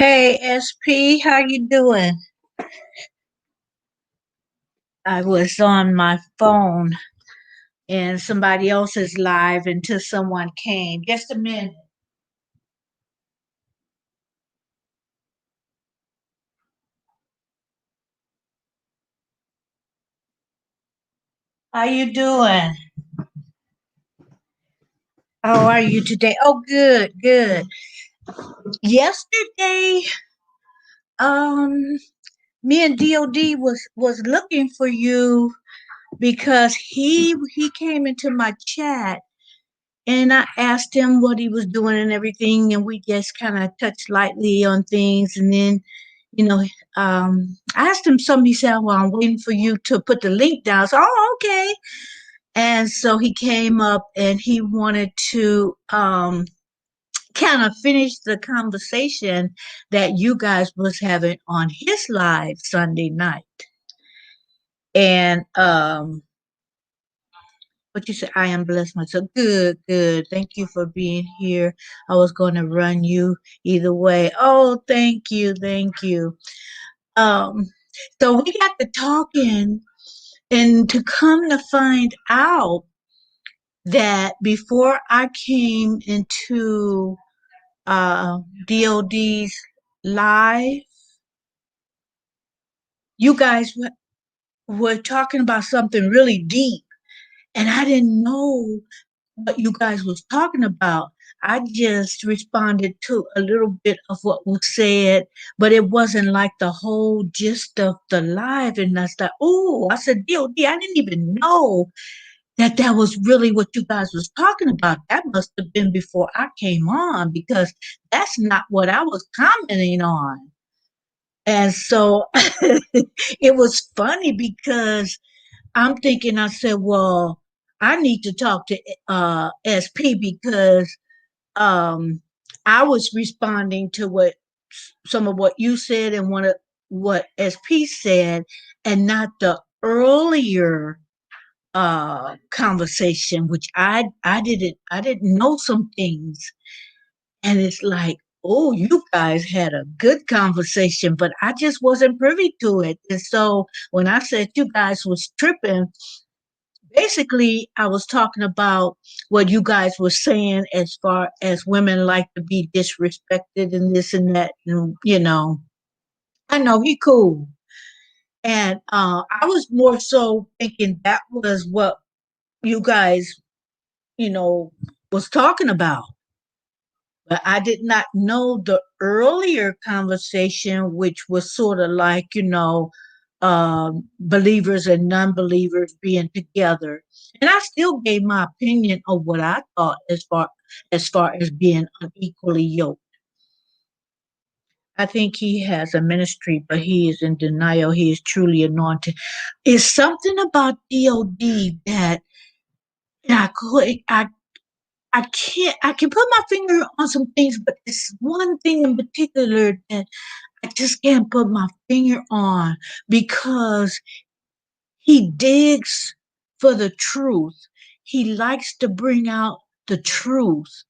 Hey SP, how you doing? I was on my phone and somebody else's live until someone came. Just a minute. How you doing? How are you today? Oh, good, good. Yesterday, um, me and DOD was looking for you because he came into my chat and I asked him what he was doing and everything, and we just kind of touched lightly on things, and then you know, I asked him something. He said, "Well, I'm waiting for you to put the link down." So, oh, okay. And so he came up and he wanted to kind of finish the conversation that you guys was having on his live Sunday night. And what you said, I am blessed myself. Good, good. Thank you for being here. I was going to run you either way. Oh, thank you, thank you. Um, so we got to talking, and to come to find out that before I came into DOD's live, you guys were talking about something really deep, and I didn't know what you guys was talking about. I just responded to a little bit of what was said, but it wasn't like the whole gist of the live. And I said, "Oh," I said, "DOD, I didn't even know that was really what you guys was talking about. That must have been before I came on because that's not what I was commenting on." And so it was funny because I'm thinking, I said, well, I need to talk to SP because um, I was responding to what some of what you said and one of what SP said, and not the earlier conversation, which I didn't know some things, and it's like, oh, you guys had a good conversation, but I just wasn't privy to it. And so when I said you guys was tripping, basically I was talking about what you guys were saying as far as women like to be disrespected and this and that, and I know he cool. And I was more so thinking that was what you guys, you know, was talking about. But I did not know the earlier conversation, which was sort of like, believers and non-believers being together. And I still gave my opinion of what I thought as far as being unequally yoked. I think he has a ministry, but he is in denial. He is truly anointed. It's something about DOD that I can put my finger on some things, but it's one thing in particular that I just can't put my finger on because he digs for the truth. He likes to bring out the truth.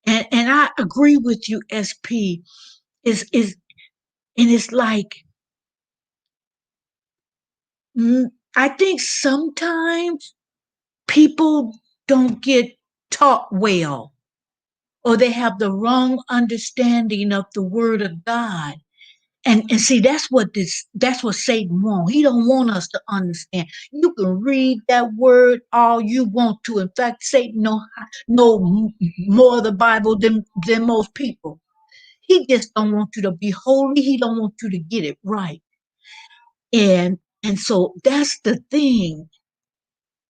And I agree with you, SP. Is and it's like I think sometimes people don't get taught well, or they have the wrong understanding of the word of God. And see, that's what Satan wants. He don't want us to understand. You can read that word all you want to. In fact, Satan know more of the Bible than most people. He just don't want you to be holy. He don't want you to get it right. And so that's the thing.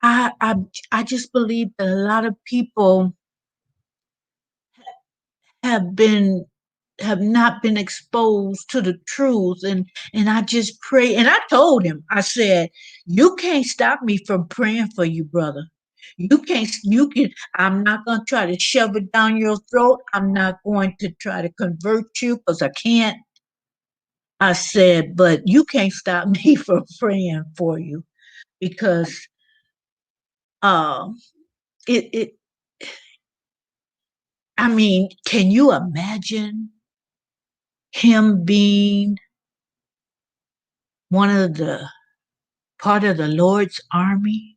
I just believe that a lot of people have been have not been exposed to the truth, and I just pray, and I told him, I said, you can't stop me from praying for you, brother. You can I'm not going to try to shove it down your throat. I'm not going to try to convert you because I can't. I said, but you can't stop me from praying for you because um it I mean, can you imagine him being one of the part of the Lord's army.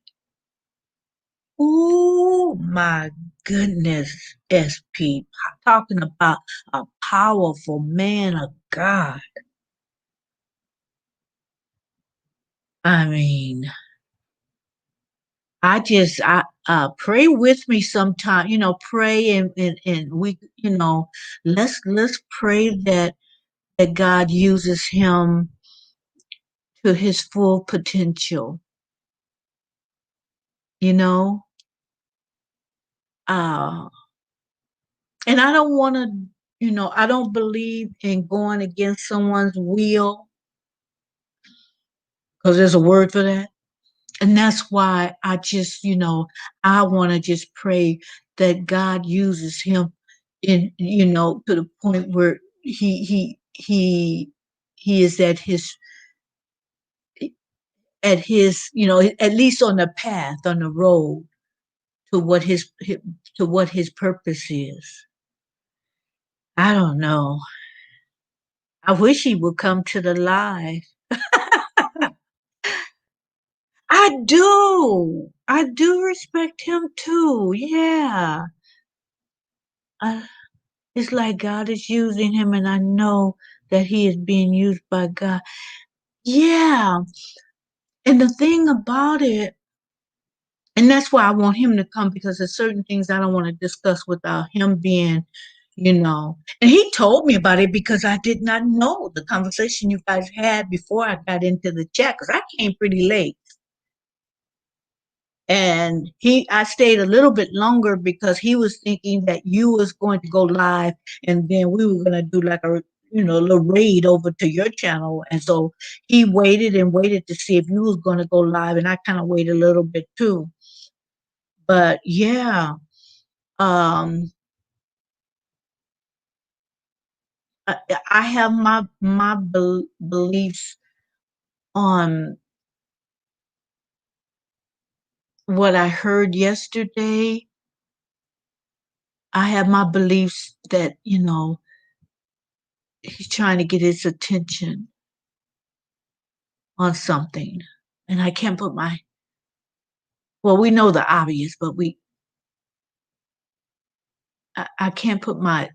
Oh my goodness, SP, talking about a powerful man of God. I mean, I pray with me sometime, pray and we, let's pray that God uses him to his full potential, you know? Uh, and I don't want to, I don't believe in going against someone's will because there's a word for that. And that's why I just, I want to just pray that God uses him to the point where he is at his, at least on the path, on the road to what his purpose is. I don't know. I wish he would come to the live. I do. I do respect him too. Yeah. I, it's like God is using him, and I know that he is being used by God. Yeah. And the thing about it, and that's why I want him to come because there's certain things I don't want to discuss without him being, And he told me about it because I did not know the conversation you guys had before I got into the chat because I came pretty late. And I stayed a little bit longer because he was thinking that you was going to go live and then we were going to do like a little raid over to your channel. And so he waited and waited to see if you was going to go live. And I kind of waited a little bit too. But yeah, um, I have my beliefs on what I heard yesterday. I have my beliefs that, he's trying to get his attention on something. And I can't put well, we know the obvious, but I can't put my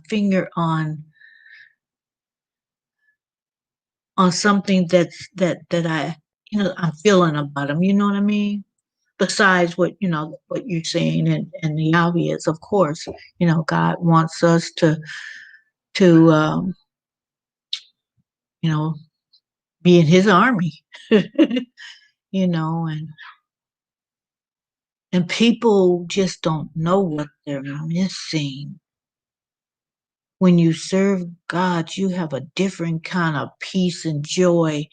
finger on something that I'm feeling about him. You know what I mean? Besides what you're saying and the obvious, of course, God wants us to you know, be in his army, and people just don't know what they're missing. When you serve God, you have a different kind of peace and joy.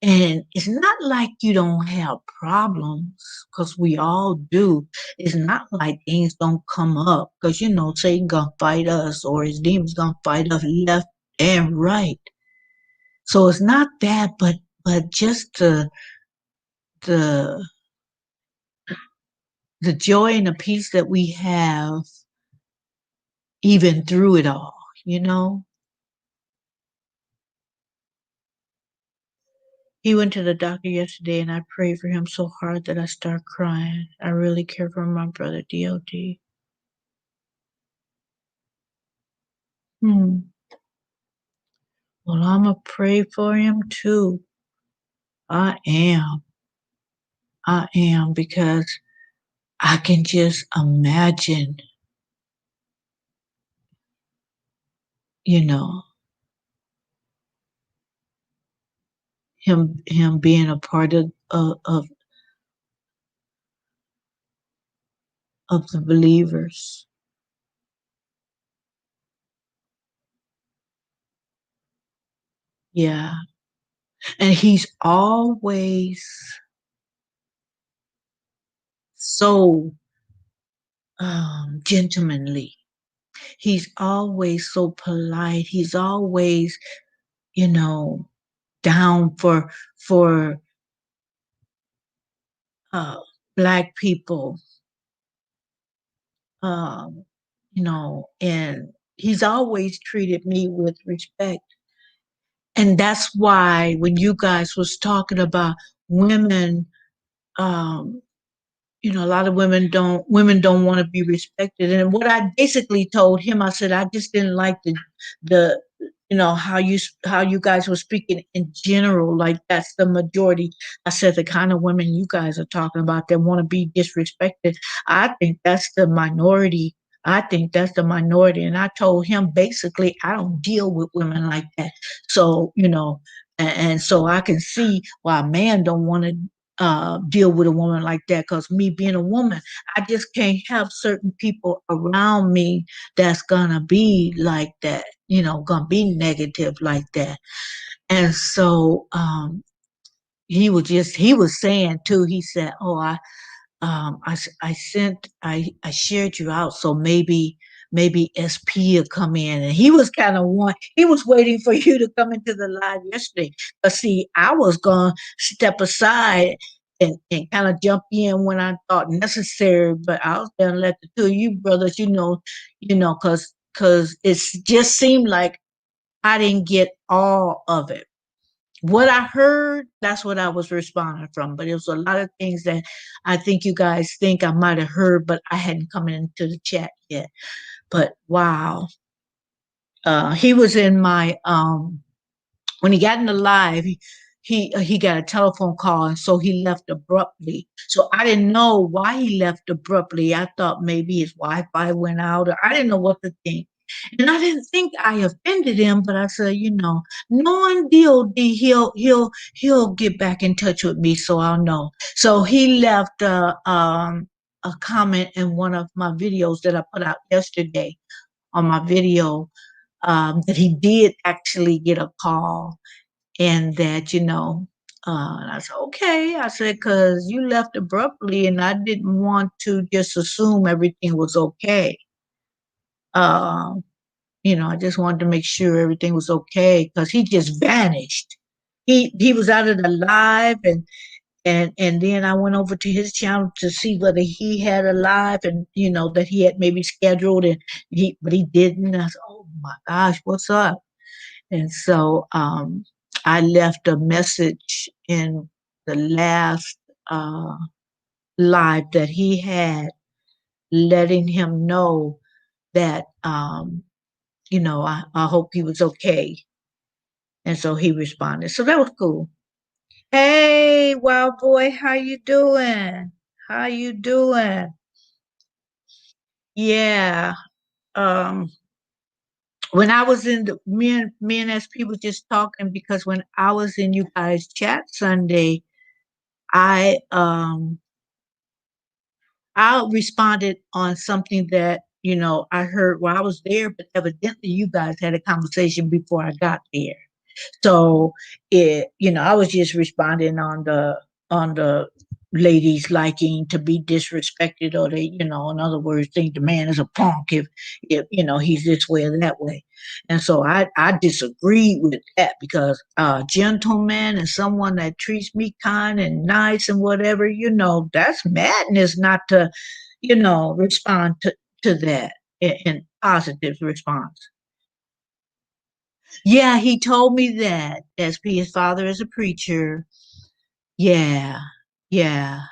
And it's not like you don't have problems, because we all do. It's not like things don't come up, because Satan gonna fight us or his demons gonna fight us left and right. So it's not that, but just the the joy and the peace that we have even through it all, you know? He went to the doctor yesterday and I prayed for him so hard that I started crying. I really care for my brother DOD. Hmm. Well, I'm going to pray for him too. I am. I am, because I can just imagine, you know, him being a part of the believers. Yeah. And he's always so gentlemanly. He's always so polite. He's always, you know, down for uh, black people, um, and he's always treated me with respect. And that's why when you guys was talking about women, um, a lot of women don't want to be respected. And what I basically told him, I said I just didn't like the how you guys were speaking in general, like that's the majority. I said the kind of women you guys are talking about that want to be disrespected, I think that's the minority. I think that's the minority. And I told him basically I don't deal with women like that. So, and so I can see why a man don't want to deal with a woman like that, because me being a woman, I just can't have certain people around me that's gonna be like that, gonna be negative like that. And so he was saying too, he said, oh, I shared you out, so maybe SP will come in, and he was waiting for you to come into the live yesterday. But see, I was gonna step aside and kind of jump in when I thought necessary, but I was gonna let the two of you brothers, because it just seemed like I didn't get all of it. What I heard, that's what I was responding from. But it was a lot of things that I think you guys think I might have heard, but I hadn't come into the chat yet. But wow, he was in my when he got in the live. He got a telephone call, and so he left abruptly. So I didn't know why he left abruptly. I thought maybe his Wi-Fi went out, or I didn't know what to think. And I didn't think I offended him, but I said, knowing DOD, he'll get back in touch with me, so I'll know. So he left a comment in one of my videos that I put out yesterday on my video, that he did actually get a call, and that, and I said, okay. I said, because you left abruptly, and I didn't want to just assume everything was okay. Uh, I just wanted to make sure everything was okay, because he just vanished. He was out of the live, and then I went over to his channel to see whether he had a live, and that he had maybe scheduled, and he didn't. I said, oh my gosh, what's up? And so I left a message in the last uh, live that he had, letting him know that I hope he was okay. And so he responded. So that was cool. Hey, wild boy, how you doing? How you doing? Yeah. Um, when I was in me and SP was just talking, because when I was in you guys chat Sunday, I I responded on something that I heard while I was there, but evidently you guys had a conversation before I got there. So I was just responding on the ladies liking to be disrespected, or they, in other words, think the man is a punk if he's this way or that way. And so I disagree with that, because a gentleman and someone that treats me kind and nice and whatever, that's madness not to, respond to that in positive response. Yeah, he told me that. SP, his father is a preacher. Yeah, yeah.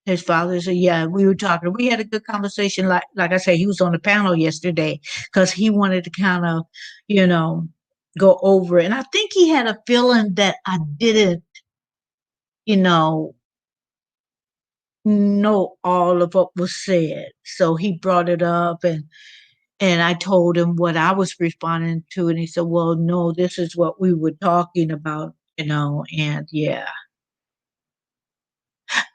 His father's a yeah. We were talking. We had a good conversation. Like I said, he was on the panel yesterday because he wanted to kind of, you know, go over it. And I think he had a feeling that I didn't, you know all of what was said. So he brought it up, and I told him what I was responding to, and he said, "Well, no, this is what we were talking about." And yeah,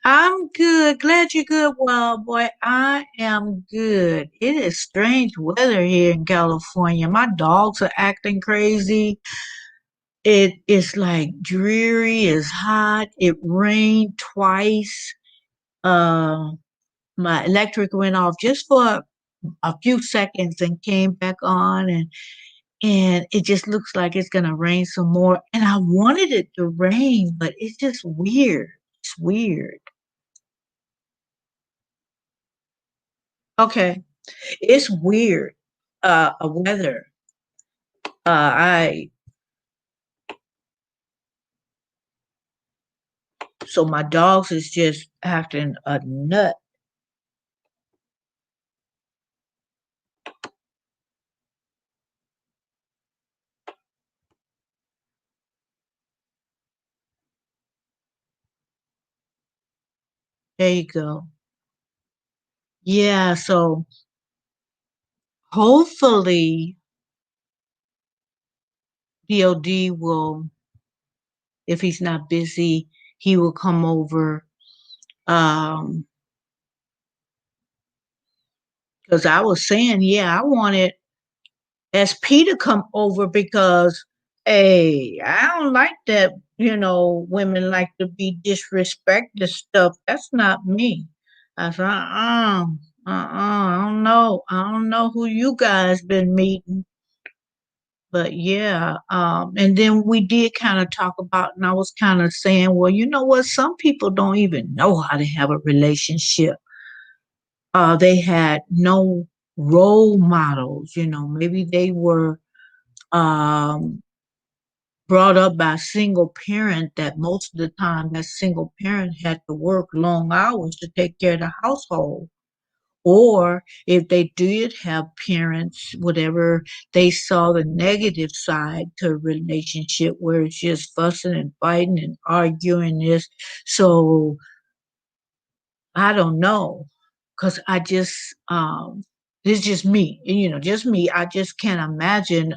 I'm good. Glad you're good. Well, boy, I am good. It is strange weather here in California. My dogs are acting crazy. It is like dreary, it's hot. It rained twice. Uh, my electric went off just for a few seconds and came back on, and it just looks like it's gonna rain some more. And I wanted it to rain, but it's just weird. It's weird. Okay. It's weird. A weather. I so my dogs is just acting a nut. There you go. Yeah, so hopefully DOD will, if he's not busy, he will come over. Um, because I was saying, yeah, I wanted SP to come over because, hey, I don't like that. Women like to be disrespected stuff. That's not me. I said, I don't know. I don't know who you guys been meeting. But yeah, and then we did kind of talk about, and I was kind of saying, well, you know what? Some people don't even know how to have a relationship. They had no role models. Maybe they were um, brought up by a single parent. That most of the time that single parent had to work long hours to take care of the household. Or if they did have parents, whatever, they saw the negative side to a relationship where it's just fussing and fighting and arguing this. So I don't know. Cause I just this is just me, just me. I just can't imagine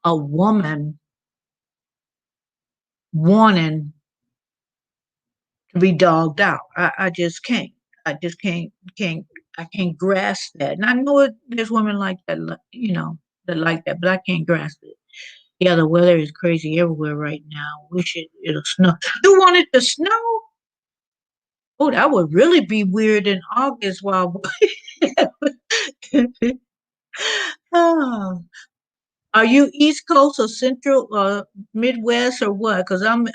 a woman wanting to be dogged out. I just can't. I just can't I can't grasp that. And I know there's women like that, that like that, but I can't grasp it. Yeah, the weather is crazy everywhere right now. Wish it'll snow. You want it to snow? Oh, that would really be weird in August while oh. Are you East Coast or Central or Midwest or what? Because I'm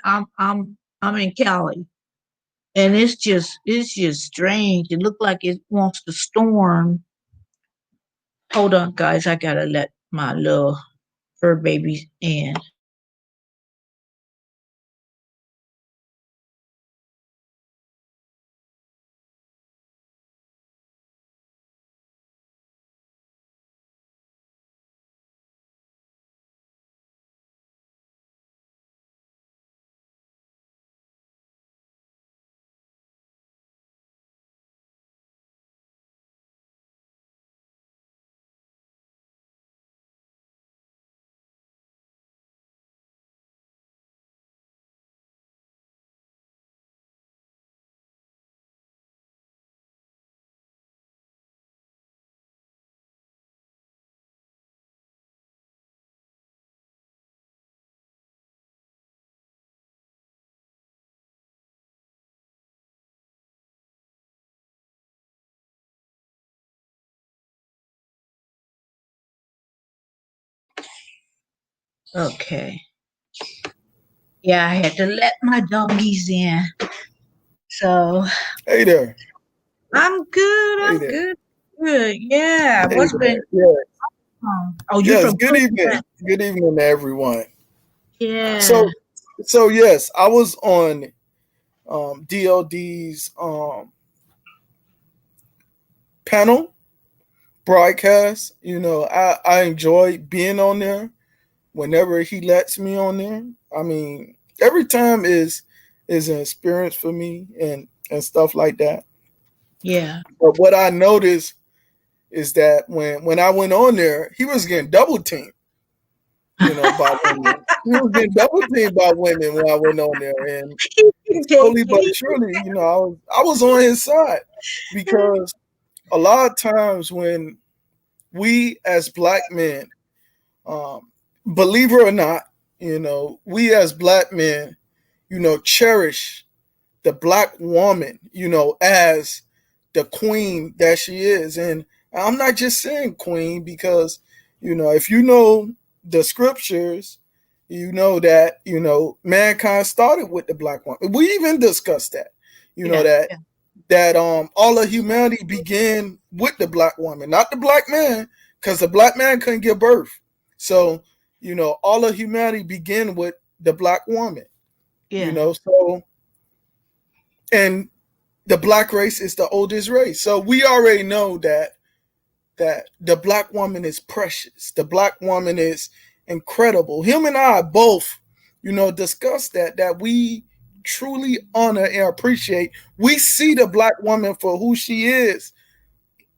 in Cali. And it's just strange. It looked like it wants to storm. Hold on, guys. I gotta let my little fur babies in. Okay. Yeah, I had to let my doggies in. So Hey there. I'm good. Hey I'm there. good. Good. Yeah. Hey What's been there. Yeah. Oh, you Yes. from Good Cleveland. evening. Good evening to everyone. Yeah. So so yes, I was on DLD's panel broadcast. I enjoy being on there whenever he lets me on there. I mean, every time is an experience for me and stuff like that. Yeah. But what I noticed is that when I went on there, he was getting double teamed. By women. He was getting double teamed by women when I went on there, and slowly but surely, I was on his side because a lot of times when we as black men, um, believe it or not, we as black men, cherish the black woman, as the queen that she is. And I'm not just saying queen because, if you know the scriptures, you know that, mankind started with the black woman. We even discussed that, Yeah. that Yeah. that all of humanity began with the black woman, not the black man, because the black man couldn't give birth. So, all of humanity began with the black woman. Yeah. So, and the black race is the oldest race. So we already know that the black woman is precious. The black woman is incredible. Him and I both, discussed that we truly honor and appreciate. We see the black woman for who she is,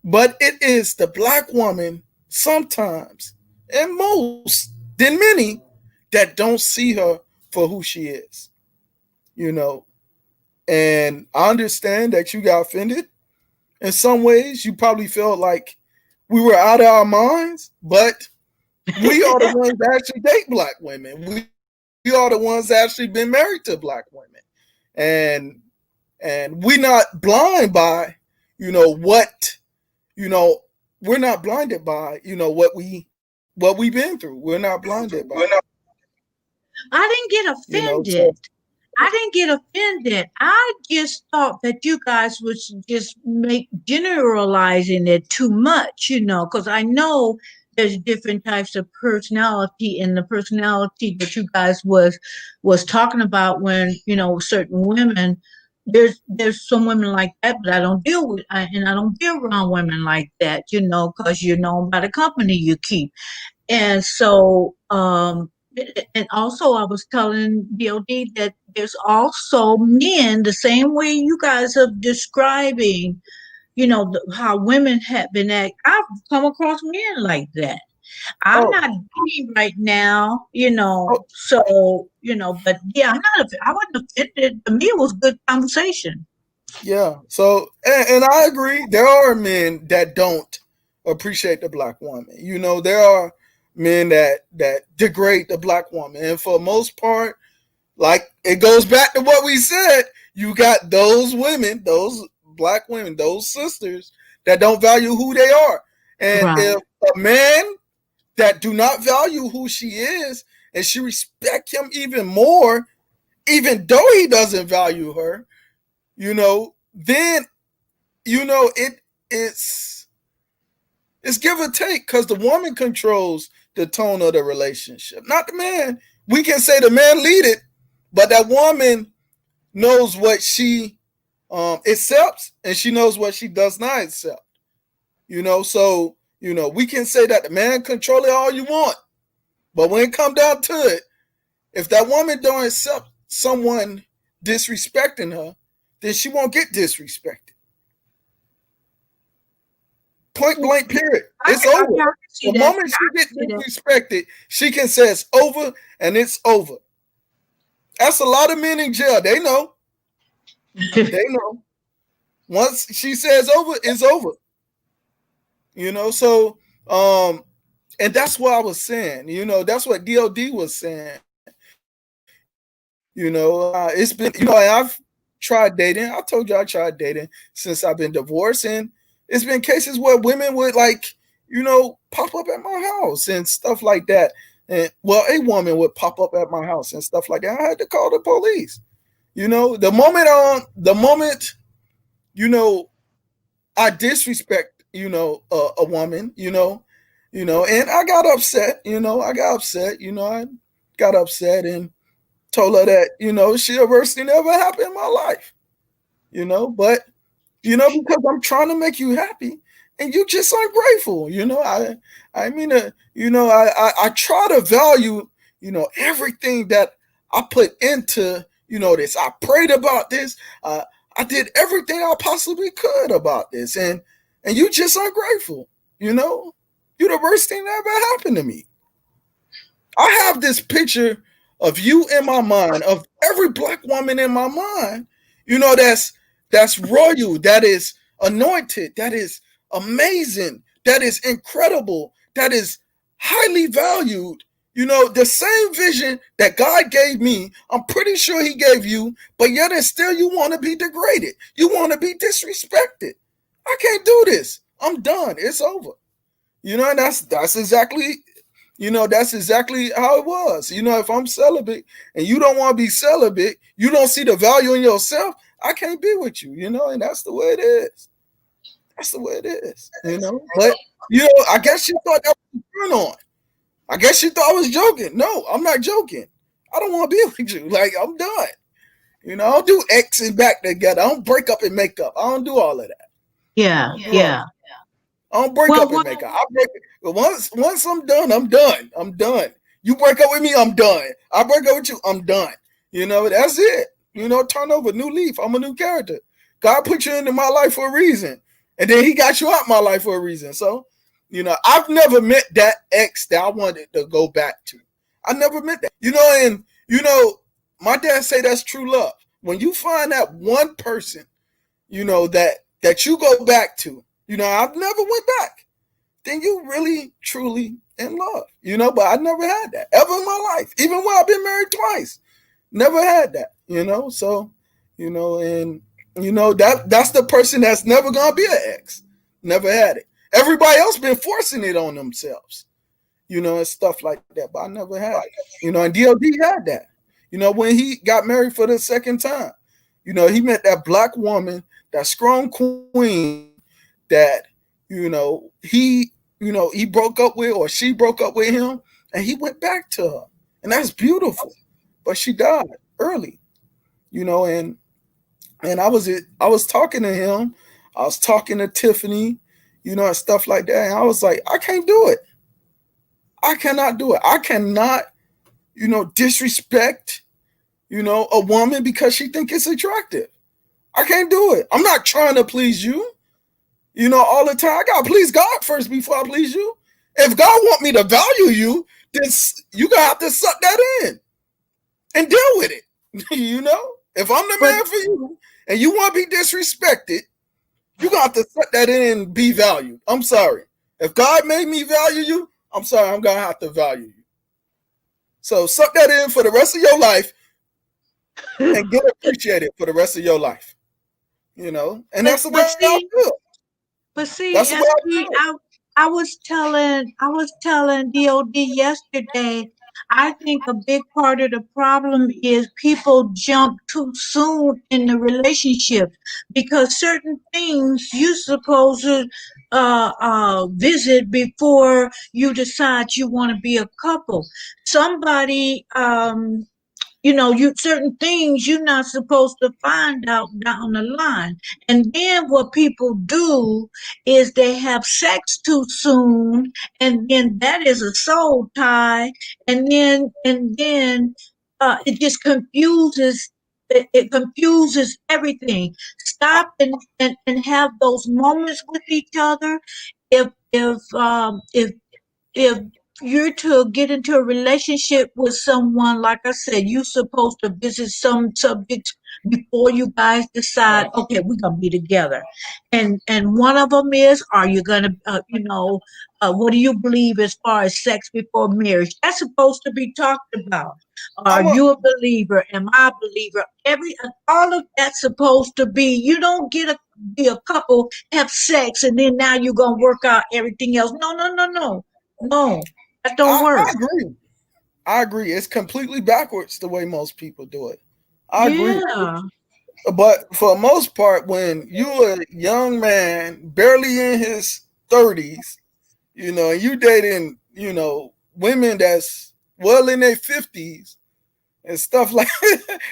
but it is the black woman sometimes and most than many that don't see her for who she is. You know, and I understand that you got offended. In some ways, you probably felt like we were out of our minds, but we are the ones that actually date black women. We are the ones that actually been married to black women. And we're not blind by, what, you know, we're not blinded by, what we've been through. We're not blinded by it. I didn't get So offended. I didn't get offended. I just thought that you guys was just make generalizing it too much, because I know there's different types of personality, and the personality that you guys was talking about when certain women. There's some women like that, but I don't deal with, and I don't be around women like that, because you're known by the company you keep. And so, and also I was telling DOD that there's also men, the same way you guys are describing, how women have been act. I've come across men like that. I'm oh not dating right now, oh so, but yeah, I wasn't offended. To me, it was good conversation. yeah. So and I agree, there are men that don't appreciate the black woman. There are men that degrade the black woman. And for the most part, like it goes back to what we said, you got those women, those black women, those sisters that don't value who they are. And Right. if a man that do not value who she is and she respect him even more, even though he doesn't value her, then it's give or take, because the woman controls the tone of the relationship, not the man. We can say the man lead it, but that woman knows what she accepts, and she knows what she does not accept. So we can say that the man control it all you want, but when it come down to it, if that woman don't accept someone disrespecting her, then she won't get disrespected. Point blank, period. It's over. I can see The that. moment she I gets can see disrespected, she can say it's over, and it's over. That's a lot of men in jail. They know. that. They know. Once she says over, it's over. So and that's what I was saying. That's what DOD was saying. It's been, I've tried dating. I told you I tried dating since I've been divorced, and it's been cases where women would pop up at my house and stuff like that. And well, a woman would pop up at my house and stuff like that. I had to call the police. The moment I disrespect a woman, and I got upset. I got upset and told her that she a worst thing that ever happened in my life. But because I'm trying to make you happy, and you just ungrateful. I mean, I try to value, everything that I put into, this. I prayed about this. I did everything I possibly could about this, and you just ungrateful. You're the worst thing that ever happened to me. I have this picture of you in my mind, of every black woman in my mind, that's royal, that is anointed, that is amazing, that is incredible, that is highly valued. The same vision that God gave me, I'm pretty sure He gave you, but yet and still you want to be degraded. You want to be disrespected. I can't do this. I'm done. It's over. And that's exactly how it was. If I'm celibate and you don't want to be celibate, you don't see the value in yourself, I can't be with you, and that's the way it is. That's the way it is, But I guess she thought that was a turn on. I guess she thought I was joking. No, I'm not joking. I don't want to be with you. Like, I'm done. I don't do X and back together. I don't break up and make up. I don't do all of that. I Yeah, don't do all yeah. that. I don't break Well, up and what make up. I break it. But once I'm done, I'm done. I'm done. You break up with me, I'm done. I break up with you, I'm done. That's it. Turn over, new leaf. I'm a new character. God put you into my life for a reason. And then he got you out my life for a reason. So, I've never met that ex that I wanted to go back to. I never met that. My dad say that's true love. When you find that one person, that you go back to, I've never went back. Then you really, truly in love, but I never had that ever in my life. Even when I've been married twice, never had that, So, and that's the person that's never gonna be an ex. Never had it. Everybody else been forcing it on themselves, and stuff like that. But I never had it. And DLD had that. When he got married for the second time, he met that black woman, that strong queen that, he broke up with, or she broke up with him, and he went back to her. And that's beautiful. But she died early, and I was talking to him, I was talking to Tiffany, and stuff like that. And I was like, I can't do it. I cannot do it. I cannot, disrespect, a woman because she think it's attractive. I can't do it. I'm not trying to please you, all the time. I gotta please God first before I please you. If God want me to value you, then you gonna have to suck that in and deal with it. If I'm the but man for you and you want to be disrespected, you gonna have to suck that in and be valued. I'm sorry. If God made me value you, I'm sorry, I'm gonna have to value you. So suck that in for the rest of your life and get appreciated for the rest of your life. And but that's the way but I see, feel. but see, That's the way I SP, feel. I was telling DOD yesterday. I think a big part of the problem is people jump too soon in the relationship because certain things you supposed to visit before you decide you want to be a couple. Somebody you certain things you're not supposed to find out down the line. And then what people do is they have sex too soon, and then that is a soul tie, and then it just it confuses everything. Stop and have those moments with each other. If you're to get into a relationship with someone, like I said, you're supposed to visit some subjects before you guys decide, okay, we're gonna be together. And one of them is, are you gonna, what do you believe as far as sex before marriage? That's supposed to be talked about. Are I'm a you a believer? Am I a believer? All of that's supposed to be. You don't be a couple, have sex, and then now you're gonna work out everything else. No, no, no, no. No, that don't I work. agree. I agree. It's completely backwards the way most people do it. I agree. Yeah. But for the most part, when you're a young man, barely in his 30s, and you dating, women that's well in their 50s and stuff like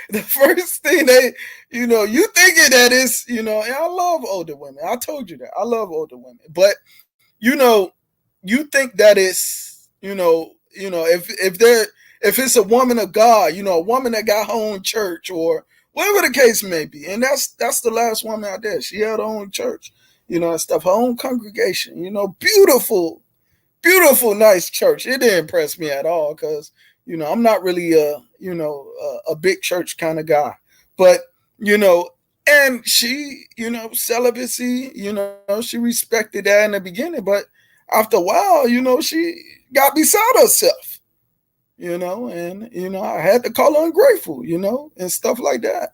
the first thing you thinking that is, and I love older women. I told you that. I love older women. But, you think that it's, if it's a woman of God, a woman that got her own church or whatever the case may be. And that's the last woman out there. She had her own church, and stuff, her own congregation, beautiful, beautiful, nice church. It didn't impress me at all because, I'm not really a big church kind of guy. But, and she, celibacy, she respected that in the beginning. But after a while, she got beside herself, and, I had to call her ungrateful, and stuff like that.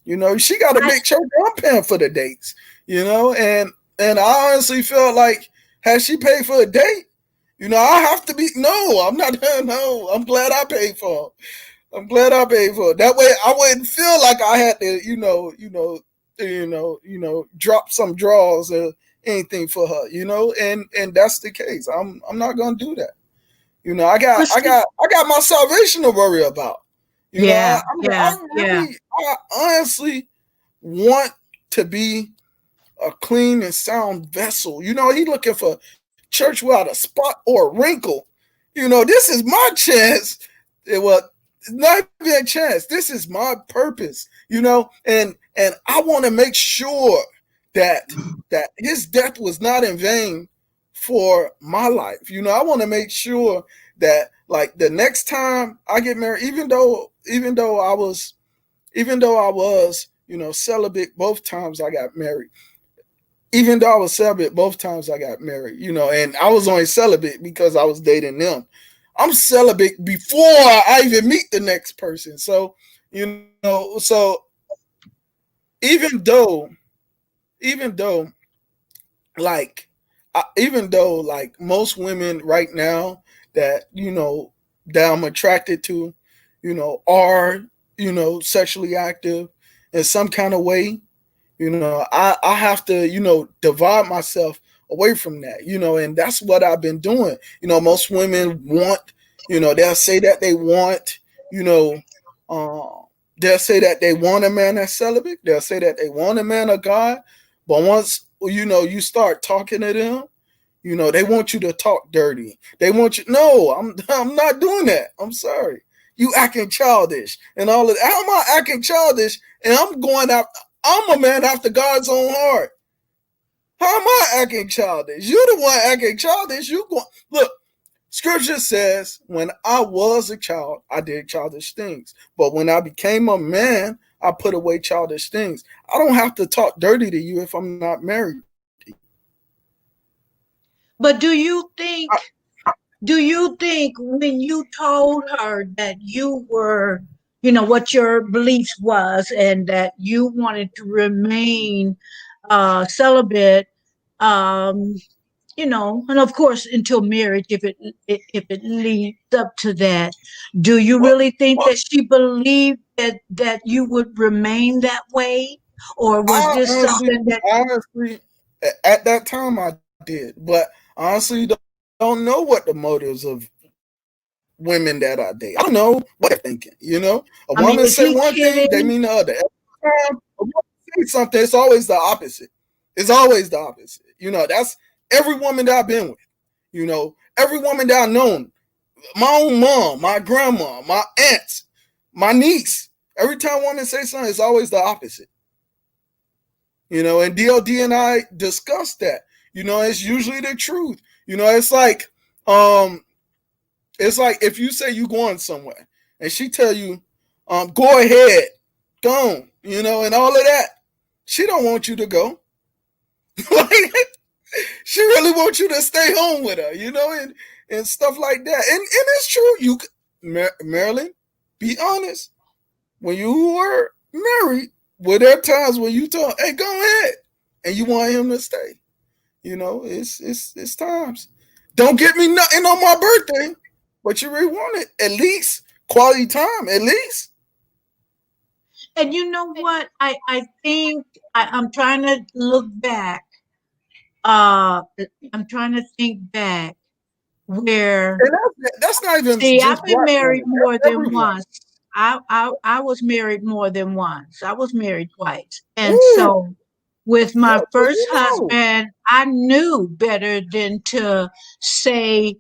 She got a I big church. I'm paying for the dates, and I honestly felt like, has she paid for a date? I have to be, no, I'm not, no, I'm glad I paid for them. I'm glad I paid for it. That way, I wouldn't feel like I had to, drop some draws or anything for her, and that's the case. I'm not gonna do that. But see, I got my salvation to worry about. yeah, yeah, yeah. I honestly want to be a clean and sound vessel. He looking for church without a spot or a wrinkle. This is my chance. Well, not even a chance. This is my purpose. And I want to make sure that his death was not in vain for my life. I want to make sure that like the next time I get married, even though I was, celibate both times I got married, even though I was celibate both times I got married, and I was only celibate because I was dating them. I'm celibate before I even meet the next person. So, so even though, even though, even though like most women right now that that I'm attracted to, are sexually active in some kind of way, I have to, divide myself away from that, and that's what I've been doing. Most women want, they'll say that they want, you know, uh, they'll say that they want a man that's celibate. They'll say that they want a man of God. But once, you start talking to them, they want you to talk dirty. They want you, no, I'm not doing that. I'm sorry. You acting childish and all of that. How am I acting childish? And I'm a man after God's own heart. How am I acting childish? You're the one acting childish. Look. Scripture says, when I was a child, I did childish things. But when I became a man, I put away childish things. I don't have to talk dirty to you if I'm not married. But do you think when you told her that you were, what your beliefs was and that you wanted to remain celibate, um, and of course until marriage, if it leads up to that, do you Well, really think well that she believed that you would remain that way, or was I this something that? honestly, at that time I did, but honestly, don't know what the motives of women that I date. I don't know what they're thinking. A I woman mean, say is he one thing, they mean kidding? the other. Every time a woman say something, it's always the opposite. It's always the opposite. That's every woman that I've been with. Every woman that I've known, my own mom, my grandma, my aunts, my niece. Every time women say something, it's always the opposite. And DOD and I discussed that. It's usually the truth. Um, it's like if you say you going somewhere and she tell you, go ahead, go, and all of that. She don't want you to go. Like, she really wants you to stay home with her, and stuff like that. And it's true. Marilyn, be honest. When you were married, were there times when you told, "Hey, go ahead," and you want him to stay? It's times. Don't get me nothing on my birthday, but you really want it. At least quality time. At least. And you know what? I think I'm trying to look back. Uh, I'm trying to think back where. And that's not even See, I've just been black married women. more That's than everyone. once. I was married more than once. I was married twice, and Ooh, so with yeah. my So first husband, I knew better than to say,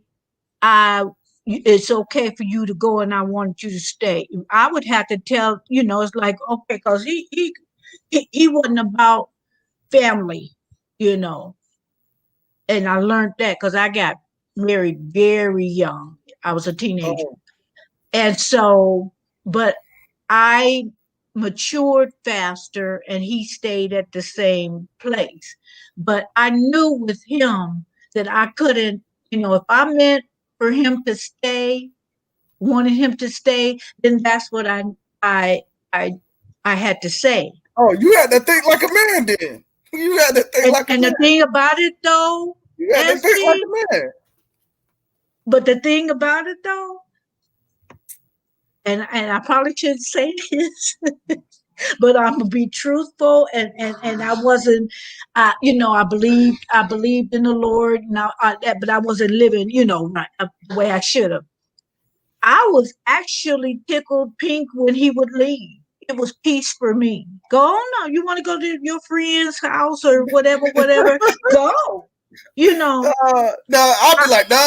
I it's okay for you to go and I want you to stay. I would have to tell, it's like, okay, because he wasn't about family, you know. And I learned that because I got married very young. I was a teenager. Oh, And so, but I matured faster and he stayed at the same place. But I knew with him that I couldn't, if I meant for him to stay, wanted him to stay, then that's what I I I had to say. oh, you had to think like a man. Then you had to think And like a and the man. thing about it though, You had to think like SC, a man. but the thing about it though, and I probably shouldn't say this, but I'm gonna be truthful, and I wasn't, I believed in the Lord, now, but I wasn't living, right, the way I should have. I was actually tickled pink when he would leave. It was peace for me. Go on now. You want to go to your friend's house or whatever, whatever. Go. You know. No, I'll I, be like, no,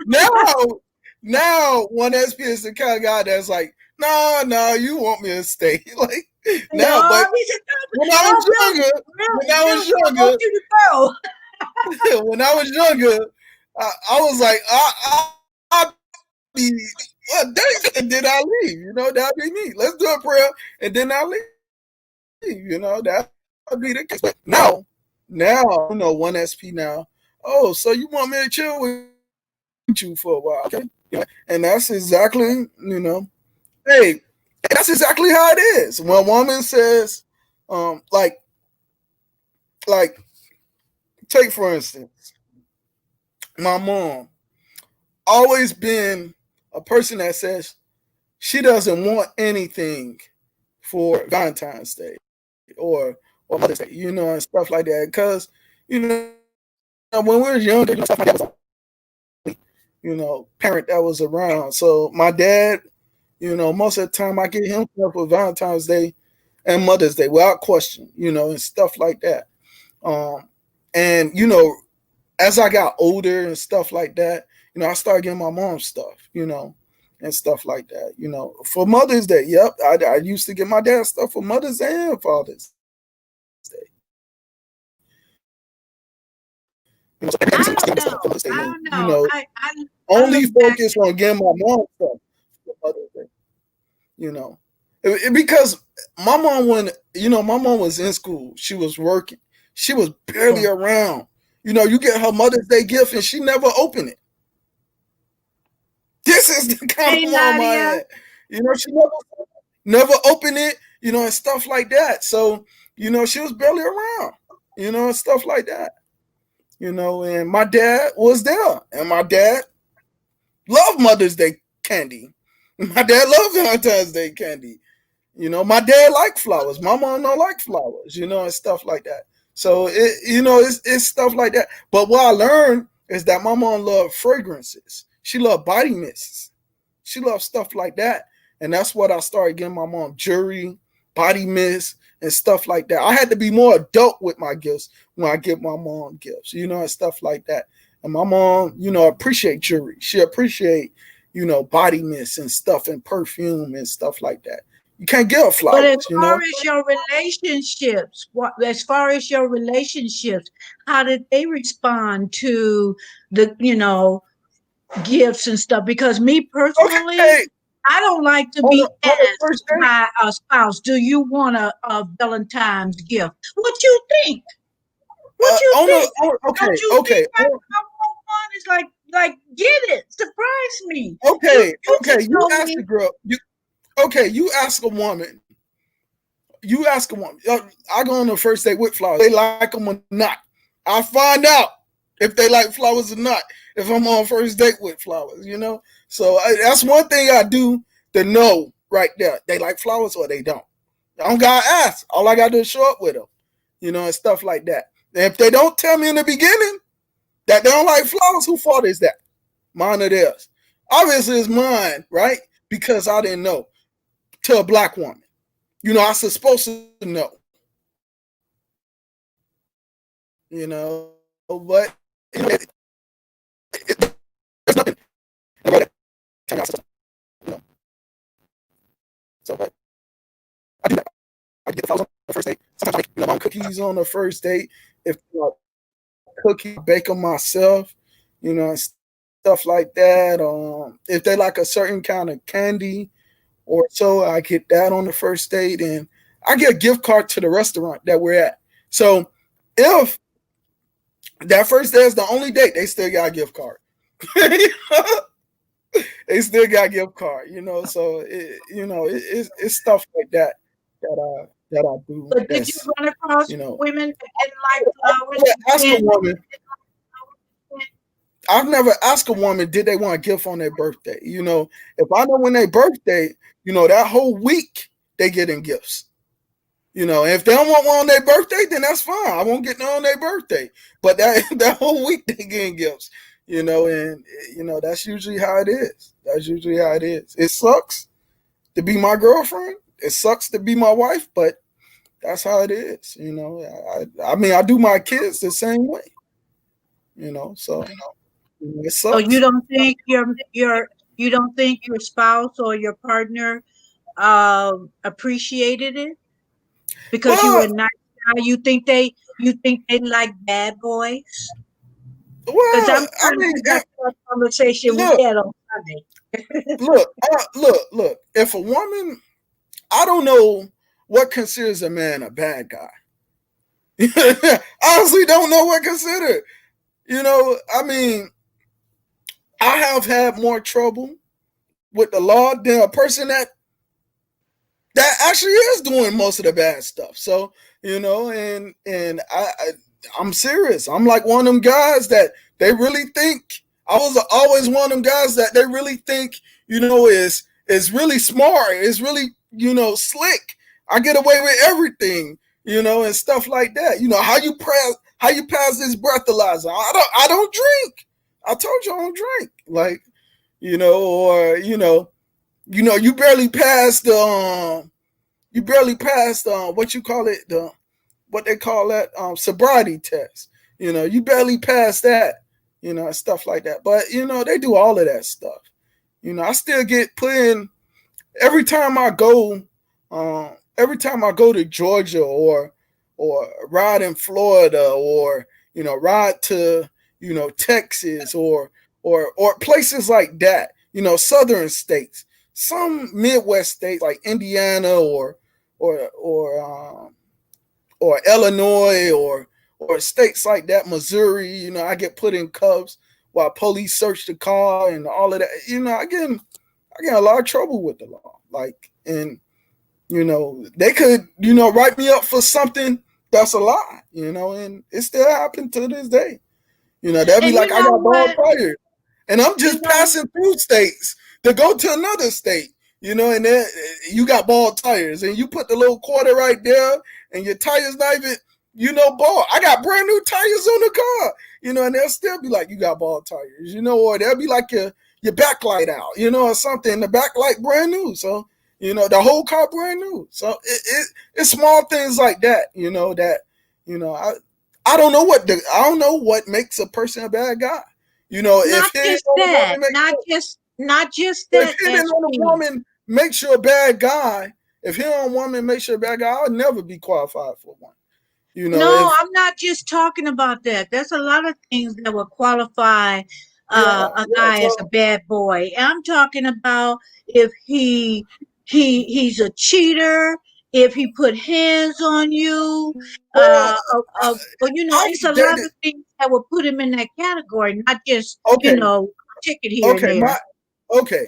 no. Now, one SP is the kind of guy that's like, no, no, you want me to stay. Like, now, but no, he said, when I no, was really, younger, when I really, was I want younger, you to go. when I was younger, I was like, I'll be, well, dang, and then I leave. That'd be me. Let's do a prayer, and then I leave. That'd be the case. But now, 1SP now. Oh, so you want me to chill with you for a while? Okay. And that's exactly, hey, that's exactly how it is. When a woman says, like, like, take for instance, my mom always been a person that says she doesn't want anything for Valentine's Day or Mother's Day, and stuff like that. Because, when we were younger, stuff like that was parent that was around. So my dad, most of the time I get him stuff for Valentine's Day and Mother's Day without question, and stuff like that. Um, and as I got older and stuff like that, I started getting my mom stuff, and stuff like that. For Mother's Day, yep, I used to get my dad stuff for Mother's Day and Father's Day. So every time I still get stuff for Mother's Day, and I don't know. I only look back. focus on getting my mom stuff for Mother's Day. Because my mom, my mom was in school, she was working, she was barely Yeah. around. You get her Mother's Day gift and she never opened it. This is the kind Hey, of mom I Nadia. had. She never opened it, and stuff like that. So, she was barely around, and stuff like that. And my dad was there, and my dad loved Mother's Day candy. My dad loved Valentine's Day candy. My dad liked flowers. My mom don't like flowers, and stuff like that. So it's stuff like that. But what I learned is that my mom loved fragrances. She loved body mists. She loved stuff like that. And that's what I started getting my mom: jewelry, body mist, and stuff like that. I had to be more adult with my gifts when I give my mom gifts, and stuff like that. And my mom, appreciate jewelry. She appreciate, body mist and stuff and perfume and stuff like that. You can't give her But as flowers. far as your relationships, how did they respond to the gifts and stuff? Because me personally, Okay, I don't like to on be the asked first date, by a spouse, "Do you want a Valentine's gift?" What you think? What you think? Don't you think okay, I want one? It's like get it, surprise me. You okay, you okay. just You told ask me. the girl. You ask a woman. You ask a woman. I go on the first date with flowers. They like them or not. I find out if they like flowers or not. If I'm on first date with flowers, So that's one thing I do to know right there. They like flowers or they don't. I don't gotta ask. All I gotta do is show up with them, and stuff like that. And if they don't tell me in the beginning that they don't like flowers, whose fault is that? Mine or theirs? Obviously, it's mine, right? Because I didn't know. To a black woman, I was supposed to know. But there's nothing about it. You know. So, but I do that. I get the flowers on the first date. Sometimes I make my own cookies on the first date. If cookie, bake them myself. And stuff like that. If they like a certain kind of candy or so, I get that on the first date, and I get a gift card to the restaurant that we're at. So if that first day is the only date, they still got a gift card. They still got a gift card, So it's stuff like that that I do. But did you That's run across you know. women that didn't like I flowers? ask a woman. I've never asked a woman did they want a gift on their birthday. If I know when their birthday, that whole week they getting gifts. If they don't want one on their birthday, then that's fine. I won't get none on their birthday. But that that whole week they getting gifts. And that's usually how it is. That's usually how it is. It sucks to be my girlfriend. It sucks to be my wife, but that's how it is. I mean, I do my kids the same way. So it So you sucks. don't think you don't think your spouse or your partner appreciated it because you were Well, a nice guy? You think they like bad boys? Because well, I'm I trying to mean, go back to that conversation we look, had on Sunday. look. If a woman, I don't know what considers a man a bad guy. Honestly, don't know what considered. I mean, I have had more trouble with the law than a person that actually is doing most of the bad stuff. So and I'm serious. I'm like one of them guys that they really think. I was always one of them guys that they really think is really smart. Is really slick. I get away with everything. And stuff like that. How you pass this breathalyzer? I don't drink. I told you I don't drink. Like or you barely passed what you call it what they call that sobriety test. You barely passed that. Stuff like that. But they do all of that stuff. I still get put in every time I go. Every time I go to Georgia or ride in Florida or ride to Texas or places like that. Southern states, some Midwest states like Indiana or or um, or Illinois or states like that, Missouri. I get put in cuffs while police search the car and all of that. I get a lot of trouble with the law. Like, and they could write me up for something that's a lie. And it still happened to this day. They'll be And like, you I know got bald what? tires. And I'm You just know, passing through states to go to another state, and then you got bald tires, and you put the little quarter right there, and your tires not even, bald. I got brand new tires on the car, and they'll still be like, you got bald tires, or they'll be like your backlight out, or something. The backlight brand new, so the whole car brand new. So it's small things like that, that I don't know what makes a person a bad guy. If not hitting just on a that, woman makes not just if that, hitting on a SP. woman makes you a bad guy, if hitting on a woman makes you a bad guy, I'll never be qualified for one. No, If I'm not just talking about that. There's a lot of things that would qualify a yeah, guy as a so bad boy. I'm talking about if he's a cheater, if he put hands on you, well, but it's a I've lot dated. of things that would put him in that category, not just Okay, ticket here and okay, there. okay,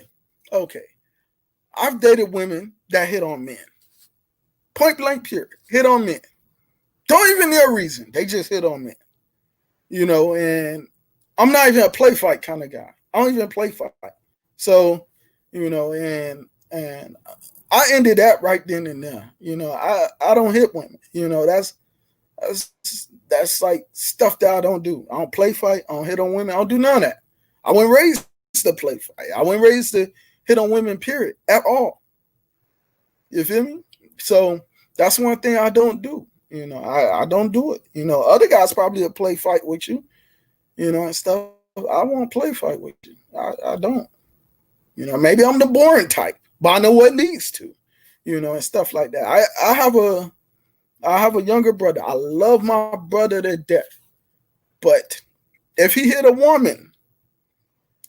okay. I've dated women that hit on men, point blank, period, hit on men. Don't even know a reason. They just hit on men. And I'm not even a play fight kind of guy. I don't even play fight. So, and I ended that right then and there. I don't hit women. That's like stuff that I don't do. I don't play fight. I don't hit on women. I don't do none of that. I wasn't raised to play fight. I wasn't raised to hit on women, period, at all. You feel me? So that's one thing I don't do. I don't do it. Other guys probably will play fight with you, and stuff. I won't play fight with you. I don't. Maybe I'm the boring type, but I know what leads to, and stuff like that. I have a younger brother. I love my brother to death. But if he hit a woman,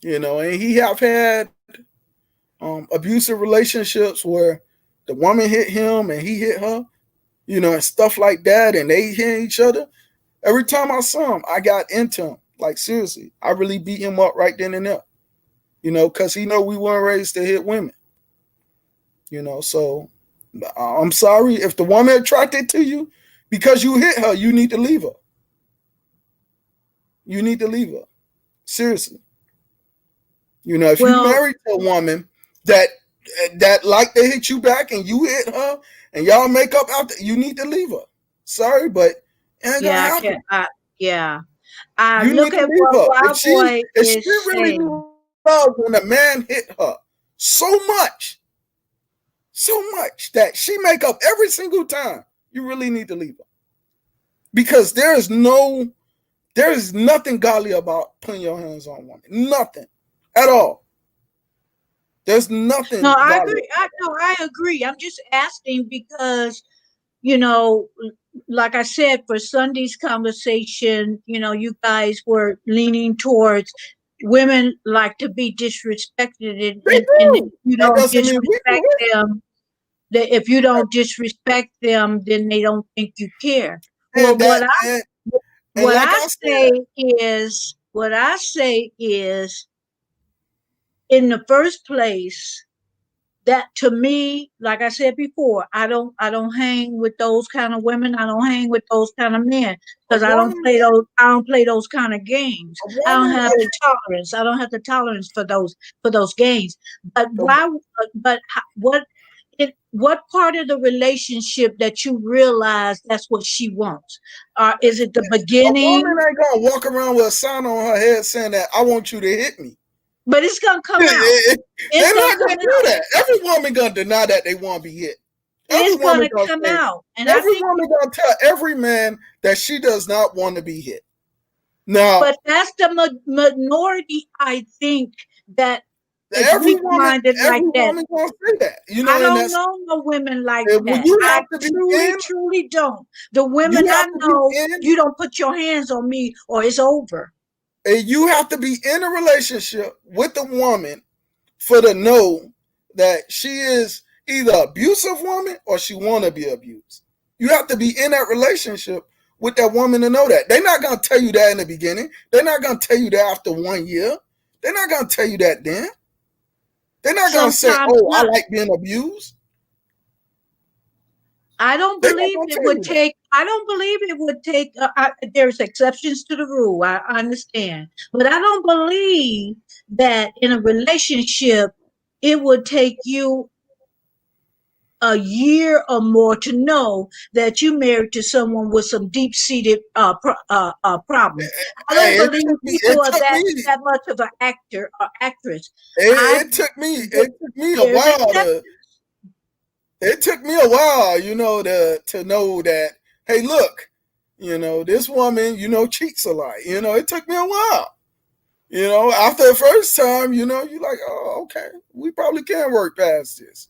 and he have had abusive relationships where the woman hit him and he hit her, and stuff like that, and they hit each other. Every time I saw him, I got into him. Like seriously, I really beat him up right then and there. Because he know we weren't raised to hit women. So I'm sorry if the woman attracted to you because you hit her, you need to leave her. You need to leave her. Seriously. If you Well, married a woman that like they hit you back and you hit her and y'all make up out there, you need to leave her. Sorry, but it ain't gonna yeah, I can't. happen. Yeah, I You look need to at leave what her. Wild Boy If she is really saying. loved when a man hit her so much, that she make up every single time, you really need to leave her. Because there is nothing godly about putting your hands on a woman. Nothing at all. There's No, nothing I godly agree. about I agree. I'm just asking because, you know, like I said, for Sunday's conversation, you guys were leaning towards women like to be disrespected, that. They and if do. you That don't doesn't mean we do disrespect it. them, that if you don't disrespect them, then they don't think you care. Well, And that and what like I I said, say is, in the first place, that to me, like I said before, I don't hang with those kind of women. I don't hang with those kind of men a because woman, I don't play those kind of games. a I don't woman, have the tolerance. I don't have the tolerance for those games. But why? But what part of the relationship that you realize that's what she wants? Is it the a woman beginning? ain't gonna walk around with a sign on her head saying that I want you to hit me. But it's gonna come out. It's They're gonna not come gonna do out. that. Every woman gonna deny that they want to be hit. Every It's woman gonna gonna come say. out, and I Every think. woman gonna tell every man that she does not want to be hit. Now, But that's the minority, I think, that is every weak woman, minded like every that. woman gonna say that. I And don't that's know no women like when that. you I have to be truly, in. truly don't. The You women have I to be know, in, you don't put your hands on me or it's over. and you have to be in a relationship with a woman for to know that she is either an abusive woman or she want to be abused. You have to be in that relationship with that woman to know that. They're not gonna tell you that in the beginning. They're not gonna tell you that after 1 year. They're not gonna tell you that then. They're not gonna say, Sometimes "Oh, I not. like being abused." I don't They're not believe gonna it tell would you that. take. I don't believe it would take. There's exceptions to the rule. I understand, but I don't believe that in a relationship it would take you a year or more to know that you married to someone with some deep-seated problems. I don't Hey, believe people it are took me, that much of an actor or actress. I it took me a there's while exceptions. to it took me a while, to know that, hey, look, this woman, cheats a lot. It took me a while. After the first time, you like, oh, okay, we probably can work past this.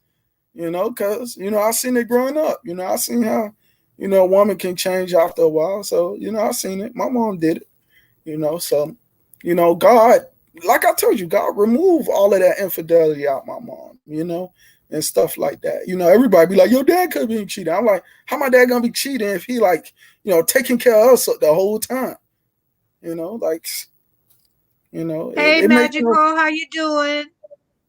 Because, I seen it growing up. I seen how, a woman can change after a while. So, I seen it. My mom did it, so, God, like I told you, God removed all of that infidelity out my mom, and stuff like that. Everybody be like, your dad could be cheating. I'm like, how my dad gonna be cheating if he like, taking care of us the whole time? Like, Hey, it makes no. Magical, how you doing?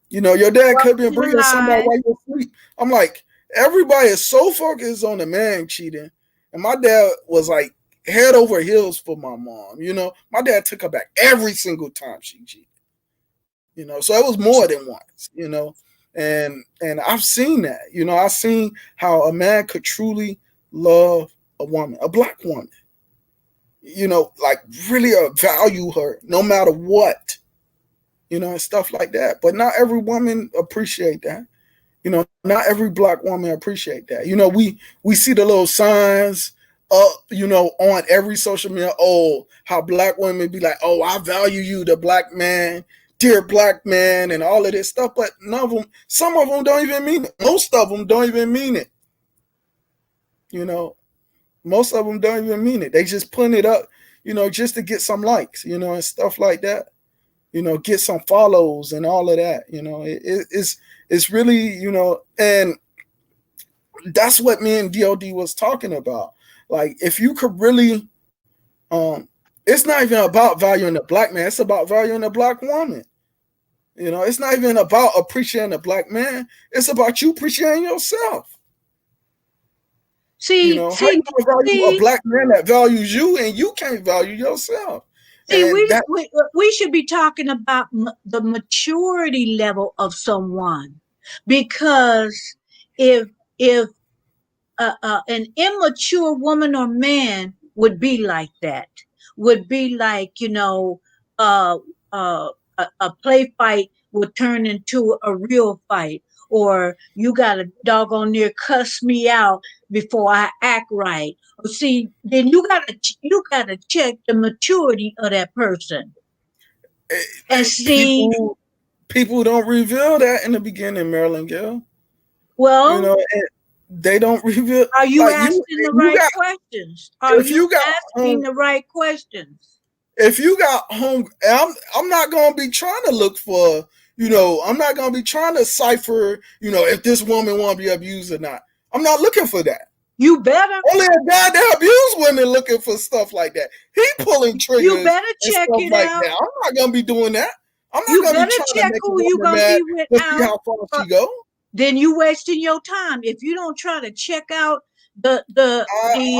Your dad could Welcome be to the bringing somebody line. while you're asleep. I'm like, everybody is so focused on the man cheating, and my dad was like head over heels for my mom. My dad took her back every single time she cheated. So it was more than once. And I've seen that. I've seen how a man could truly love a woman, a black woman. Like really value her no matter what. And stuff like that. But not every woman appreciate that. Not every black woman appreciate that. We see the little signs up, on every social media. Oh, how black women be like, oh, I value you, the black man, dear black man, and all of this stuff. But none of them, some of them don't even mean it. Most of them don't even mean it. You know, most of them don't even mean it. They just putting it up, just to get some likes, and stuff like that. Get some follows and all of that. It's really, and that's what me and DOD was talking about. Like, if you could really, it's not even about valuing the black man. It's about valuing the black woman. It's not even about appreciating the black man. It's about you appreciating yourself. See, How see, you gonna value a see. black man that values you and you can't value yourself? See, And that we should be talking about the maturity level of someone, because if if an immature woman or man would be like that, would be like, uh, a play fight would turn into a real fight, or you got a doggone near cuss me out before I act right. See, then you gotta check the maturity of that person and see. people don't reveal that in the beginning, Marilyn Gill. You Well, know, and they don't reveal are you like asking the you right got questions? Are if you you got asking home the right questions? if you got home I'm not gonna be trying to look for, I'm not gonna be trying to cipher, if this woman wanna be abused or not. I'm not looking for that. You better. Only a guy that abuse women looking for stuff like that. He pulling You triggers better and check stuff it like out. that. I'm not gonna be doing that. I'm not You gonna be better trying to check make a who you woman gonna mad be with to see out. how far uh, she go. Then you wasting your time if you don't try to check out the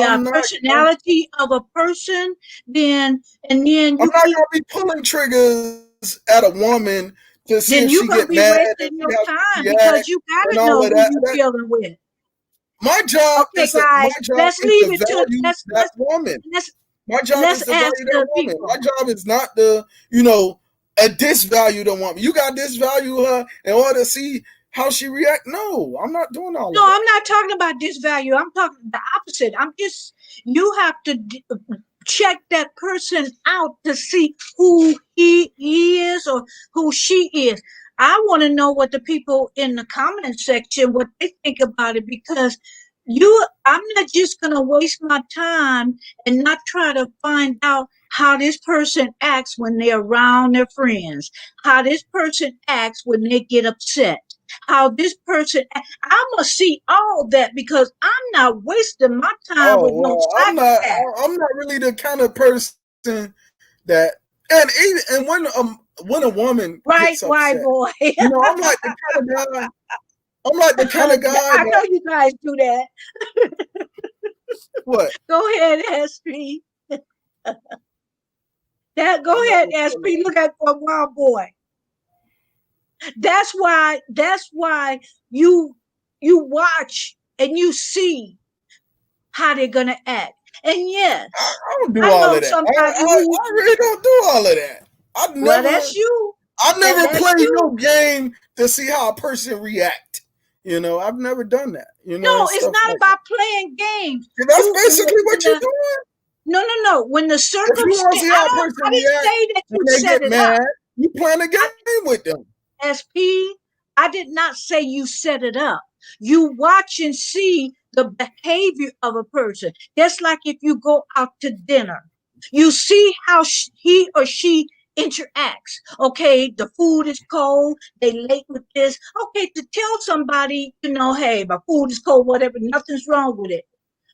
I'm not gonna personality of a person. Then and then I'm you not keep. gonna be pulling triggers at a woman to see if Then she you're get gonna be mad and wasting see your how she time react because you and gotta all know of who that. you dealing with. My job Okay, is to my guys, job let's is leave to it to value let's that woman. let's My job let's is to ask value that the woman. My people. job is not to, disvalue the woman. You got to disvalue her in order to see how she react. No, I'm not doing all No, of that. I'm not talking about disvalue. I'm talking the opposite. You have to check that person out to see who he is or who she is. I want to know what the people in the comment section, what they think about it, because I'm not just going to waste my time and not try to find out how this person acts when they're around their friends, how this person acts when they get upset, how this person, I must see all that because I'm not wasting my time Oh with no well, I'm not. psychopath. I'm not really the kind of person that. And when a woman gets Right, upset, white boy. I'm like the kind of guy. I'm like the kind of guy I know that you guys do that. what? Go ahead, SP. Go I'm not ahead, gonna pull SP. up. Look at for wild boy. That's why you watch and you see how they're gonna act. And yes, I don't do I all know of that. somebody who, I really don't do all of that. I well, never that's you. I And never that's played you. no game to see how a person react. I've never done that. And No, it's stuff not like that. about playing games. And that's You basically when what you're the doing. No, no, no. When the If you want to circumstance, see how a person I didn't react say that when you they set get it up. mad, you playing a I, game with them. SP, I did not say you set it up. You watch and see the behavior of a person. Just like if you go out to dinner, you see how he or she interacts. Okay, the food is cold. They late with this. Okay, to tell somebody, hey, my food is cold, whatever. Nothing's wrong with it.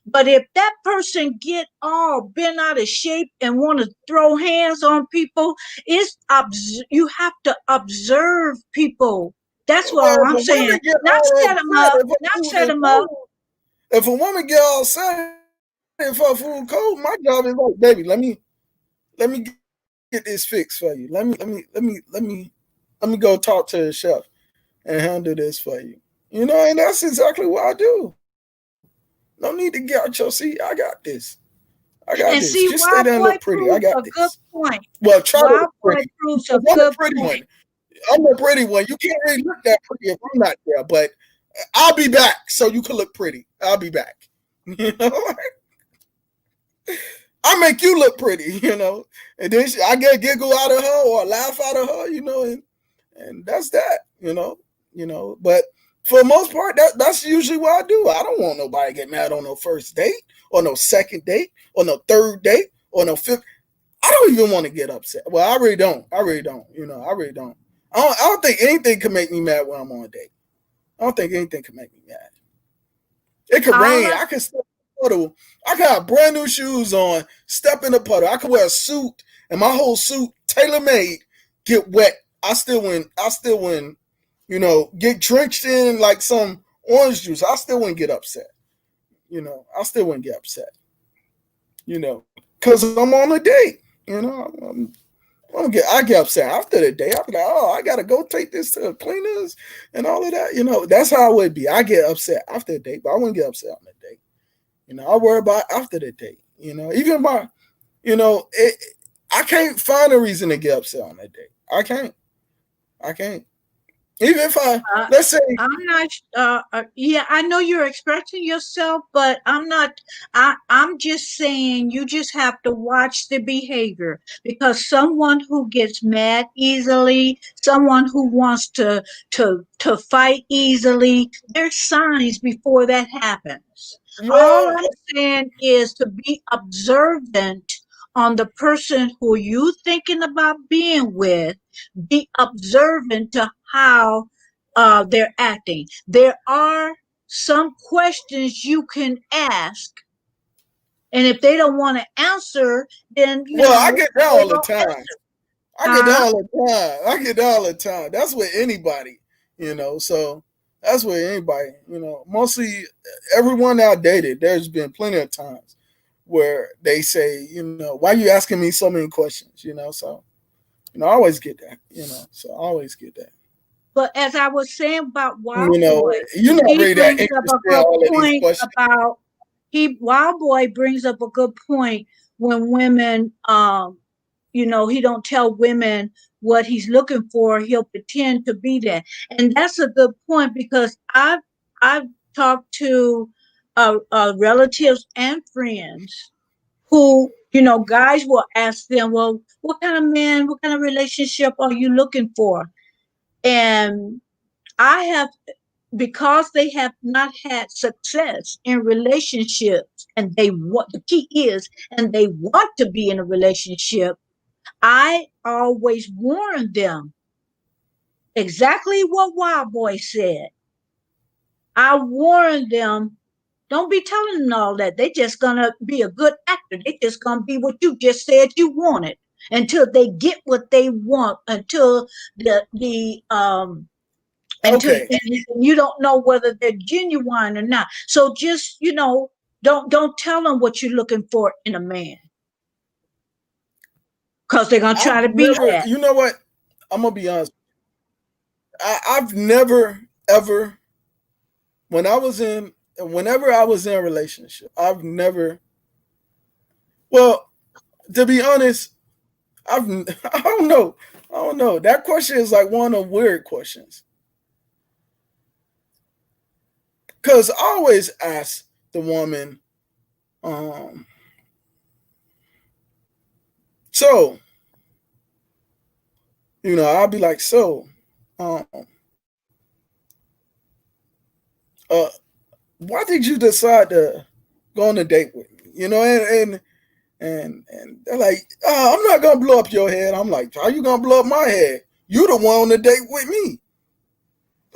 But if that person get all bent out of shape and want to throw hands on people, you have to observe people. That's what Well, if I'm a woman saying. get Not all set them upset up. if her Not food set is them up. cold, if a woman get all upset if her food cold, my job is like, baby, let me get this fixed for you. Let me go talk to the chef and handle this for you. And that's exactly what I do. No need to get out your seat. I got this. Just And stay there see, and look Wild pretty. I Boy got proves this. a good point. Well, try to look Wild pretty. Boy proves Because a I'm a good pretty one. point. I'm a pretty one. You can't really look that pretty if I'm not there. But I'll be back so you can look pretty. I'll be back. You know, I make you look pretty. And then I get a giggle out of her or a laugh out of her. And that's that. But for the most part, that's usually what I do. I don't want nobody to get mad on no first date or no second date or no third date or no fifth. I don't even want to get upset. Well, I really don't. I really don't. I really don't. I don't think anything can make me mad when I'm on a date. I don't think anything can make me mad. It could All rain. of, I could step in the puddle. I could have brand new shoes on, step in the puddle. I could wear a suit and my whole suit, tailor made, get wet. I still win. Get drenched in like some orange juice. I still wouldn't get upset. I still wouldn't get upset. Because I'm on a date. You know, I get upset after the day. I'll be like, oh, I gotta go take this to the cleaners and all of that. You know, that's how I would be. I get upset after the date, but I wouldn't get upset on the date. You know, I worry about after the date. You know, even by, you know, I can't find a reason to get upset on that date. I can't. I can't. Even if Uh, let's say, I'm not. Yeah, I know you're expressing yourself, but I'm not. I'm just saying you just have to watch the behavior because someone who gets mad easily, someone who wants to fight easily, there's signs before that happens. All well, I'm saying is to be observant on the person who you thinking about being with. Be observant to how they're acting. There are some questions you can ask, and if they don't want to answer, then I get that they all the don't time. answer. I get that Huh? all the time. I get that all the time. That's with anybody, you know. So that's with anybody, you know. Mostly everyone I dated, there's been plenty of times where they say, you know, why are you asking me so many questions, you know? So, you know, I always get that, you know. So I always get that. But as I was saying about You Wild know, Boy, you're not he really that brings up interested a in good all of these point questions. about he Wild Boy brings up a good point when women he don't tell women what he's looking for, he'll pretend to be that. And that's a good point because I've talked to relatives and friends who guys will ask them, well, what kind of man, what kind of relationship are you looking for? And I have, because they have not had success in relationships, and they want, the key is, and they want to be in a relationship, I always warn them exactly what Wild Boy said. I warn them, don't be telling them all that. They just gonna be a good actor. They just gonna be what you just said you wanted until they get what they want, until until Okay. you don't know whether they're genuine or not. So just don't tell them what you're looking for in a man because they're gonna try I've to be never, that. you know what? I'm gonna be honest. I've never ever when I was in whenever I was in a relationship, I've never well, to be honest, I've I don't know. I don't know. That question is like one of the weird questions. Cause I always ask the woman, um, so, you know, I'll be like, so, um, uh, why did you decide to go on a date with me? You know, and they're like, oh, I'm not gonna blow up your head. I'm like, how you gonna blow up my head? You the one on the date with me.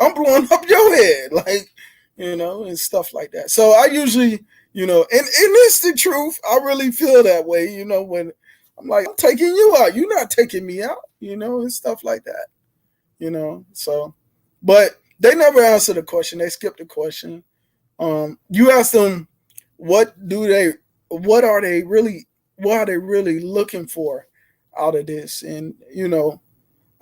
I'm blowing up your head, like, you know, and stuff like that. So I usually, you know, and it's the truth. I really feel that way, you know, when I'm like, I'm taking you out. You're not taking me out, you know, and stuff like that, you know. So, but they never answer the question. They skip the question. You ask them, what do they, what are they really, what are they really looking for out of this? And you know,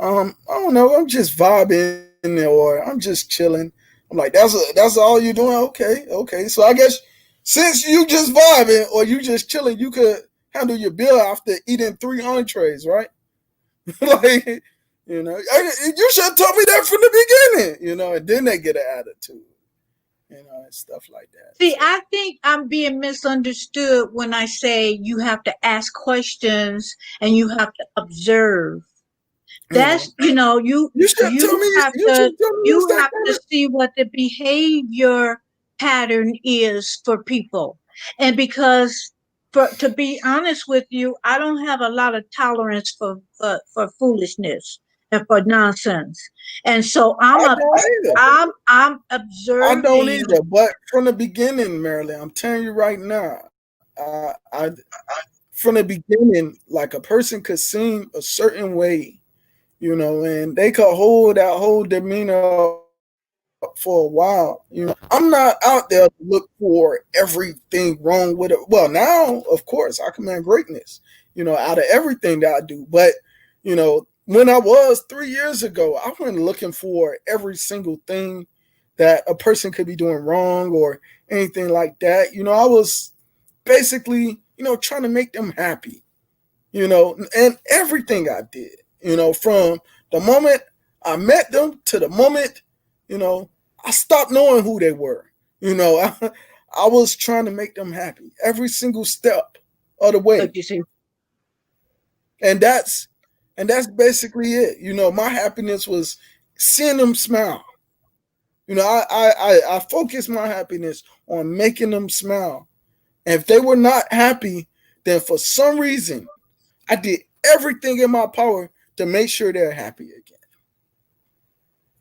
I don't know. I'm just vibing or I'm just chilling. I'm like, that's all you doing? Okay, okay. So I guess since you just vibing or you just chilling, you could handle your bill after eating 3 entrees, right? Like, you know, you should have told me that from the beginning, you know. And then they get an attitude, you know, and stuff like that. See, So, I think I'm being misunderstood when I say you have to ask questions and you have to observe. you know, That's you you should tell you me. have You to should tell me you what's that have to kind of. see what the behavior pattern is for people. And because, to be honest with you, I don't have a lot of tolerance for foolishness and for nonsense. And so I don't either. I'm I don't observing. either. But from the beginning, Marilyn, I'm telling you right now, I from the beginning, like a person could seem a certain way, you know, and they could hold that whole demeanor for a while. You know, I'm not out there to look for everything wrong with it. Well, now, of course, I command greatness. out of everything that I do. But, when I was 3 years ago, I wasn't looking for every single thing that a person could be doing wrong or anything like that. I was basically, trying to make them happy, and everything I did, from the moment I met them to the moment, you know, I stopped knowing who they were. I was trying to make them happy every single step of the way. But you see, And that's basically it. My happiness was seeing them smile. I focused my happiness on making them smile. And if they were not happy, then for some reason I did everything in my power to make sure they're happy again.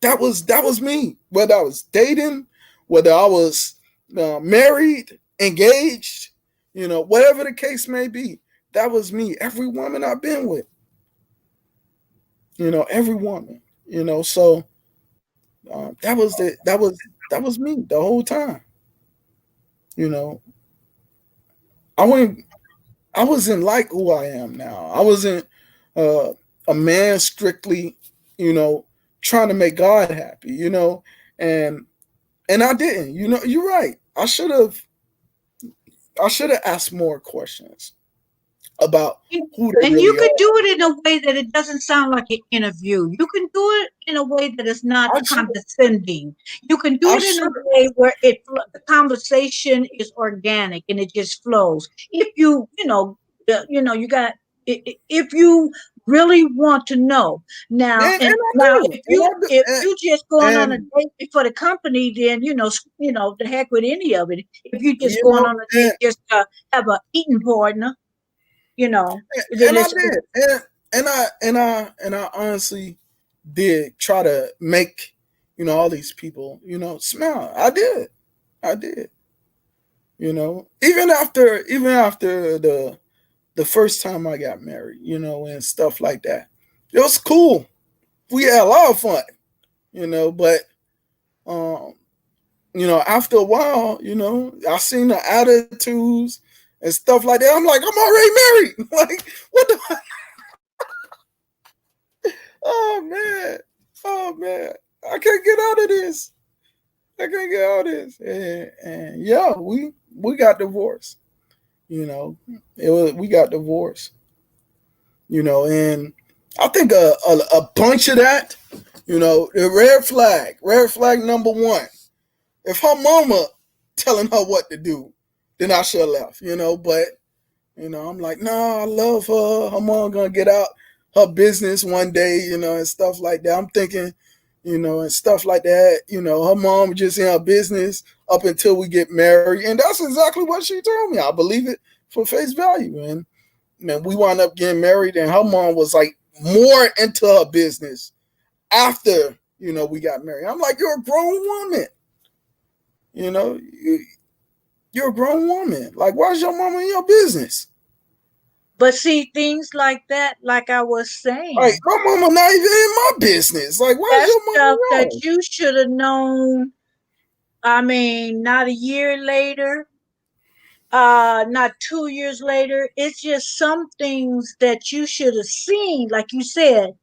That was me. Whether I was dating, whether I was married, engaged, whatever the case may be, that was me. Every woman I've been with, every woman, So that was me the whole time. You know, I went I wasn't like who I am now. I wasn't uh, a man strictly, you know, trying to make God happy, and I didn't. You're right. I should have asked more questions about who they and you really could are. do it in a way that it doesn't sound like an interview. You can do it in a way that is not I should condescending. You can do I it in a should way where the conversation is organic and it just flows. If you got if you really want to know now, and and I now do. And I do. if you just going on a And date for the company, then the heck with any of it. If you just you going know, on a date and, just to have a eating partner, then and I it's did. And I honestly did try to make, all these people, smile. I did. I did. Even after the first time I got married, and stuff like that. It was cool. We had a lot of fun, but um, after a while, I seen the attitudes and stuff like that. I'm like, I'm already married. Like, what the oh man. Oh man. I can't get out of this. I can't get out of this. And yeah, we got divorced. You know, we got divorced. And I think a bunch of that, the red flag number one. If her mama telling her what to do, then I should have left. But I'm like, nah, I love her. Her mom gonna get out her business one day, and stuff like that. I'm thinking, and stuff like that. Her mom just in her business up until we get married, and that's exactly what she told me. I believe it for face value, and man, we wound up getting married, and her mom was like more into her business after we got married. I'm like, you're a grown woman, you're a grown woman. Like, why is your mama in your business? but see things like that, like I was Like, saying, my mama not even in my business. Like, why is that's your mama stuff that wrong? you should have known. I mean, not a year later, not 2 years later. It's just some things that you should have seen, like you said.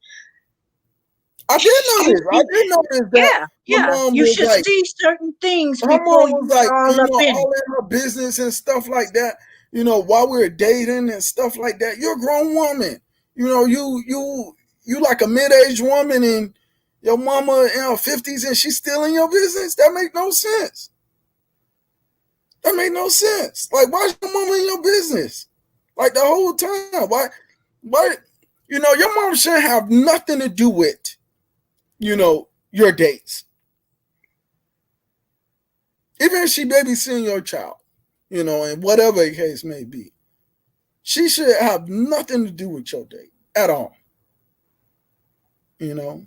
I did You, notice. I you, did notice that yeah, her yeah. mom You was should like, see certain things her before mom was you like, all up in it. all in her business and stuff like that. While we were dating and stuff like that. You're a grown woman. You like a mid aged woman, and your mama in her 50s and she's still in your business. That make no sense. That made no sense. Like, why is your mama in your business? Like, the whole time. Why? Your mom shouldn't have nothing to do with, your dates. Even if she babysitting your child, and whatever the case may be. She should have nothing to do with your date at all. You know.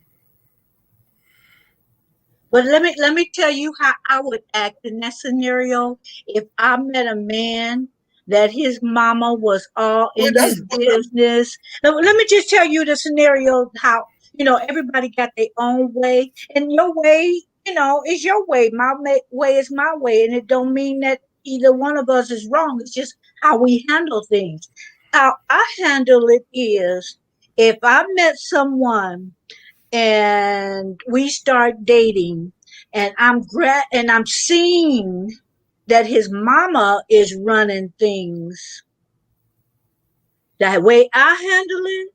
But let me tell you how I would act in that scenario if I met a man that his mama was all Well, in his business. Let me just tell you the scenario how everybody got their own way, and your way is your way. My way is my way, and it don't mean that either one of us is wrong. It's just how we handle things. how I handle it is if I met someone and we start dating and I'm seeing that his mama is running things the way I handle it,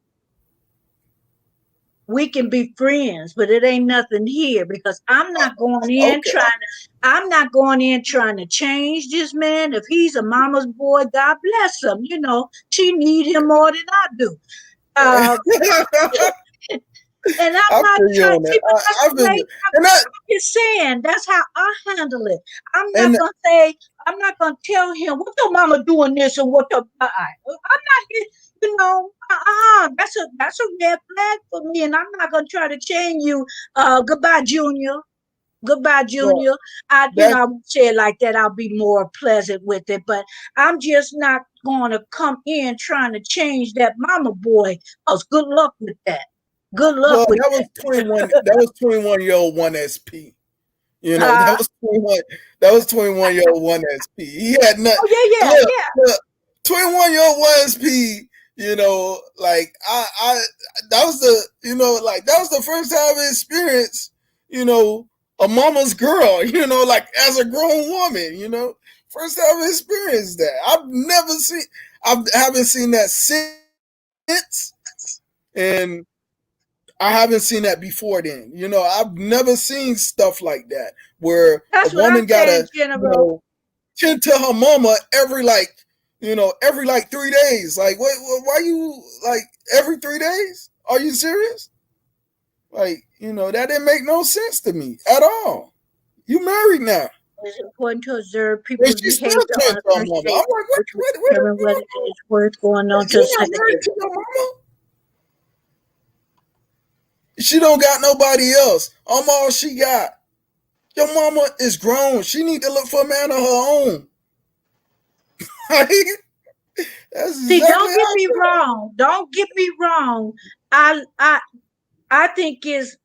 we can be friends, but it ain't nothing here because Okay. I'm not going in trying to change this man. If he's a mama's boy, God bless him. You know, she need him more than I do. Uh, and I'm I not feel you trying on to see, that. but that's I the feel way you. And that I'm just saying that's how I handle it. I'm not and gonna say, I'm not gonna tell him what your mama doing this and what your I'm not here, you know, that's a red flag for me, and I'm not gonna try to change you. Goodbye, Junior. Goodbye, well, Junior. I that's won't say it like that. I'll be more pleasant with it, but I'm just not going to come in trying to change that mama boy. Cause good luck with that. Good luck well, with that was 21. That was 21-year-old one SP. You know, that that. was 21. That was 21-year-old one SP. He had not Oh yeah, yeah, look, yeah. look 21-year-old one SP. You know, like that was that was the first time I experienced, you know, a mama's girl. You know, like as a grown woman. You know, first time I experienced that. I haven't seen that since, and I haven't seen that before then. You know, I've never seen stuff like that where a That's what I'm woman saying, gotta, you General. know, tend to her mama every like 3 days. Like, why you like every 3 days? Are you serious? Like, that didn't make no sense to me at all. You married now. It's important to observe And people's she still behavior on tends the to her first mama. I'm date, like, which will what determine whether it is worth going on to a you're not second married date. to your mama? She don't got nobody else. I'm all she got. Your mama is grown. She need to look for a man of her own. That's See, exactly don't get how I me feel. wrong. Don't get me wrong. I I I think is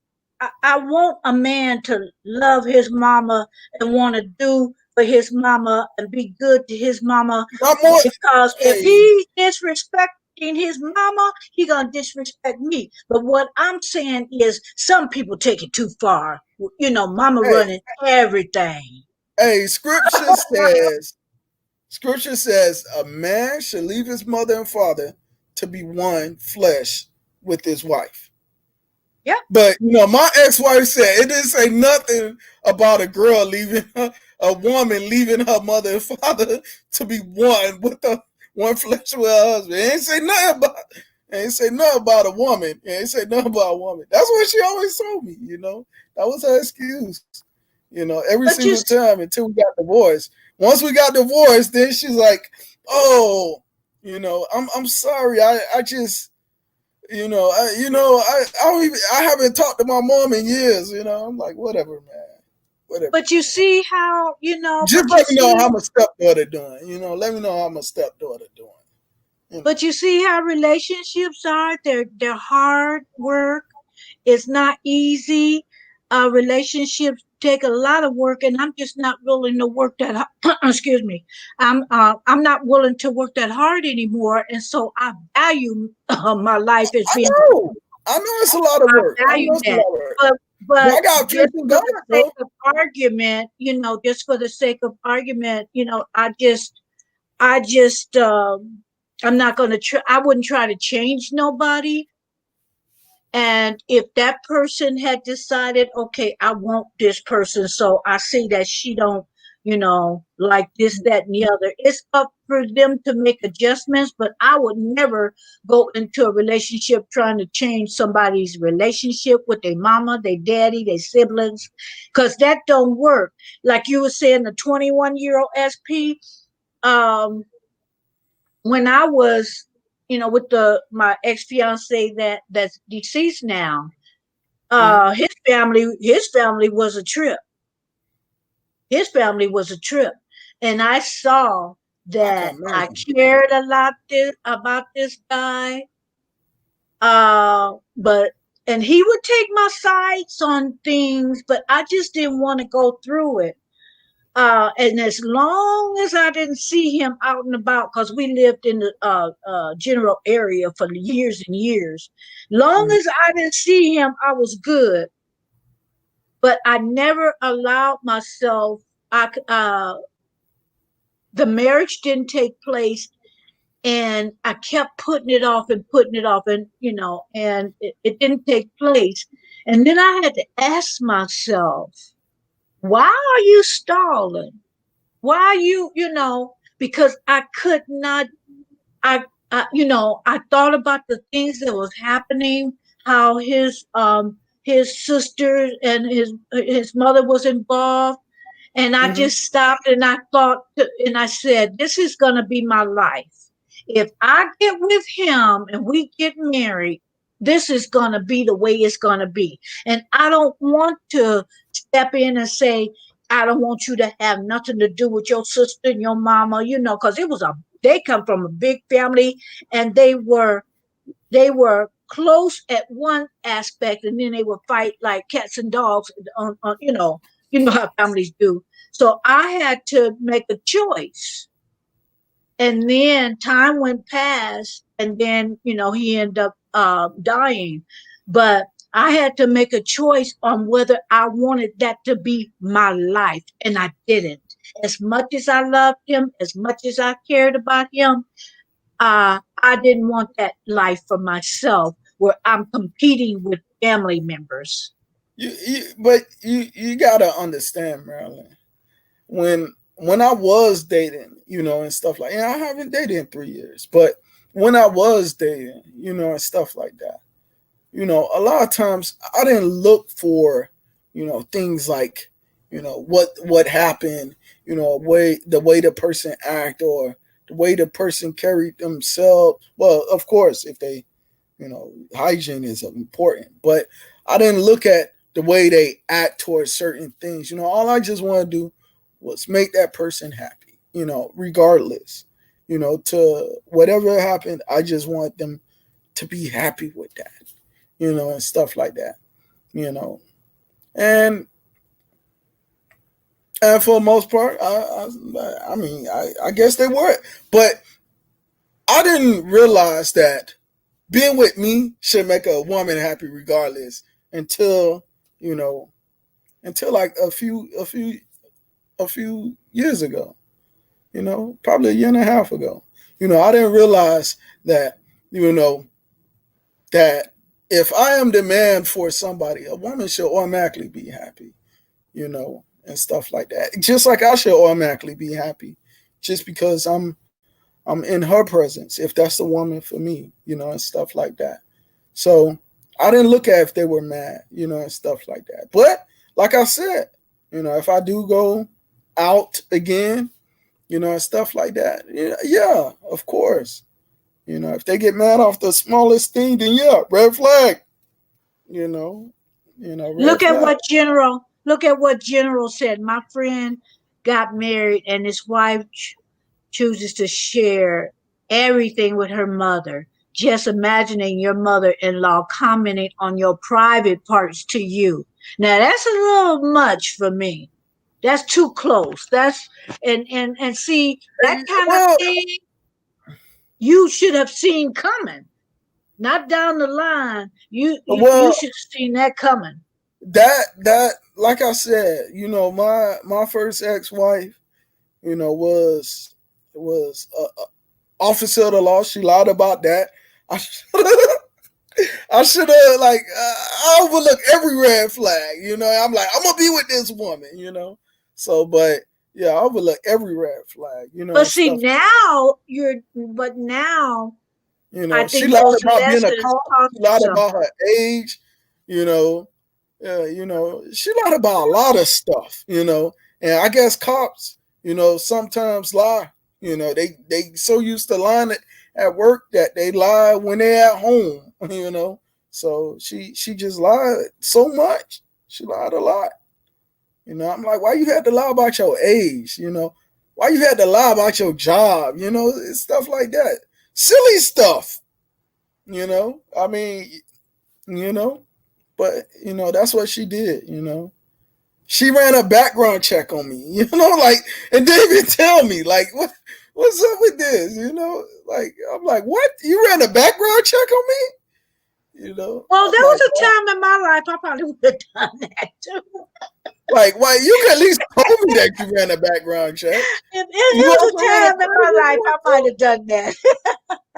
I want a man to love his mama and want to do for his mama and be good to his mama, Not more. because if Hey, he disrespecting his mama, he gonna disrespect me. But what I'm saying is some people take it too far. You know, mama hey, running everything. hey. Scripture says, a man should leave his mother and father to be one flesh with his wife. Yep. But my ex-wife said it didn't say nothing about a woman leaving her mother and father to be one with one flesh with her husband. It ain't say nothing about a woman. It ain't say nothing about a woman. That's what she always told me. That was her excuse. Every But you single time until we got divorced. Once we got divorced, then she's like, "Oh, I'm sorry. I just." I don't even. I haven't talked to my mom in years. I'm like, whatever, man, whatever, but you man. see how, you know, Just let me know how my stepdaughter doing. Let me know how my stepdaughter doing. but you see how relationships are. They're hard work. It's not easy. Relationships take a lot of work, and I'm just not willing to work that. Excuse me. I'm not willing to work that hard anymore, and so I value my life as I being. know. I know it's a lot of I work. I know value it's a that, lot of work. but But but I got faith just in for God, the sake though. of argument, just for the sake of argument, I just I'm not going to try. I wouldn't try to change nobody. And if that person had decided, okay, I want this person, so I see that she don't, like this, that, and the other, it's up for them to make adjustments. But I would never go into a relationship trying to change somebody's relationship with their mama, their daddy, their siblings, because that don't work. Like you were saying, the 21-year-old SP. Um, when I was, with the my ex fiance that's deceased now, Mhm. his family was a trip. His family was a trip, and I saw I that can I imagine. cared a lot about this guy. But and he would take my sides on things, but I just didn't want to go through it. And as long as I didn't see him out and about, because we lived in the general area for years and years, long Mhm. as I didn't see him, I was good. But I never allowed myself. The marriage didn't take place, and I kept putting it off and putting it off, and it didn't take place. And then I had to ask myself, why are you stalling? Why are you, because I could not, I thought about the things that was happening, how his sister and his mother was involved, and I Mhm. just stopped and I thought, and I said, this is going to be my life. If I get with him and we get married, this is going to be the way it's going to be. And I don't want to step in and say, I don't want you to have nothing to do with your sister and your mama, because they come from a big family, and they were close at one aspect, and then they would fight like cats and dogs on, how families do. So I had to make a choice. And then time went past, and then he ended up dying. But I had to make a choice on whether I wanted that to be my life, and I didn't. As much as I loved him, as much as I cared about him, I didn't want that life for myself where I'm competing with family members. But you gotta understand, Marilyn. When I was dating, and stuff like, I haven't dated in 3 years, but when I was dating, and stuff like that, a lot of times I didn't look for, things like, what happened, the way the person act, or the way the person carried themselves. Well, of course, if they, hygiene is important, but I didn't look at the way they act towards certain things. All I just want to do was make that person happy, regardless, to whatever happened. I just want them to be happy with that, and stuff like that, you know. And and for the most part, I mean, I guess they were, but I didn't realize that being with me should make a woman happy regardless until you know until like a few years ago, probably a year and a half ago. I didn't realize that you know that if I am the man for somebody, a woman should automatically be happy, and stuff like that. Just like I should automatically be happy, just because I'm in her presence. If that's the woman for me, and stuff like that. So I didn't look at if they were mad, and stuff like that. But like I said, if I do go out again, and stuff like that, yeah, of course. If they get mad off the smallest thing, then yeah, red flag. You know, red flag. Look at what General said. My friend got married, and his wife chooses to share everything with her mother. Just imagining your mother-in-law commenting on your private parts to you. Now that's a little much for me. That's too close. That's and see that kind of Well, thing you should have seen coming. Not down the line. You well, should have seen that coming. that like I said, my first ex wife, was a officer of the law. She lied about that. I I should have I overlook every red flag. I'm like, I'm gonna be with this woman. So, but yeah, I overlook every red flag. But And see stuff. now now I She think lied those about being a lessons cop. taught She you lied about something. her age. You know, she lied about a lot of stuff. And I guess cops, sometimes lie. They so used to lying at work that they lie when they're at home. So she just lied so much. She lied a lot. I'm like, why you had to lie about your age? Why you had to lie about your job? Stuff like that, silly stuff. I mean, you know, but that's what she did. She ran a background check on me, like, and didn't even tell me, like, what's up with this, like, I'm like, what? You ran a background check on me, Well, I'm there like, was a wow. time in my life I probably would have done that too. Like, why? You can at least told me that you ran a background check. It You was a also ran a time in credit my life I report might too. have done that.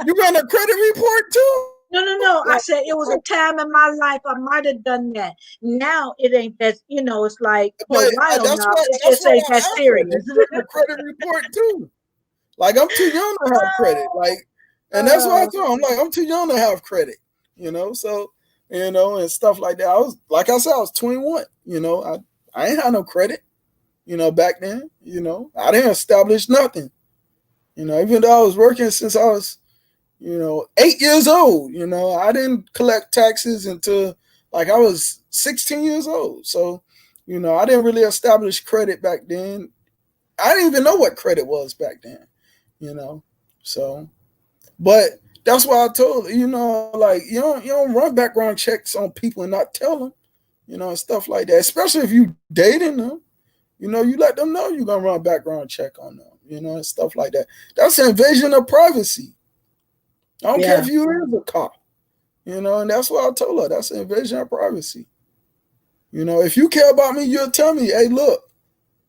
You ran a credit report too. No, no, no. I Like, said it was a time in my life I might have done that. Now it ain't that, it's like for a but while that's now, why it that's just why ain't that I asked her. serious. Did you run a credit report too? Like, I'm too young to have credit. Like, and that's why I uh, told him, I'm like, I'm too young to have credit. So and stuff like that. I was, like I said, I was 21. I ain't had no credit. Back then. I didn't establish nothing. Even though I was working since I was 8 years old. I didn't collect taxes until like I was 16 years old. So, I didn't really establish credit back then. I didn't even know what credit was back then. You know, so but that's why I told like you don't run background checks on people and not tell them, and stuff like that. Especially if you dating them, you let them know you're gonna run a background check on them, and stuff like that. That's an invasion of privacy. I don't care yeah. if you is a cop, and that's what I told her. That's an invasion of privacy. If you care about me, you'll tell me, hey, look,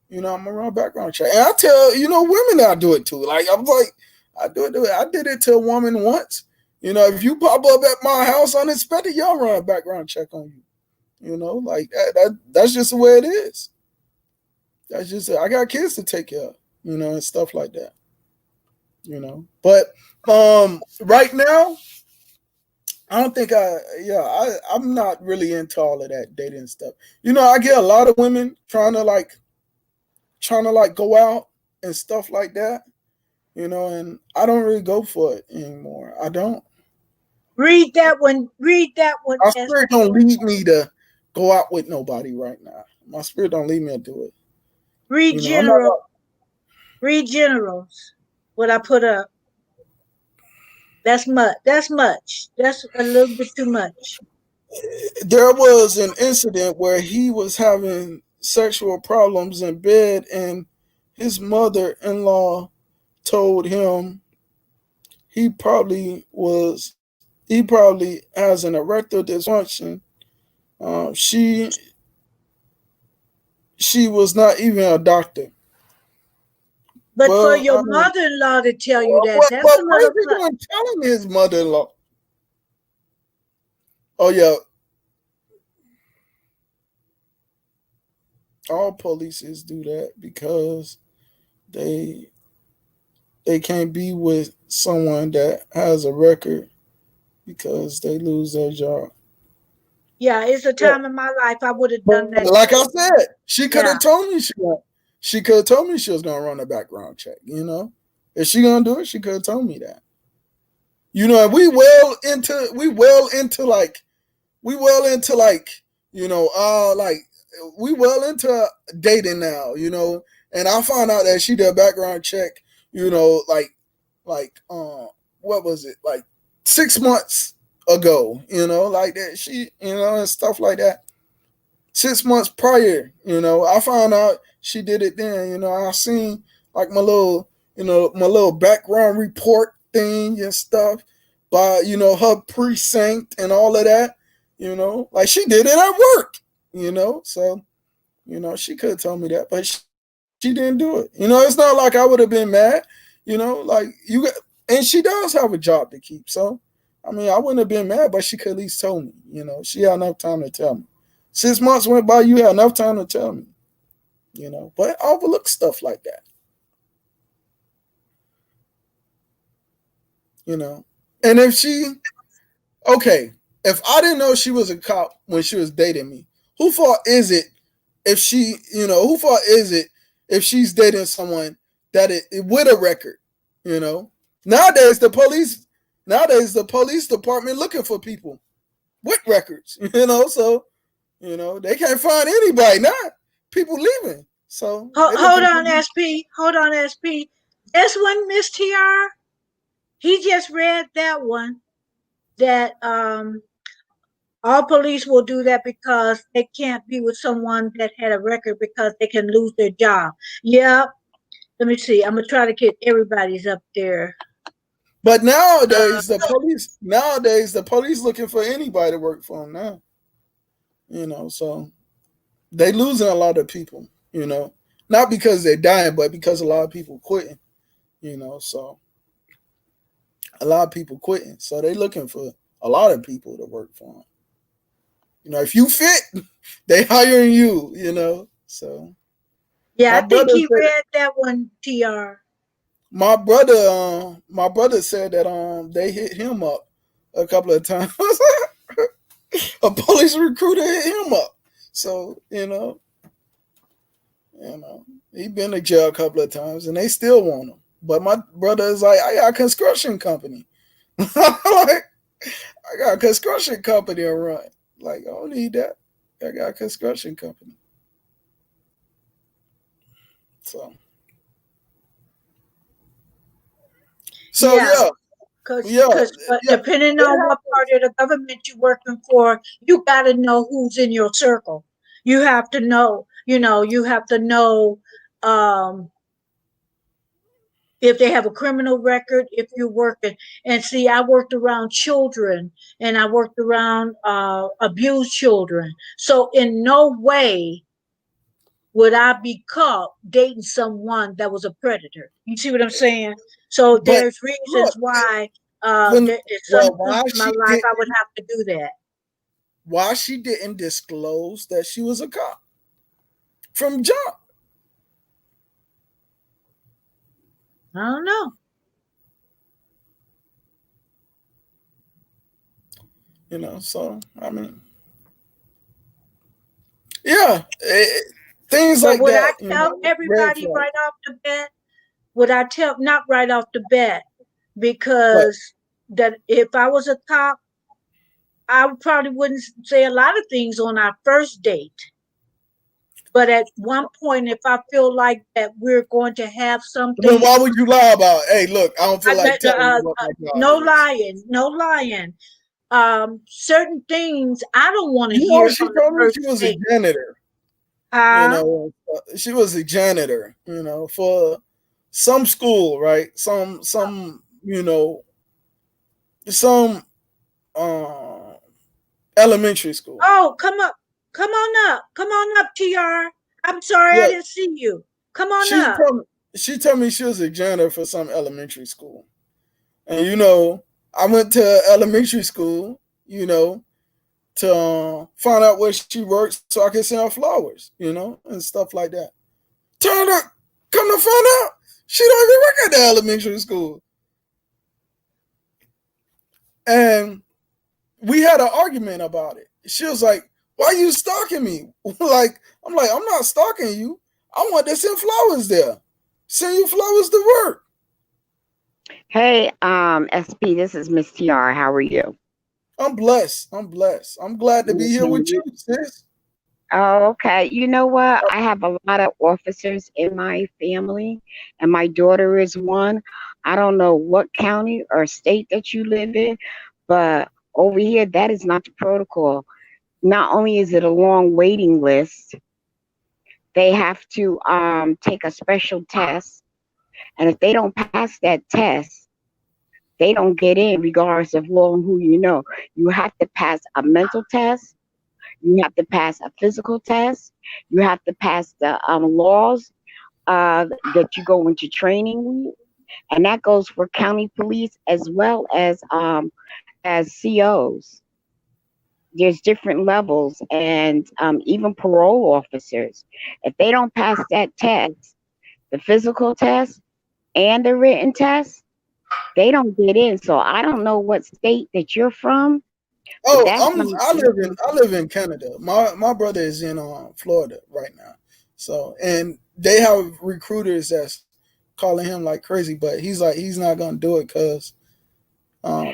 I'm gonna run a background check. And I tell, women I do it too. Like, I'm like, I do it. I did it to a woman once. If you pop up at my house unexpected, y'all run a background check on you. Like that's just the way it is. That's just it. I got kids to take care of, and stuff like that. But right now, I don't think I'm not really into all of that dating stuff. I get a lot of women trying to go out and stuff like that, and I don't really go for it anymore. I don't. Read that one. Read that one. My As spirit don't lead me to go out with nobody right now. My spirit don't lead me to do it. read I'm not. general. Read generals. What I put up. That's much. That's much. That's a little bit too much. There was an incident where he was having sexual problems in bed, and his mother-in-law told him he probably has an erectile dysfunction. She was not even a doctor. But for Well, your mother-in-law to tell you that, that's but a what is little he much. going to tell him his mother-in-law? Oh yeah, all polices do that because they they can't be with someone that has a record because they lose their job. Yeah, it's a Yeah. time in my life I would have done But that like I too. said, she could Yeah. have told me she could have told me she was gonna run a background check. If she gonna do it, she could have told me that. We well into like we well into dating now. And I found out that she did a background check. Like what was it, like 6 months ago? Like that, she and stuff like that. 6 months prior, I found out she did it then. I seen like my little background report thing and stuff by her precinct and all of that. Like she did it at work. So she could have told me that, but she didn't do it. It's not like I would have been mad. Like you got, and she does have a job to keep. So I mean, I wouldn't have been mad, but she could at least told me. She had enough time to tell me. 6 months went by, you had enough time to tell me. But I overlook stuff like that. You know, and okay, if I didn't know she was a cop when she was dating me, who fault is it who fault is it if she's dating someone that it with a record? You know, nowadays the police, nowadays the police department looking for people with records. So they can't find anybody now. People leaving, so they Hold looking for on, you. SP. Hold on, SP. This one, Miss TR. He just read that one. That All police will do that because they can't be with someone that had a record because they can lose their job. Yeah. Let me see. I'm gonna try to get everybody's up there. But Uh, nowadays the police looking for anybody to work for them now. So they losing a lot of people. Not because they're dying, but because a lot of people quitting. So a lot of people quitting. So they looking for a lot of people to work for them. If you fit, they hiring you. So yeah, my I think brother he said read that one, TR. my brother said that they hit him up a couple of times. A police recruiter hit him up. So he been to jail a couple of times, and they still want him. But my brother is like, I got a construction company. Like, I got a construction company to run. Like, I don't need that. I got a construction company. So, so Yeah, yeah, yeah, because yeah. depending It on what part happens. of the government you're working for, you got to know who's in your circle. You have to know. You have to know um, if they have a criminal record. If you're working, and see, I worked around children, and I worked around abused children. So in no way would I be caught dating someone that was a predator? You see what I'm saying? So But there's reasons look, why when there, at some well, point in my life I would have to do that. why she didn't disclose that she was a cop from jump? I don't know. So I mean, yeah, things But like would I that. tell Red everybody flag. right off the bat? Would I tell not right off the bat But because that if I was a cop, I probably wouldn't say a lot of things on our first date. But at one point, if I feel like that we're going to have then something, why would you lie about it? Hey, look, I don't feel like telling you what my job no is. lying, no lying. Certain things I don't want to You know, hear she on the told me she first was a date. janitor. Huh? She was a janitor. For some school, right? Some uh, elementary school. Oh, come on up, TR. I'm sorry I Yeah, didn't see you. Come on she up. told me she told me she was a janitor for some elementary school. And I went to elementary school, to find out where she works so I could send her flowers, and stuff like that. Turn up, come to find out, she don't even work at the elementary school. And we had an argument about it. She was like, "Why are you stalking me?" I'm not stalking you. I want to send flowers there. Send you flowers to work. Hey, SP, this is Miss TR. How are you? I'm blessed. I'm blessed. I'm glad to be here with Mhm. you, sis. Oh, okay. You know what? I have a lot of officers in my family, and my daughter is one. I don't know what county or state that you live in, but over here, that is not the protocol. Not only is it a long waiting list, they have to take a special test, and if they don't pass that test, they don't get in, regardless of law and who you know. You have to pass a mental test. You have to pass a physical test. You have to pass the laws that you go into training with, and that goes for county police as well as COs. There's different levels, and even parole officers. If they don't pass that test, the physical test and the written test, they don't get in. So I don't know what state that you're from, but Oh, that's not I live in Canada. My brother is in Florida right now. So, and they have recruiters that's calling him like crazy, but he's not gonna do it because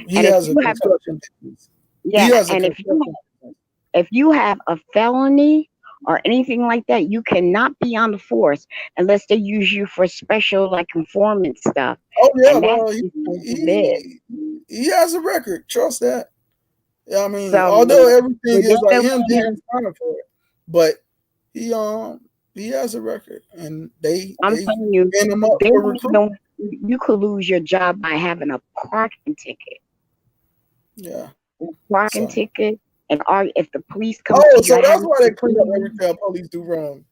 he and if has a you have construction business. He yeah, has a and construction business. if you have a felony or anything like that, you cannot be on the force unless they use you for special like informant stuff, Oh yeah, and that's well expensive. he has a record. Trust that. Yeah, I mean, So although everything with is that like over him here, getting fined for it, but he has a record, and I'm they telling you, ban him up they for don't recruiting. even. You could lose your job by having a parking ticket. Yeah. A parking So, ticket, and are if the police come to oh, your so that's house, why they clean up everything police do wrong.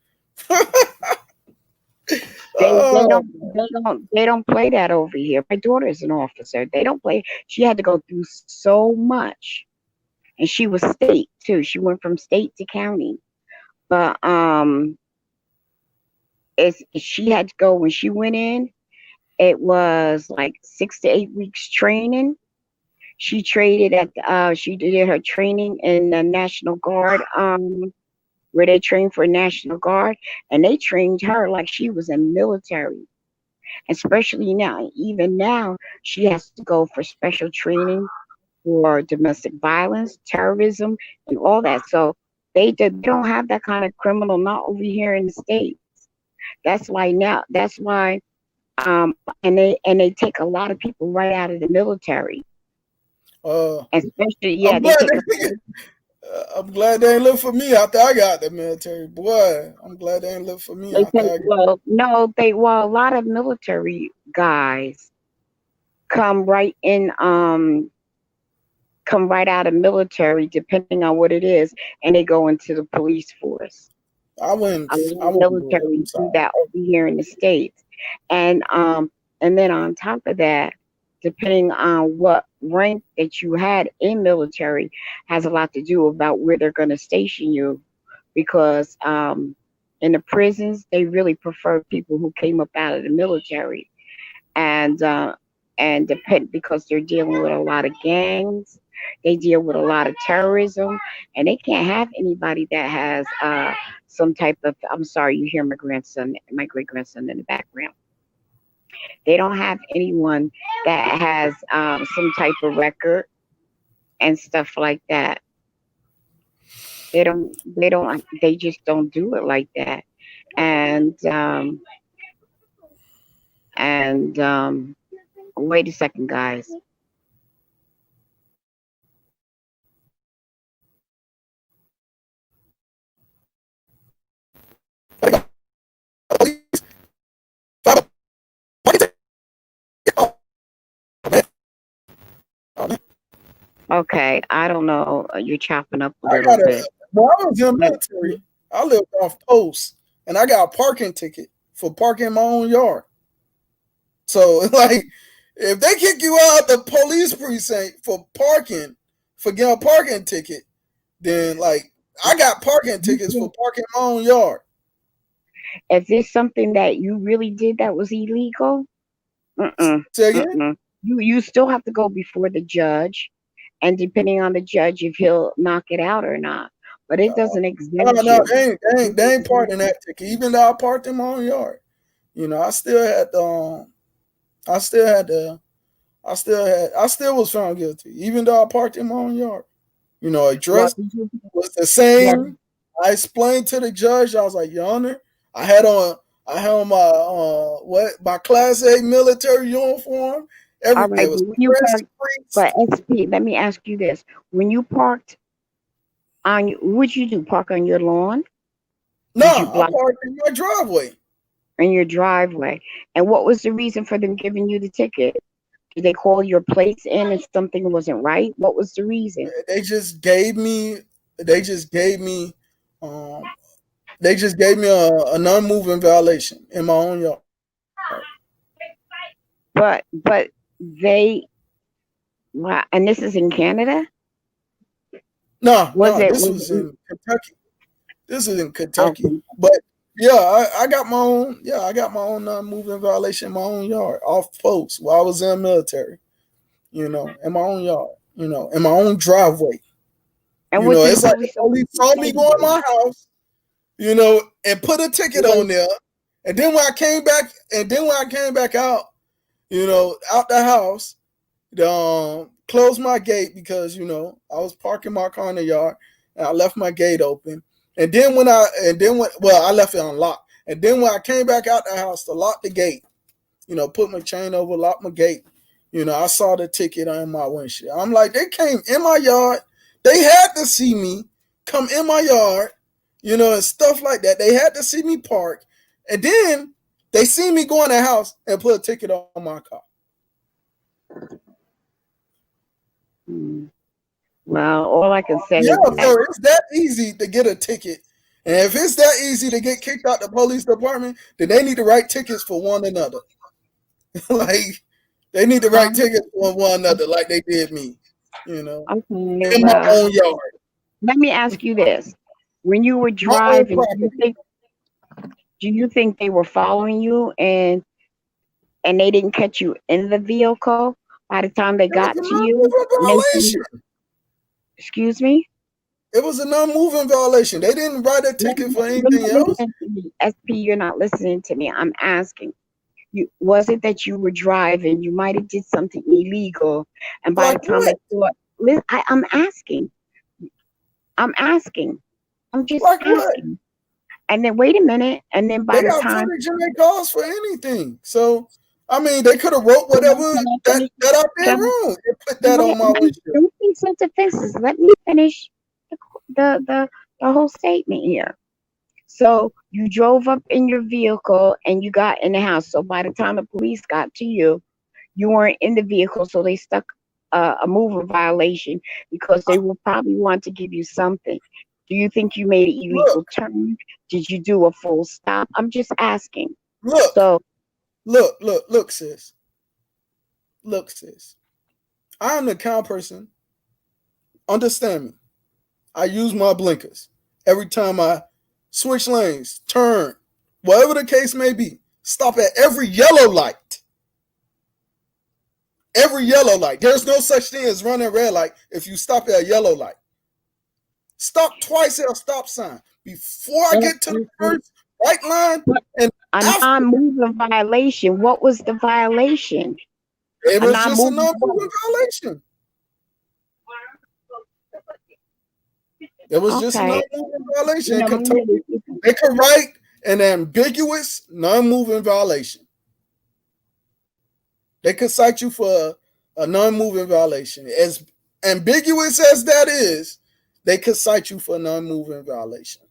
They they Oh, don't they don't play that over here. My daughter is an officer. They don't play. She had to go through so much, and she was state too. She went from state to county, but it's she had to go when she went in. It was like 6 to 8 weeks training. She traded at she did her training in the National Guard where they trained for National Guard, and they trained her like she was in military. Especially now, even now, she has to go for special training for domestic violence, terrorism, and all that. So they don't have that kind of criminal not over here in the states. That's why now. That's why. And they take a lot of people right out of the military, uh, especially yeah I'm they glad take a they, I'm glad they ain't live for me after I got the military. Boy, I'm glad they ain't live for me they after take I got. well no they well a lot of military guys come right in come right out of military, depending on what it is, and they go into the police force. A lot I of wouldn't do it. military I'm do sorry. that over here in the states, and then on top of that, depending on what rank that you had in military, has a lot to do about where they're going to station you, because in the prisons they really prefer people who came up out of the military, and depend because they're dealing with a lot of gangs, they deal with a lot of terrorism, and they can't have anybody that has some type of. I'm sorry, you hear my grandson, my great grandson in the background. They don't have anyone that has some type of record and stuff like that. They just don't do it like that. And and wait a second, guys. Okay, I don't know. You're chopping up a I little got a. bit, When I was in but military, I lived off post, and I got a parking ticket for parking in my own yard. So like, if they kick you out the police precinct for parking, for getting a parking ticket, then like I got parking tickets for parking in my own yard. if there's something that you really did that was illegal, mm-mm, Say again? mm-mm. You still have to go before the judge, and depending on the judge, if he'll knock it out or not. But it doesn't No, exempt no, you. they ain't parking that ticket. Even though I parked in my own yard, you know, I still had to, I still was found guilty, even though I parked in my own yard. You know, Well, address did you, was the yeah. same. I explained to the judge, I was like, Your Honor, I had on, I had on my my Class A military uniform. All Everything right, it but was when you press parked, creased. but SP, let me ask you this: when you parked what'd you do? Park on your lawn? No, Did you I block parked in my driveway. in your driveway? And what was the reason for them giving you the ticket? Did they call your plates in and something wasn't right? What was the reason? They just gave me, they just gave me, um, they just gave me a non-moving violation in my own yard. But they wow, and this is in Canada? No, Was no, it this was was it in Kentucky. This is in Kentucky. okay. But yeah, I got my own. Yeah, I got my own non-moving violation in my own yard, off post while I was in the military. You know, in my own yard. You know, in my own driveway. And You what know, did the it's like the police police officer saw me say to go in you? my house. You know, and put a ticket What on there. And then when I came back, out, you know, out the house, closed my gate because you know I was parking my car in the yard, and I left my gate open. I left it unlocked. And then when I came back out the house to lock the gate, you know, put my chain over, lock my gate, you know, I saw the ticket on my windshield. I'm like, they came in my yard They had to see me come in my yard, and stuff like that. They had to see me park, and then they see me go in the house and put a ticket on my car. Well, all I can say Yeah, is that so it's that easy to get a ticket. And if it's that easy to get kicked out the police department, then they need to write tickets for one another. Like, they need to write um, tickets for one another like they did me, okay, in my well, own yard, let me ask you this. When you were my own driving, property. do you think they were following you and they didn't catch you in the vehicle by the time they It was got a to you non-moving and they see you? violation. Excuse me? It was a non-moving violation. They didn't write a ticket for You're anything not else. listening to me. SP, you're not listening to me. I'm asking. Was it that you were driving? You might have did something illegal, and by the Like time they what? thought, I'm asking. I'm asking. I'm just Like what? asking. And then wait a minute. And then by They the got time, footage in their cars for anything. So, I mean, they could have wrote can whatever I that, finish? that I did Can wrong and put that wait? on my windshield. Don't think sense offenses. Let me finish the the the, the whole statement here. So you drove up in your vehicle and you got in the house. So by the time the police got to you, you weren't in the vehicle, so they stuck a moving violation because they will probably want to give you something. Do you think you made an illegal Look, turn? Did you do a full stop? I'm just asking. look, So, look, sis. Look, sis. I am the kind of person, understand me. I use my blinkers every time I switch lanes, turn, whatever the case may be. Stop at every yellow light. Every yellow light. There's no such thing as running red light if you stop at a yellow light. Stop twice at a stop sign before I get to the first white line and a after. non-moving violation. What was the violation? It A was just a non-moving non-moving violation. It was just a Okay. non-moving violation. You In know, my name Kentucky, is they could write an ambiguous non-moving violation. They could cite you for a non-moving violation. As ambiguous as that is, they could cite you for a non-moving violation.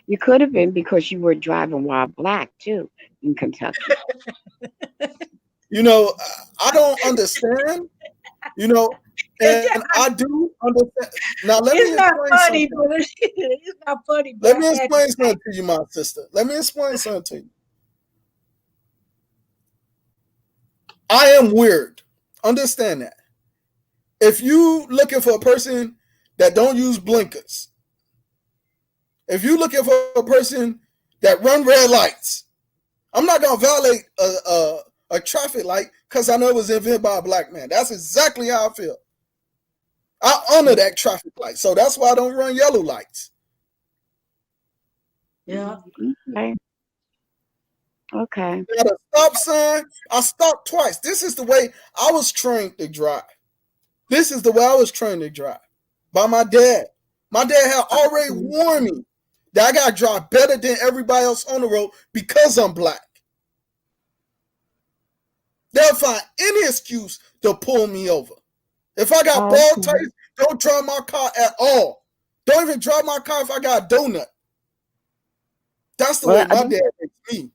You could have been because you were driving while black too in Kentucky. I don't understand, and I do understand. Now, let me It's not explain funny, something. but it's not funny. But Let I me had explain something to you, my sister. Let me explain something to you. I am weird. Understand that. If you looking for a person that don't use blinkers, if you looking for a person that run red lights, I'm not gonna violate a traffic light because I know it was invented by a black man. That's exactly how I feel. I honor that traffic light, so that's why I don't run yellow lights. yeah. Okay. Okay. At a stop sign, I stopped twice. This is the way I was trained to drive. This is the way I was trained to drive by my dad. My dad had already warned me that I gotta drive better than everybody else on the road because I'm black. They'll find any excuse to pull me over. If I got bald Okay. tires, don't drive my car at all. Don't even drive my car if I got a donut. That's the way Well, my dad makes me.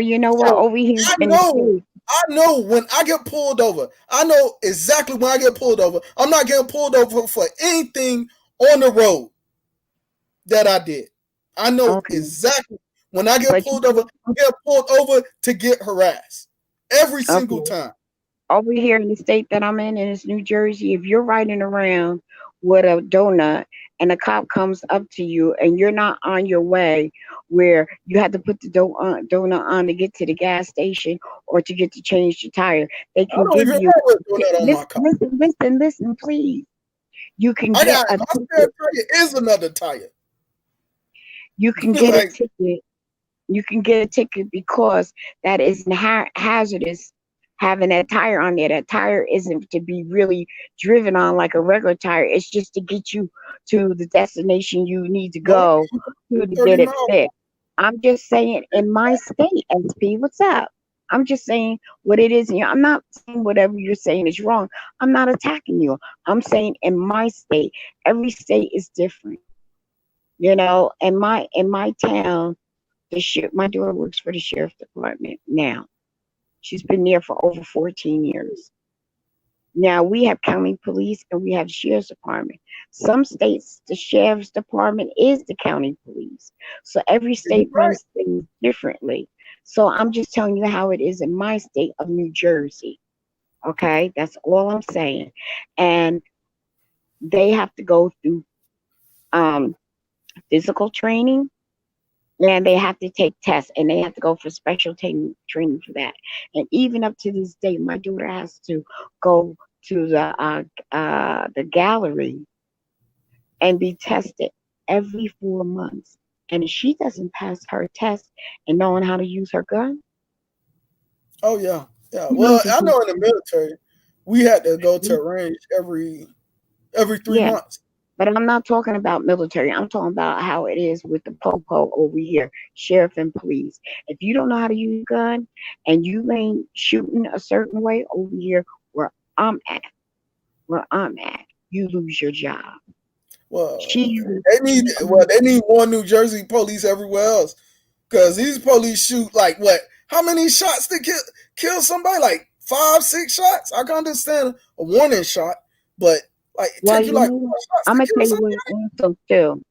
you know what? So Over here I in the know, States, I know when I get pulled over. I know exactly when I get pulled over. I'm not getting pulled over for anything on the road that I did. I know okay. exactly when I get But pulled over. I get pulled over to get harassed every single okay. time. Over here in the state that I'm in, and it's New Jersey, if you're riding around with a donut and a cop comes up to you and you're not on your way where you have to put the donut on to get to the gas station or to get to change the tire, they I can don't give even you, have a donut on my listen, car. listen, please. You can I get got a my spare ticket. tire is another tire. You can get a Like, ticket. You can get a ticket because that is hazardous having that tire on there. That tire isn't to be really driven on like a regular tire. It's just to get you to the destination you need to no, go you to can do get 30 it miles. fixed. I'm just saying in my state, SP, what's up? I'm just saying what it is. I'm not saying whatever you're saying is wrong. I'm not attacking you. I'm saying in my state, every state is different. In my town, my daughter works for the sheriff's department now. She's been there for over 14 years. Now we have county police and we have sheriff's department. Some states, the sheriff's department is the county police. So every You're state right. runs things differently. So I'm just telling you how it is in my state of New Jersey. Okay, that's all I'm saying. And they have to go through um, physical training, and they have to take tests, and they have to go for special training for that. And even up to this day, my daughter has to go to the gallery and be tested every 4 months. And if she doesn't pass her test and knowing how to use her gun, Oh yeah, yeah. she Well, loses I her know in the military, we had to go to job. a range every three Yeah. months. But I'm not talking about military. I'm talking about how it is with the popo over here, sheriff and police. If you don't know how to use a gun and you ain't shooting a certain way over here where I'm at, where I'm at, you lose your job. Well, She, they need more New Jersey police everywhere else because these police shoot like what? How many shots to kill somebody? Like 5, 6 shots. I can understand a warning shot, but like it well, take you you like know what? 4 shots I'm to gonna kill tell you somebody. what also too.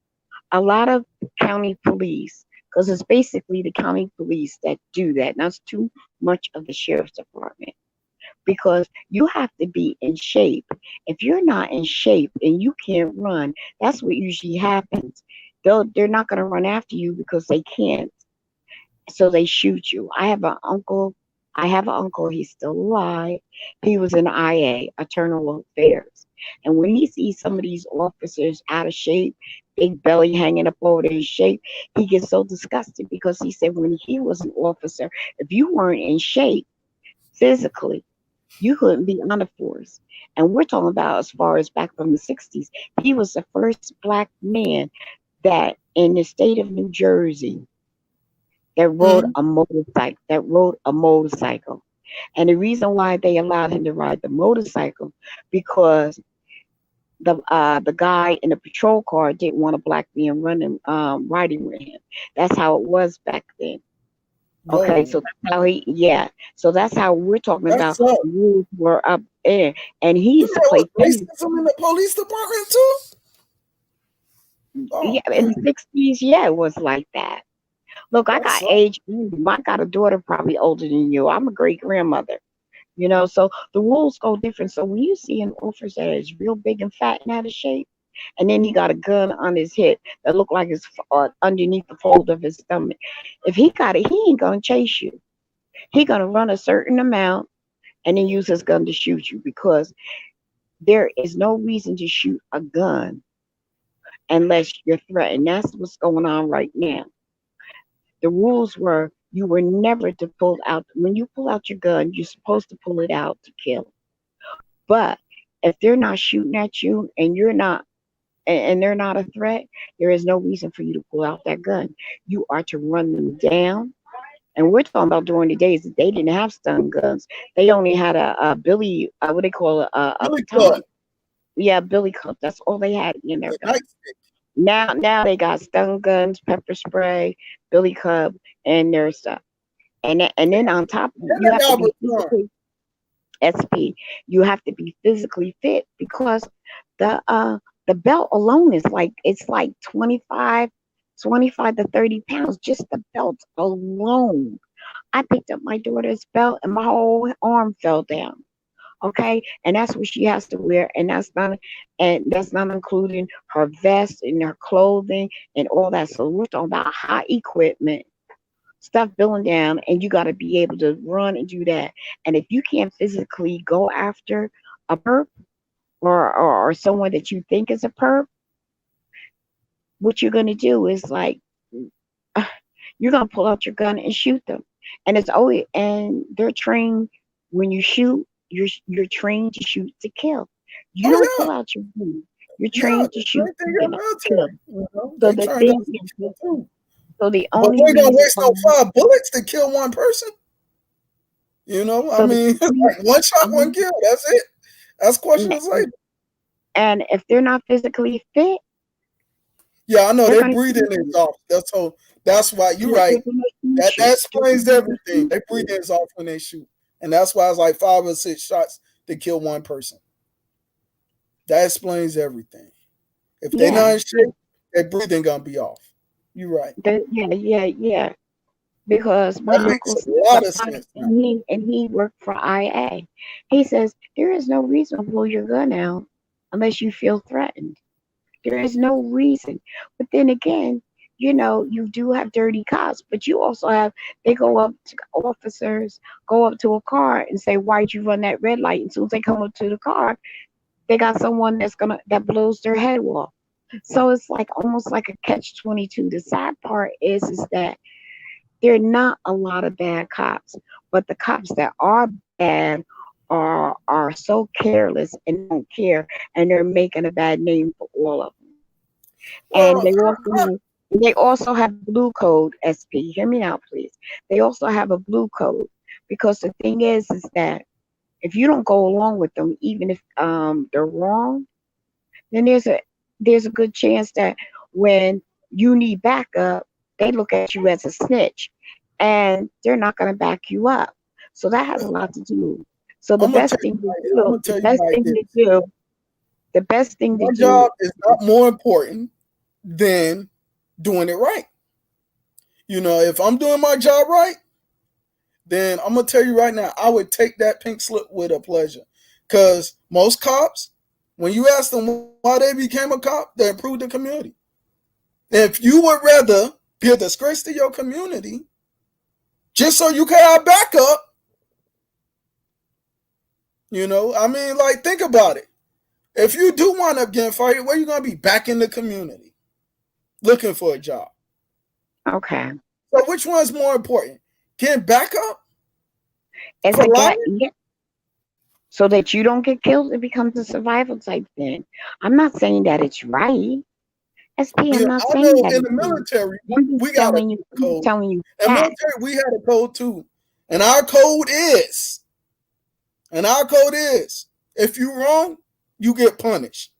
A lot of county police, because it's basically the county police that do that. That's too much of the sheriff's department because you have to be in shape. If you're not in shape and you can't run, that's what usually happens. They're not going to run after you because they can't. So they shoot you. I have an uncle, he's still alive. He was an IA, Internal Affairs. And when he sees some of these officers out of shape, big belly hanging up over their shape, he gets so disgusted because he said when he was an officer, if you weren't in shape physically, you couldn't be on the force. And we're talking about as far as back from the 60s. He was the first black man that in the state of New Jersey that rode Mhm. a motorcycle. And the reason why they allowed him to ride the motorcycle because the guy in the patrol car didn't want a black man running riding with him. That's how it was back then. Okay, Whoa, so that's how so that's how we're talking that about sucks. the rules were up there. And he You used to know play what tennis. racism in the police department too? Yeah, Oh in man, the 60s, yeah, it was like that. Look, I that got sucks. age. I got a daughter probably older than you. I'm a great grandmother. So the rules go different. So when you see an officer that is real big and fat and out of shape, and then he got a gun on his hip that look like it's underneath the fold of his stomach, if he got it, he ain't gonna chase you. He gonna run a certain amount and then use his gun to shoot you because there is no reason to shoot a gun unless you're threatened. That's what's going on right now. The rules were you were never to pull out when you pull out your gun, you're supposed to pull it out to kill. But if they're not shooting at you and you're not and they're not a threat, there is no reason for you to pull out that gun. You are to run them down. And we're talking about during the days that they didn't have stun guns. They only had a Billy, what they call it, a Really baton. good. Yeah, Billy Cup. That's all they had in their The gun. nightstick. Now they got stun guns, pepper spray, Billy Cub, and their stuff. And then on top of it, And you the have to be Galvatron. physically SP. You have to be physically fit because the uh the belt alone is like it's like 25 to 30 pounds. Just the belt alone. I picked up my daughter's belt and my whole arm fell down. Okay, and that's what she has to wear, and that's not including her vest and her clothing and all that. So we're talking about high equipment stuff building down, and you got to be able to run and do that. And if you can't physically go after a perp or someone that you think is a perp, what you're going to do is like you're going to pull out your gun and shoot them. And they're trained when you shoot, you're trained to shoot to kill. You Oh don't yeah, pull out your gun. You're yeah. trained to The shoot same thing to in the kill. military. You know, So they the trained thing us to is, kill too. so the But only you ain't gonna reason waste why no 5 bullets to kill one person. I So the mean, police, like one shot, one um, kill. That's it. That's questions later. and if they're not physically fit, Yeah, I know they're they gonna breathing is off. That's why you're they're right. gonna That shoot that you. They're explains gonna everything. shoot They you. breathing is off when they shoot, and that's why it's like 5 or 6 shots to kill one person. That explains everything. If they Yeah, not in yeah. shape, their breathing gonna be off. You're right. Yeah. Because That my makes uncle a said lot of somebody, sense now. and he worked for IA. He says there is no reason to pull your gun out unless you feel threatened. There is no reason. But then again, you do have dirty cops, but you also have they go up to officers, go up to a car and say, "Why'd you run that red light?" And as soon as they come up to the car, they got someone that blows their head off. So it's like almost like a catch-22. The sad part is that there are not a lot of bad cops, but the cops that are bad are so careless and don't care, and they're making a bad name for all of them. And Well, they also have a blue code. SP, hear me out, please. They also have a blue code because the thing is that if you don't go along with them, even if they're wrong, then there's a good chance that when you need backup, they look at you as a snitch, and they're not going to back you up. So that has a lot to do. So I'm gonna tell you like this. I'm gonna tell you like this. the best thing to My do. job is not more important than doing it right. If I'm doing my job right, then I'm gonna tell you right now, I would take that pink slip with a pleasure. Cause most cops, when you ask them why they became a cop, they improve the community. If you would rather be a disgrace to your community just so you can have backup, I mean, like think about it. If you do wind up getting fired, where you gonna be? Back in the community, looking for a job. Okay, So which one's more important? Getting backup is for it life? got yeah, so that you don't get killed? It becomes a survival type thing. I'm not saying that it's right. SP, I'm not I saying know that in it's the right. military I'm we just got a telling you. I'm just code. telling you In the facts. military we had a code too, and our code is, if you wrong, you get punished.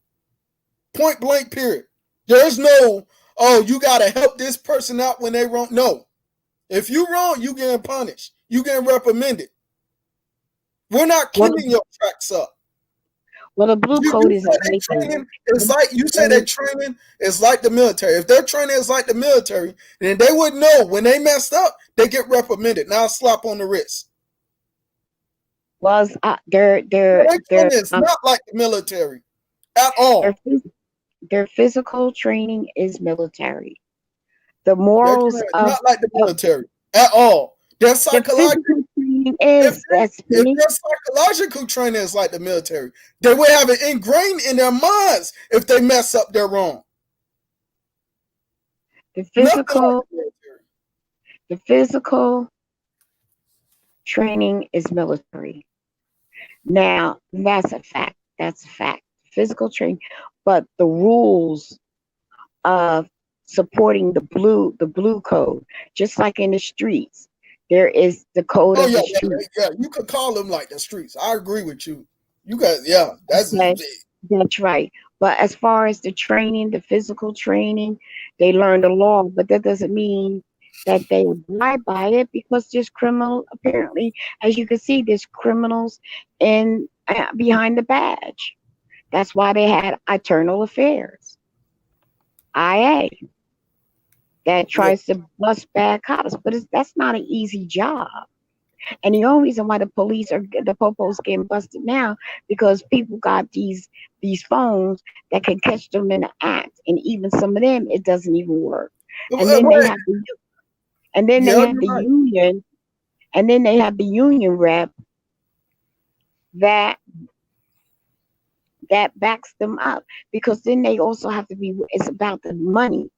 Point blank. Period. There's no you gotta help this person out when they wrong. No, if you wrong, you getting punished. You getting reprimanded. We're not Well, cleaning your tracks up. well, the blue You, code you is say they amazing. training. It's like you say they training is like the military. If their training is like the military, then they would know when they messed up, they get reprimanded. Now slap on the wrist. Was So their training is not like the military at their all. phys- their physical training is military. The Their morals training is of not like the military at all. Their the psychological physical training if is if SP. their psychological training is like the military, they would have it ingrained in their minds if they mess up, they're wrong. The Nothing like physical the military. the physical training is military. Now that's a fact. That's a fact. Physical training, but the rules of supporting the blue code, just like in the streets, there is the code Oh of yeah, the yeah, street. yeah. You could call them like the streets. I agree with you. You got yeah. That's Okay, that's right. But as far as the training, the physical training, they learn the law, but that doesn't mean that they abide by it because there's criminal. Apparently, as you can see, there's criminals in behind the badge. That's why they had Eternal Affairs, IA, that yeah. tries to bust bad cops, but that's not an easy job. And the only reason why the popos getting busted now because people got these phones that can catch them in the act, and even some of them it doesn't even work. And then they Wait, have the and then they yeah, have you're the right. union, and then they have the union rep that that backs them up because then they also have to be. It's about the money.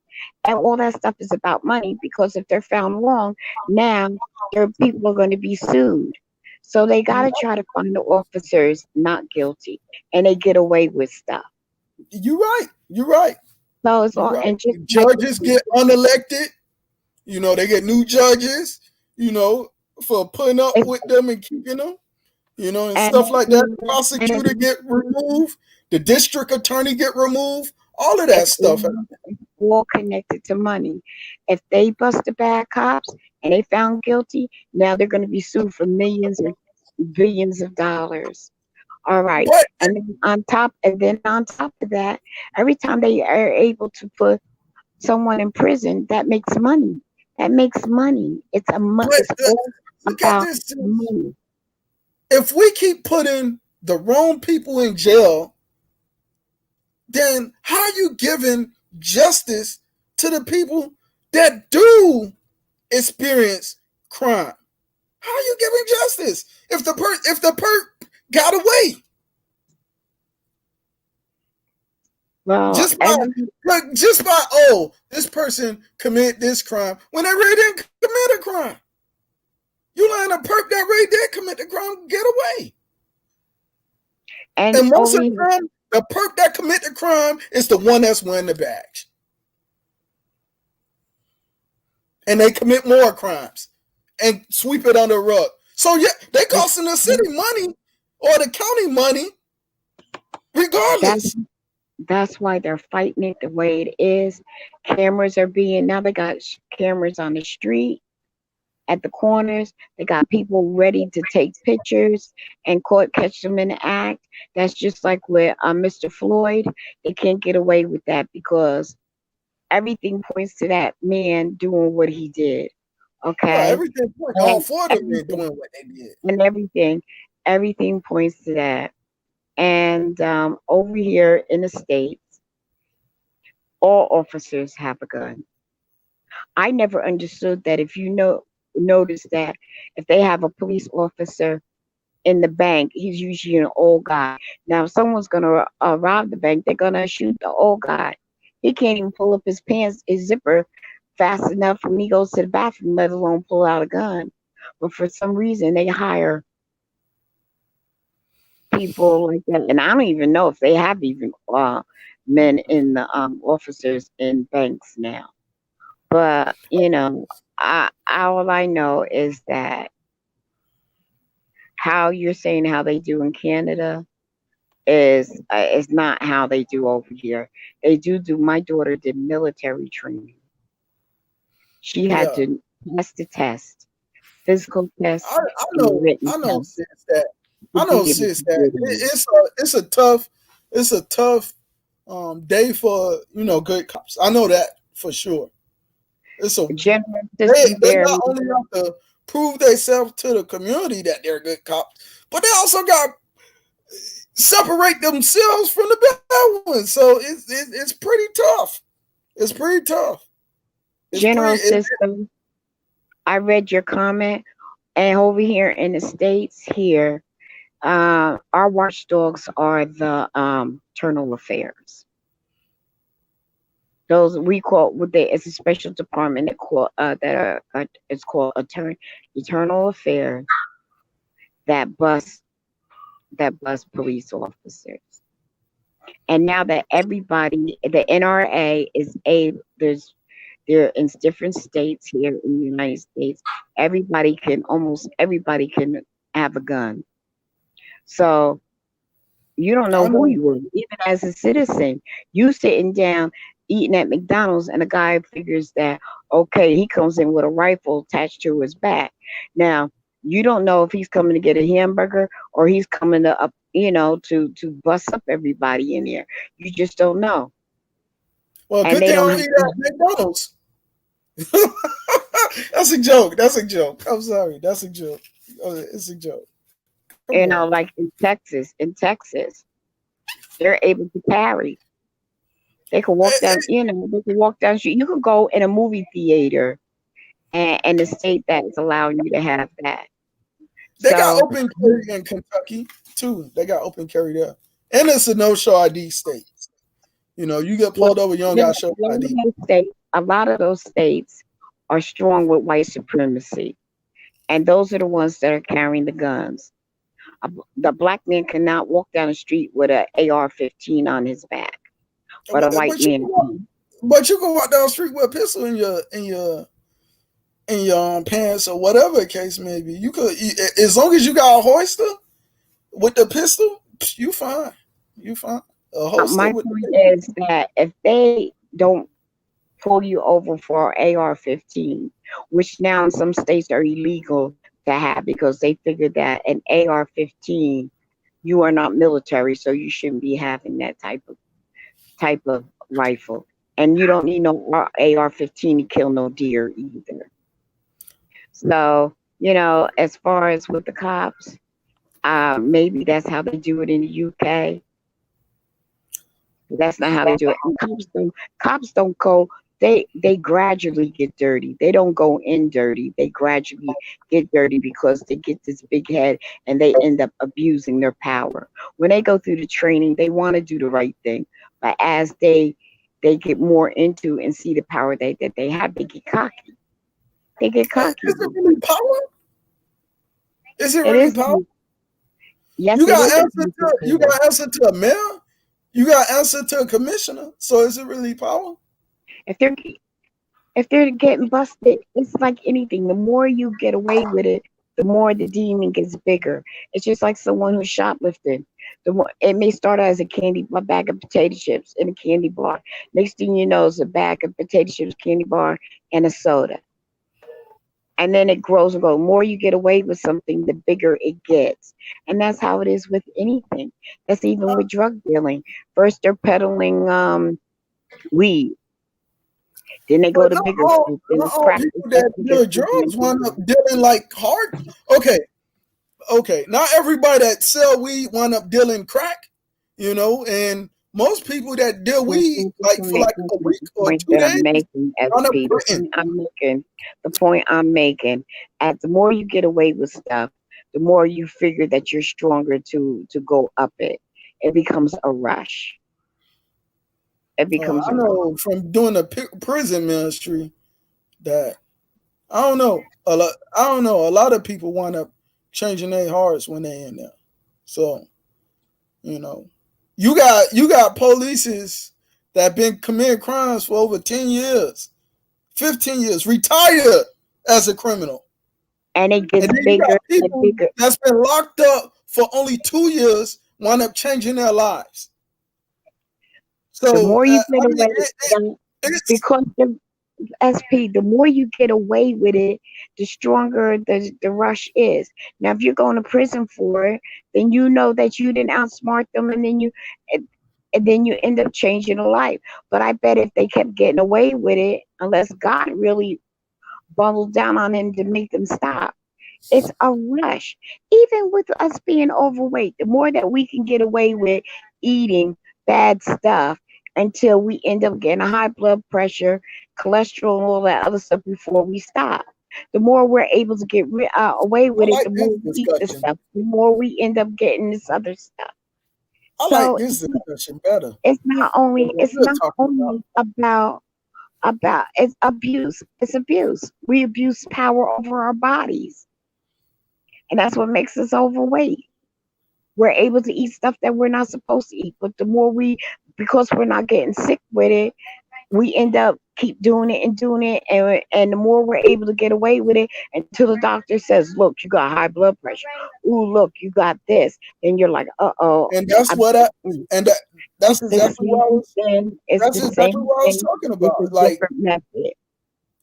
And all that stuff is about money because if they're found wrong, now their people are going to be sued. So they got to try to find the officers not guilty, and they get away with stuff. You're right. You're right. So it's You're all right. and Judges get unelected. They get new judges. You know, for putting up It's, with them and keeping them, and and stuff like that. Prosecutor get removed, the district attorney get removed, all of that it's stuff. all connected to money. If they bust the bad cops and they found guilty, now they're going to be sued for millions or billions of dollars. All right. But And then on top of that, every time they are able to put someone in prison, that makes money. That makes money. but It's all look at about this. money. If we keep putting the wrong people in jail, then how are you giving justice to the people that do experience crime? How are you giving justice if the perp got away Well, just by oh, this person committed this crime when they really didn't commit a crime? You letting a perp that really did commit the crime get away, and and most over of the here, time, the perp that commit the crime is the one that's wearing the badge, and they commit more crimes and sweep it under the rug. So yeah, they costing the city money or the county money, that regardless. that's why they're fighting it the way it is. Cameras are being now they got cameras on the street at the corners. They got people ready to take pictures and court catch them in the act. That's just like with Mr. Floyd. They can't get away with that because everything points to that man doing what he did. Well, Okay, everything point all and four of them men everything doing what they did. and everything points to that. And over here in the states, all officers have a gun. I never understood that. If you notice that if they have a police officer in the bank, he's usually an old guy. Now, if someone's gonna rob the bank, they're gonna shoot the old guy. He can't even pull up his pants, his zipper, fast enough when he goes to the bathroom, let alone pull out a gun. But for some reason, they hire people like that, and I don't even know if they have even men in the officers in banks now. But all I know is that how you're saying how they do in Canada is not how they do over here. They do. My daughter did military training. She had Yeah, to pass the test, physical test, and the written I know, test sis. That to I know, be able sis. to That get in. it's a tough day for good cops. I know that for sure. It's a General they assistance they there. not only have to prove themselves to the community that they're good cops, but they also got separate themselves from the bad ones. So it's pretty tough. It's pretty tough. It's General pretty. system. I read your comment, and over here in the states, here, our watchdogs are the internal affairs. Those we call what they it's a special department that call that are it's called eternal affairs that bust police officers. And now that everybody, the NRA is a there in different states here in the United States, almost everybody can have a gun. So you don't know I who know. you are, even as a citizen. You sitting down eating at McDonald's, and a guy figures that okay, he comes in with a rifle attached to his back. Now you don't know if he's coming to get a hamburger or he's coming to up, to bust up everybody in there. You just don't know, Well, and good they thing I don't don't have. eat at McDonald's. That's a joke. That's a joke. I'm sorry. That's a joke. It's a joke. Come on. Like in Texas, they're able to carry. They can walk down, they can walk down the street. You could go in a movie theater and the state that's allowing you to have that. They got So open carry in Kentucky too. They got open carry there, and it's a no show ID state. You get well, pulled over, you don't got to show ID. a lot of those states are strong with white supremacy, and those are the ones that are carrying the guns. The black man cannot walk down the street with a AR-15 on his back, but a But, white but you man can walk, can. but you can walk down the street with a pistol in your in your pants or whatever the case may be. You could, as long as you got a holster with the pistol, you fine. You fine. A holster My with the point pistol. is that if they don't pull you over for AR-15, which now in some states are illegal to have because they figured that an AR-15, you are not military, so you shouldn't be having that type of rifle. And you don't need no AR-15 to kill no deer either. So, as far as with the cops, maybe that's how they do it in the UK. That's not how they do it. And cops don't go. They gradually get dirty. They don't go in dirty. They gradually get dirty because they get this big head and they end up abusing their power. When they go through the training, they want to do the right thing, but as they get more into and see the power that they have, they get cocky. They get cocky Is it with really it. power? Is it It really is. power? Yes, You it got is. answer to a mayor. You got answer to a commissioner. So is it really power? If they're if they're getting busted, it's like anything. The more you get away with it, the more the demon gets bigger. It's just like someone who's shoplifting. The more it may start out as a bag of potato chips in a candy bar. Next thing you know, it's a bag of potato chips, candy bar, and a soda. And then it grows and grows. The more you get away with something, the bigger it gets. And that's how it is with anything. That's even with drug dealing. First, they're peddling weed. Then they go But to bigger stuff. Then not it's all crack. people It's that bigger deal stuff. drugs wind up dealing like hard. Okay, okay. Not everybody that sell weed wind up dealing crack, and most people that deal That's weed not the like for point. like That's a not week the or point two that I'm days making, wind up SP. quitting. The point I'm making, as the more you get away with stuff, the more you figure that you're stronger to go up it. It becomes a rush. It becomes I a rush. know from doing the prison ministry that I don't know a lot. I don't know. A lot of people wind up changing their hearts when they in there. So you know, you got polices that been committing crimes for over 10 years, 15 years, retired as a criminal, And it and gets then you bigger got and people bigger. that's been locked up for only 2 years wind up changing their lives. The So more you get I mean, away, the, it's because the SP, the more you get away with it, the stronger the rush is. Now, if you're going to prison for it, then you know that you didn't outsmart them, and, and then you end up changing a life. But I bet if they kept getting away with it, unless God really bundled down on them to make them stop, it's a rush. Even with us being overweight, the more that we can get away with eating bad stuff until we end up getting a high blood pressure, cholesterol, and all that other stuff before we stop. The more we're able to get away I with it, like the this more we eat this discussion. stuff, the more we end up getting this other stuff. I like So this discussion better. it's not only What it's we're not talking about. only about it's abuse. It's abuse. We abuse power over our bodies, and that's what makes us overweight. We're able to eat stuff that we're not supposed to eat. But the more because we're not getting sick with it, we end up keep doing it, and the more we're able to get away with it until the doctor says, "Look, you got high blood pressure. Ooh, look, you got this." Then you're like, "Uh oh, And that's I." what I and that, It's that's the exactly what I same was thing. It's that's the exactly same what I was thing. talking It's a about. Like different method.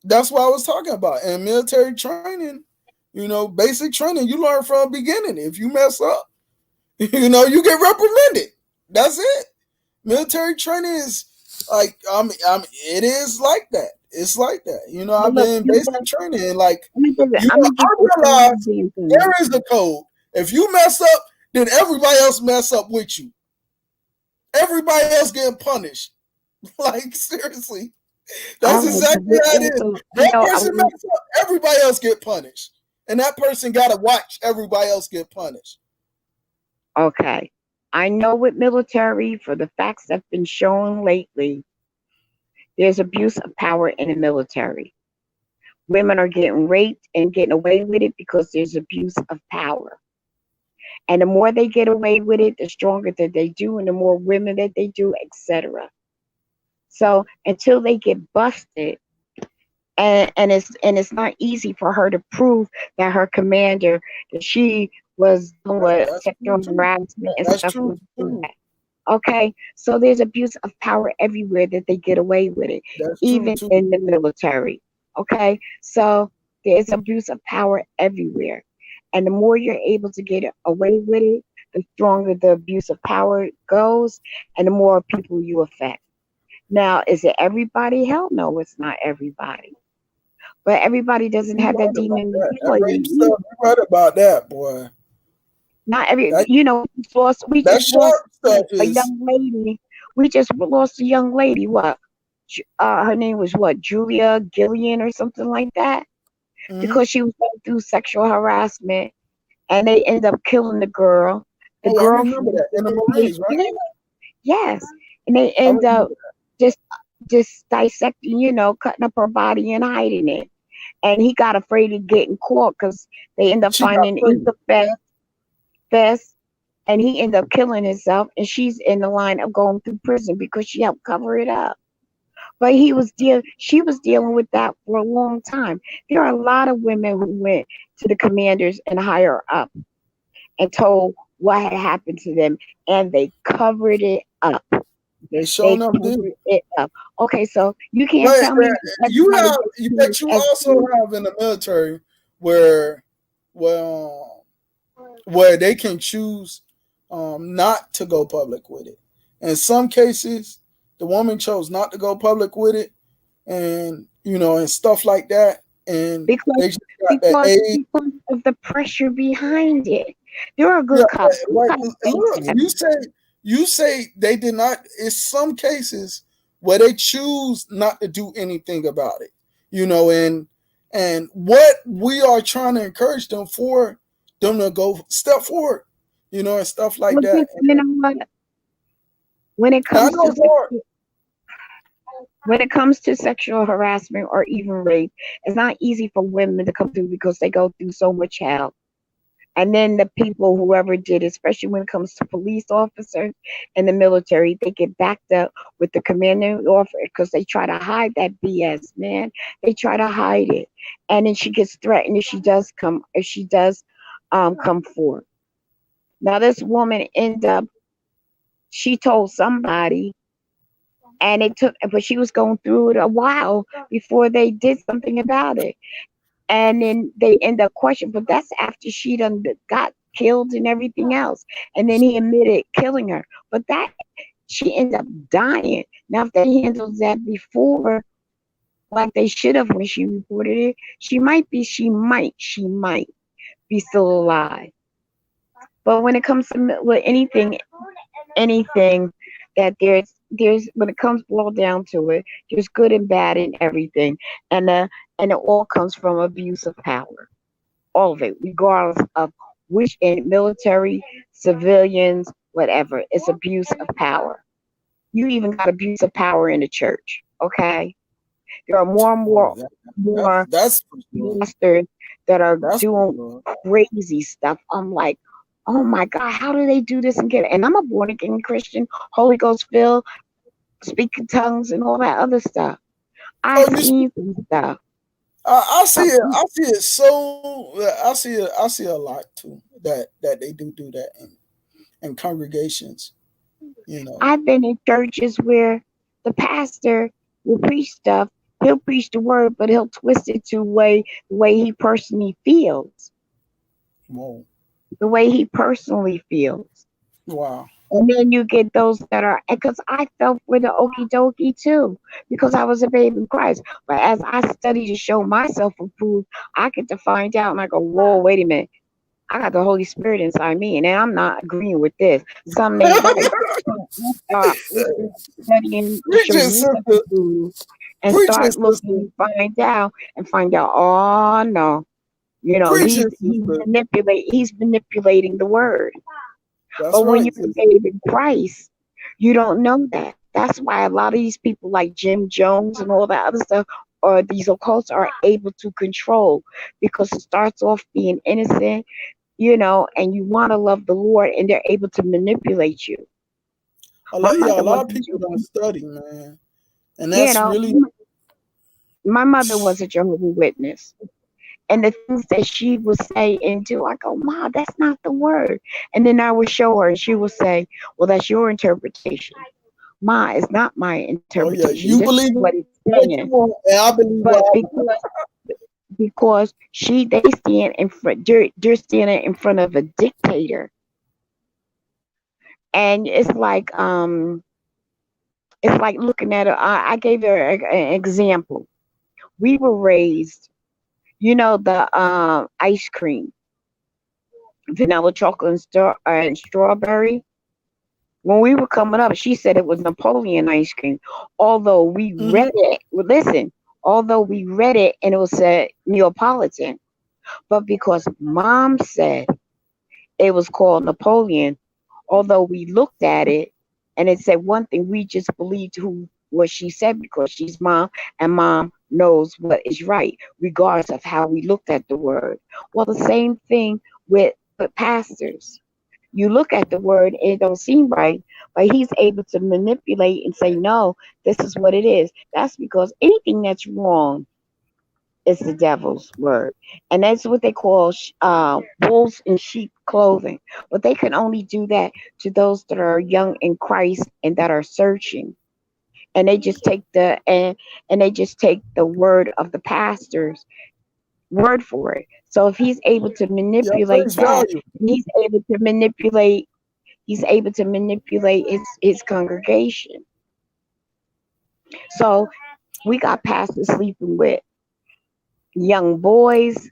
that's what I was talking about. In military training, basic training, you learn from the beginning. If you mess up, you get reprimanded. That's it. Military training is like it is like that. It's like that. But I've look, been in basic training and like I'm gonna give I you a realize example. there is a code. If you mess up, then everybody else mess up with you. Everybody else getting punished. Like seriously, All that's right, but exactly this how it is. also, One I person want mess up, everybody else get punished, and that person got to watch everybody else get punished. okay. I know with military, for the facts that have been shown lately, there's abuse of power in the military. Women are getting raped and getting away with it because there's abuse of power. And the more they get away with it, the stronger that they do, and the more women that they do, etc. So until they get busted, and it's not easy for her to prove that her commander, that she was doing what That's true sexual too. harassment and That's stuff true with too. that. Okay, so there's abuse of power everywhere that they get away with it, That's true even too. in the military. Okay, so there's abuse of power everywhere, and the more you're able to get away with it, the stronger the abuse of power goes, and the more people you affect. Now, is it everybody? Hell no, it's not everybody. But everybody doesn't You have that right about demon that. That mentality rape either. stuff. You right about that, boy. Not every, That we that just lost sharp stuff a is. young lady. We just lost a young lady. What? Her name was what? Julia Gillian or something like that. Hmm. Because she was going through sexual harassment, and they end up killing the girl. The Oh, I remember girlfriend, that in the Marines, right? yes, and they I end up remember just dissecting, cutting up her body and hiding it. And he got afraid of getting caught because they end that. up She got finding he pregnant. confessed, confessed, and he ended up killing himself. And she's in the line of going through prison because she helped cover it up. But she was dealing with that for a long time. There are a lot of women who went to the commanders and higher up and told what had happened to them, and they covered it up. They They showing up did. covered it up. Okay, so you can't But tell me you everybody have, gets treated but you as also equal. have in the military where, well, where they can choose not to go public with it. In some cases, the woman chose not to go public with it, and and stuff like that, and because they just got that because age. because of the pressure behind it. There are Yeah, good cops. We right. gotta face Look, that. you say they did not. It's some cases where they choose not to do anything about it. And what we are trying to encourage them for them to go step forward, and stuff like Well, that. you know what? When it And I comes know to it's hard. sexual harassment or even rape, it's not easy for women to come through because they go through so much hell. And then the people, whoever did, especially when it comes to police officers and the military, they get backed up with the commanding officer because they try to hide that BS, man. They try to hide it, and then she gets threatened if she does come forward. Now this woman end up, she told somebody, and but she was going through it a while before they did something about it. And then they end up questioning, but that's after she done got killed and everything else. And then he admitted killing her, but that she ended up dying. Now, if they handled that before, like they should have when she reported it, she might be still alive. But when it comes to with anything that there's when it comes boiled down to it, there's good and bad in everything, and it all comes from abuse of power, all of it, regardless of which in military, civilians, whatever. It's abuse of power. You even got abuse of power in the church. Okay, there are more and Oh, more that's more that's for sure. pastors that are That's for doing sure. crazy stuff. I'm like, oh my God, how do they do this and get it? And I'm a born again Christian, Holy Ghost filled, speaking tongues and all that other stuff. I've Oh, you seen some stuff. I see it. Um, I see it. I see it. I see a lot too that they do that in congregations. You know. I've been in churches where the pastor will preach stuff. He'll preach the word, but he'll twist it to the way he personally feels, Whoa. the way he personally feels. Wow. And then you get those that are, because I fell for the okie dokie too, because I was a babe in Christ. But as I study to show myself approved, I get to find out and I go, whoa, wait a minute. I got the Holy Spirit inside me, and I'm not agreeing with this. Something ain't right. So I start studying to Preach show it, myself sister. approved and Preach it, start looking sister. and find out, oh no, Preach he's it, sister. he's manipulating the word. That's But when right, you're a sister. babe in Christ, you don't know that. That's why a lot of these people like Jim Jones and all that other stuff, or these occults, are able to control, because it starts off being innocent, and you want to love the Lord, and they're able to manipulate you. A My lot, yeah, a mother lot was, of people don't study, man, and you that's know, really My mother was a Jehovah's Witness. And the things that she would say and do, I go, Ma, that's not the word. And then I would show her and she would say, well, that's your interpretation. Ma, it's not my Oh yeah, interpretation. you This is believe what it's what you saying. want, and I believe But what because they stand in front, they're standing in front of a dictator. And it's like looking at I gave her an example. We were raised, the ice cream, vanilla chocolate and strawberry. When we were coming up, she said it was Napoleon ice cream. Although we mm-hmm. read it, well, listen, although we read it and it was said Neapolitan, but because mom said it was called Napoleon, although we looked at it and it said one thing, we just believed who what she said because she's mom and mom knows what is right, regardless of how we looked at the word. Well, the same thing with pastors. You look at the word and it don't seem right, but he's able to manipulate and say, no, this is what it is. That's because anything that's wrong is the devil's word. And that's what they call wolves in sheep clothing. But they can only do that to those that are young in Christ and that are searching. And they just take and they just take the word of the pastor's word for it. So if he's able to Yeah, manipulate face that, value. he's able to manipulate his congregation. So we got pastors sleeping with young boys.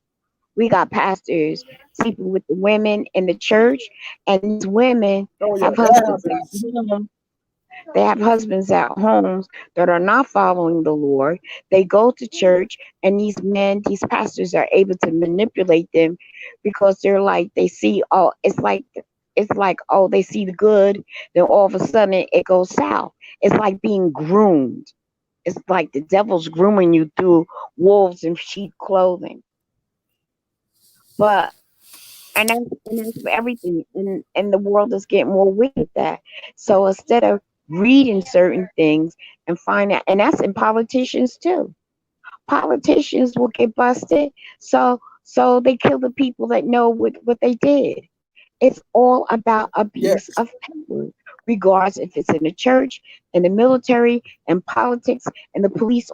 We got pastors sleeping with the women in the church, and these women Oh yeah, have that husbands at happens. home. They have husbands at homes that are not following the Lord. They go to church, and these pastors are able to manipulate them because they're like they see oh, it's like oh they see the good, then all of a sudden it goes south. It's like being groomed. It's like the devil's grooming you through wolves in sheep clothing. But and that's for everything, and the world is getting more wicked at that. So instead of reading certain things and find out, and that's in politicians too. Politicians will get busted, so they kill the people that know what they did. It's all about abuse Yes. of power, regardless if it's in the church, in the military, in politics, in the police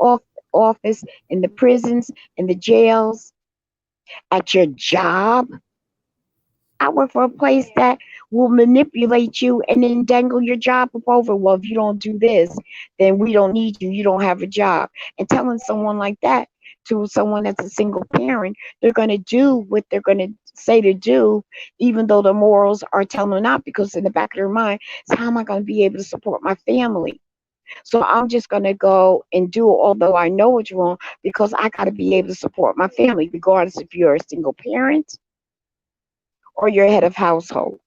office, in the prisons, in the jails, at your job. I work for a place that will manipulate you and then dangle your job up over. Well, if you don't do this, then we don't need you. You don't have a job. And telling someone like that to someone that's a single parent, they're going to do what they're going to say to do, even though the morals are telling them not, because in the back of their mind, it's how am I going to be able to support my family? So I'm just going to go and do it, although I know it's wrong, because I got to be able to support my family, regardless if you're a single parent or you're head of household.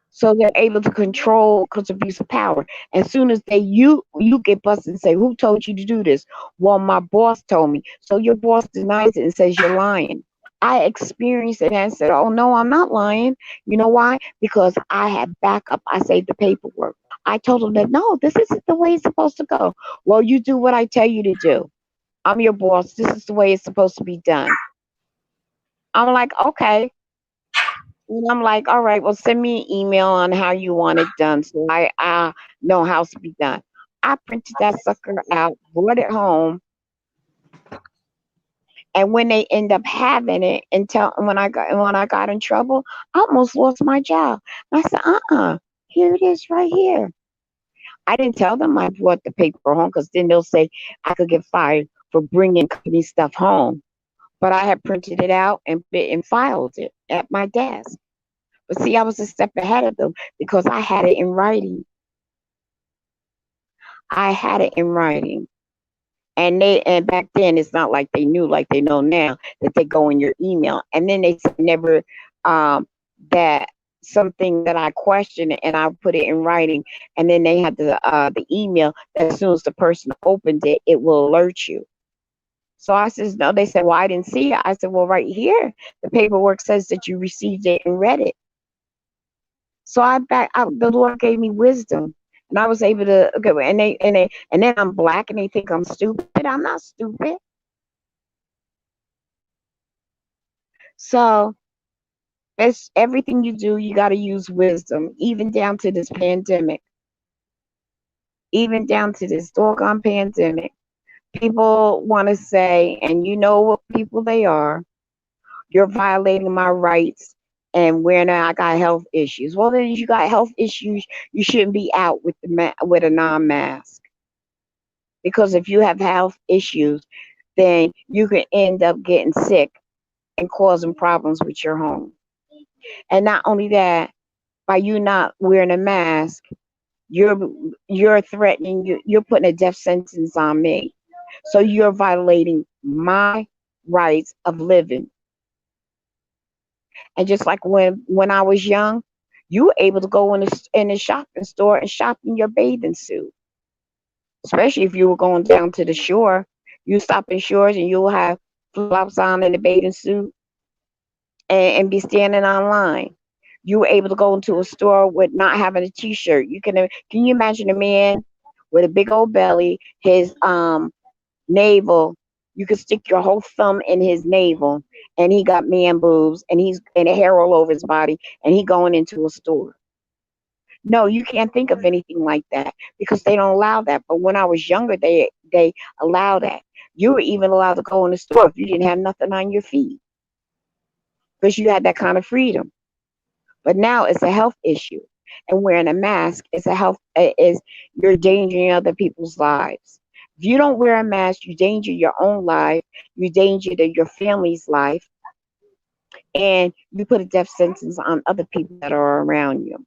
So they're able to control because of abuse of power. As soon as you get busted and say, "Who told you to do this?" Well, my boss told me. So your boss denies it and says you're lying. I experienced it and said, "Oh no, I'm not lying." You know why? Because I had backup. I saved the paperwork. I told them that no, this isn't the way it's supposed to go. Well, you do what I tell you to do. I'm your boss. This is the way it's supposed to be done. I'm like, okay. And I'm like, all right, well, send me an email on how you want it done so I know how to be done. I printed that sucker out, brought it home, and when they end up having it, until when I got in trouble, I almost lost my job. I said, here it is right here. I didn't tell them I brought the paper home because then they'll say I could get fired for bringing company stuff home. But I had printed it out and filed it at my desk. But see, I was a step ahead of them because I had it in writing. I had it in writing. And back then it's not like they knew like they know now that they go in your email. And then they said never that something that I questioned and I put it in writing, and then they had the email that as soon as the person opened it, it will alert you. So I says no. They said, well, I didn't see it. I said, well, right here, the paperwork says that you received it and read it. So the Lord gave me wisdom, And I was able to okay, and then I'm black and they think I'm stupid. I'm not stupid. So it's everything you do, you gotta use wisdom, even down to this pandemic. Even down to this doggone pandemic. People wanna say, and you know what people they are, you're violating my rights and when I got health issues. Well then if you got health issues, you shouldn't be out with with a non-mask. Because if you have health issues, then you can end up getting sick and causing problems with your home. And not only that, by you not wearing a mask, you're you're threatening you're putting a death sentence on me. So you're violating my rights of living. And just like when I was young, you were able to go in the shopping store and shop in your bathing suit, especially if you were going down to the shore. You stop in shores and you'll have flip flops on in the bathing suit and be standing online. You were able to go into a store with not having a t-shirt. Can you imagine a man with a big old belly, his navel, you could stick your whole thumb in his navel and he got man boobs and he's and a hair all over his body and he going into a store. No, you can't think of anything like that because they don't allow that. But when I was younger, they allow that. You were even allowed to go in the store if you didn't have nothing on your feet because you had that kind of freedom. But now it's a health issue, and wearing a mask is a health is you're endangering other people's lives. If you don't wear a mask, you danger your own life, you danger your family's life, and you put a death sentence on other people that are around you.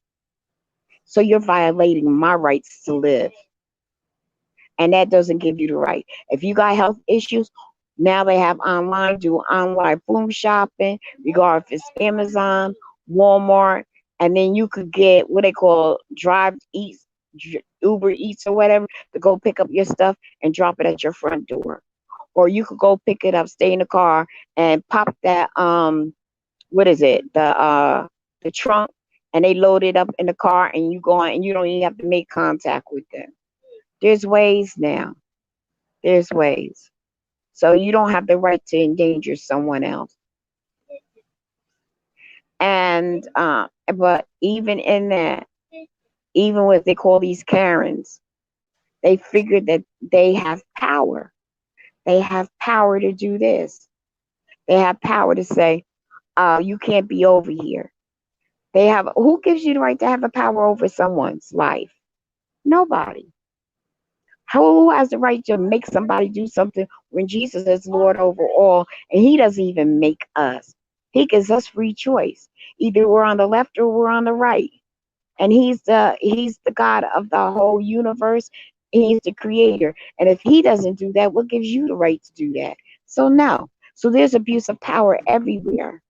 So you're violating my rights to live, and that doesn't give you the right. If you got health issues, now they have online, do online food shopping, regard if it's Amazon, Walmart, and then you could get what they call drive eats, Uber Eats or whatever, to go pick up your stuff and drop it at your front door. Or you could go pick it up, stay in the car, and pop that what is it, the trunk, and they load it up in the car, and you go on, and you don't even have to make contact with them. There's ways now. There's ways. So you don't have the right to endanger someone else. And but even in that, even what they call these Karens, they figure that they have power. They have power to do this. They have power to say, you can't be over here. They have who gives you the right to have a power over someone's life? Nobody. Who has the right to make somebody do something when Jesus is Lord over all and he doesn't even make us? He gives us free choice. Either we're on the left or we're on the right. And he's the God of the whole universe. He's the creator. And if he doesn't do that, what gives you the right to do that? So no. So there's abuse of power everywhere.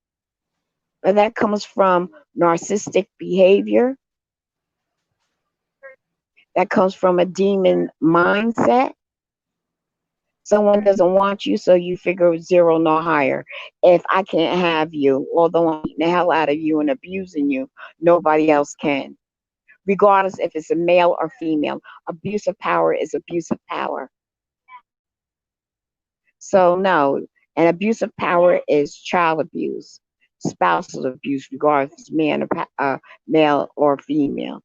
But that comes from narcissistic behavior. That comes from a demon mindset. Someone doesn't want you, so you figure zero no higher. If I can't have you, although I'm beating the hell out of you and abusing you, nobody else can. Regardless if it's a male or female, abuse of power is abuse of power. So no, and abuse of power is child abuse, spousal abuse, regardless if it's male or female.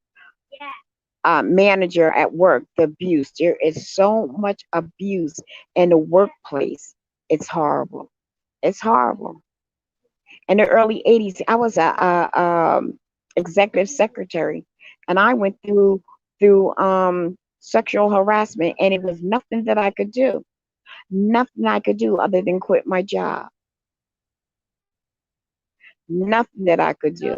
Manager at work, the abuse. There is so much abuse in the workplace. It's horrible. It's horrible. In the early 80s, I was a executive secretary, and I went through sexual harassment, and it was nothing that I could do. Nothing I could do other than quit my job. Nothing that I could do.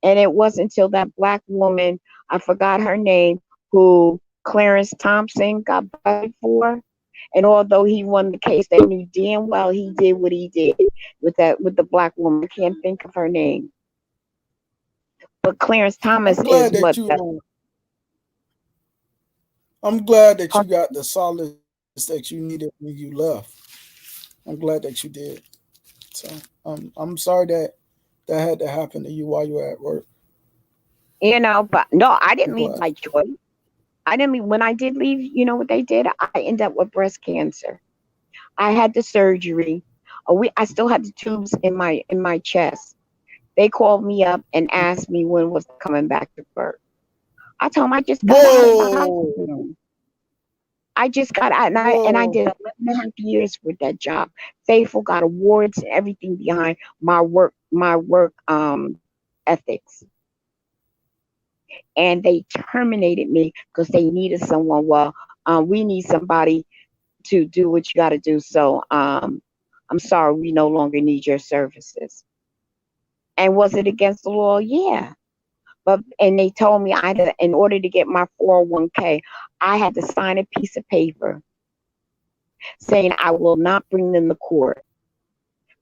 And it wasn't until that black woman, I forgot her name, who Clarence Thompson got busted for. And although he won the case, they knew damn well he did what he did with the black woman. I can't think of her name. But Clarence I'm Thomas is glad that what you I'm glad that you the got the solace that you needed when you left. I'm glad that you did. So I'm sorry that that had to happen to you while you were at work. but no, I I'm didn't leave glad. by choice. I didn't leave. When I did leave, you know what they did? I ended up with breast cancer. I had the surgery. I still had the tubes in my chest. They called me up and asked me when was I coming back to work. I told them I just got out of the Whoa, hospital. I just got out, and I whoa, did 11.5 years with that job. Faithful, got awards and everything behind my work ethics. And they terminated me because they needed someone. Well, we need somebody to do what you got to do. So I'm sorry, we no longer need your services. And was it against the law? Yeah. But and they told me in order to get my 401k, I had to sign a piece of paper saying I will not bring them to court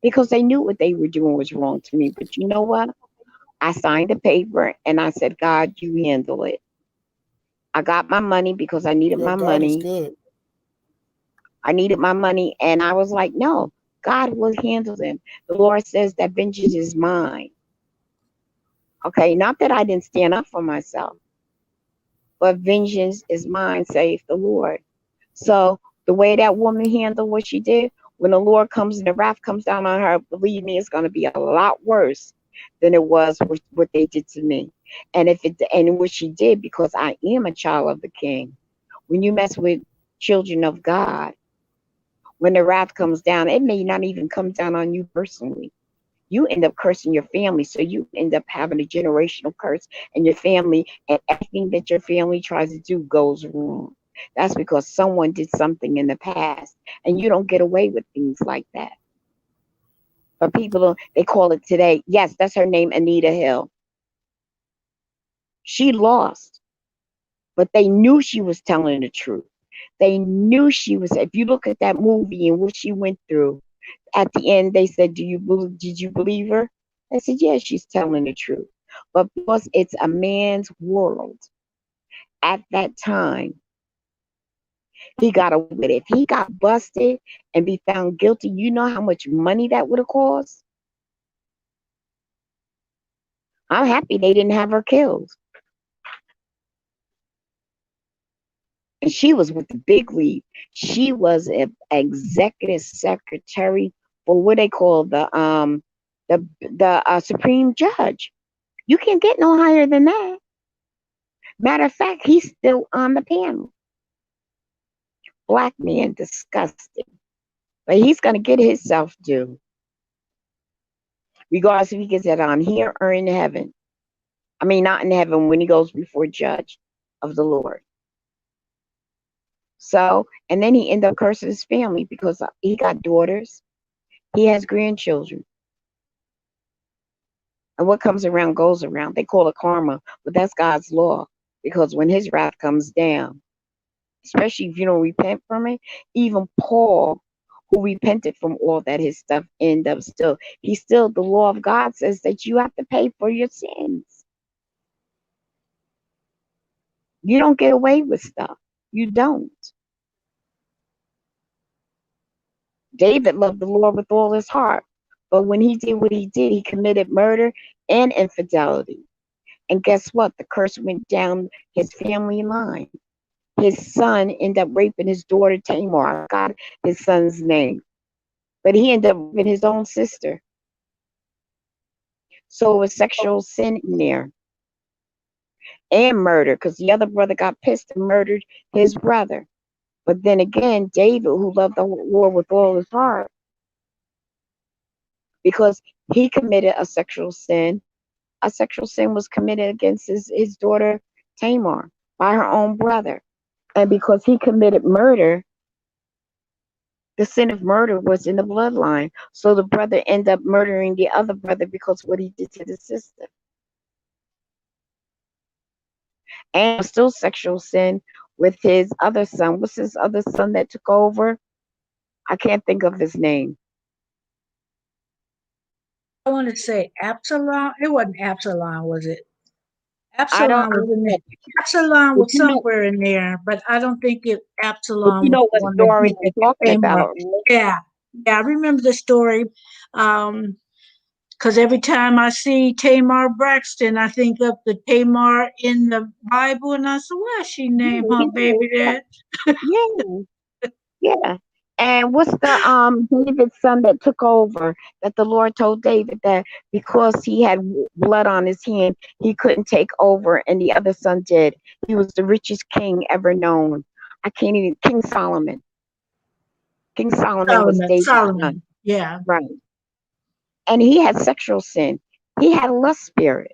because they knew what they were doing was wrong to me. But you know what? I signed the paper and I said, God, you handle it. I got my money because I needed yo, my God is money. good. I needed my money, and I was like, no, God will handle them. The Lord says that vengeance is mine. Okay, not that I didn't stand up for myself, but vengeance is mine, saith the Lord. So the way that woman handled what she did, when the Lord comes and the wrath comes down on her, believe me, it's going to be a lot worse than it was with what they did to me. And what she did, because I am a child of the King. When you mess with children of God, when the wrath comes down, it may not even come down on you personally. You end up cursing your family. So you end up having a generational curse in your family, and everything that your family tries to do goes wrong. That's because someone did something in the past, and you don't get away with things like that. But people, they call it today. Yes, that's her name, Anita Hill. She lost, but they knew she was telling the truth. They knew she was. If you look at that movie and what she went through, at the end they said, did you believe her? I said, yeah, she's telling the truth. But because it's a man's world at that time, he got away with it. If he got busted and be found guilty, you know how much money that would have cost? I'm happy they didn't have her killed. And she was with the big league. She was an executive secretary for what they call the Supreme Judge. You can't get no higher than that. Matter of fact, he's still on the panel. Black man, disgusting. But he's going to get himself due, regardless if he gets it on here or in heaven. I mean, not in heaven when he goes before judge of the Lord. So, and then he ended up cursing his family because he got daughters. He has grandchildren. And what comes around goes around. They call it karma, but that's God's law. Because when his wrath comes down, especially if you don't repent from it. Even Paul, who repented from all that, his stuff ended up the law of God says that you have to pay for your sins. You don't get away with stuff. You don't. David loved the Lord with all his heart. But when he did what he did, he committed murder and infidelity. And guess what? The curse went down his family line. His son ended up raping his daughter Tamar. I forgot his son's name. But he ended up raping his own sister. So it was sexual sin in there and murder because the other brother got pissed and murdered his brother. But then again, David, who loved the Lord with all his heart, because he committed a sexual sin was committed against his daughter Tamar by her own brother. And because he committed murder, the sin of murder was in the bloodline. So the brother ended up murdering the other brother because what he did to the sister. And still sexual sin with his other son. What's his other son that took over? I can't think of his name. I want to say Absalom. It wasn't Absalom, was it? I Absalom was don't in there. know, Absalom but was somewhere in there, but I don't think Absalom you was know the what one that story beat I'm talking Tamar. about, right? Yeah, yeah, I remember the story. Um, Because every time I see Tamar Braxton, I think of the Tamar in the Bible, and I said, "Why she named her baby that?" Yeah, yeah. And what's the David's son that took over, that the Lord told David that because he had blood on his hand, he couldn't take over, and the other son did. He was the richest king ever known. I can't even King Solomon. King Solomon was Solomon, David's son. Solomon, yeah, Right. And he had sexual sin. He had a lust spirit.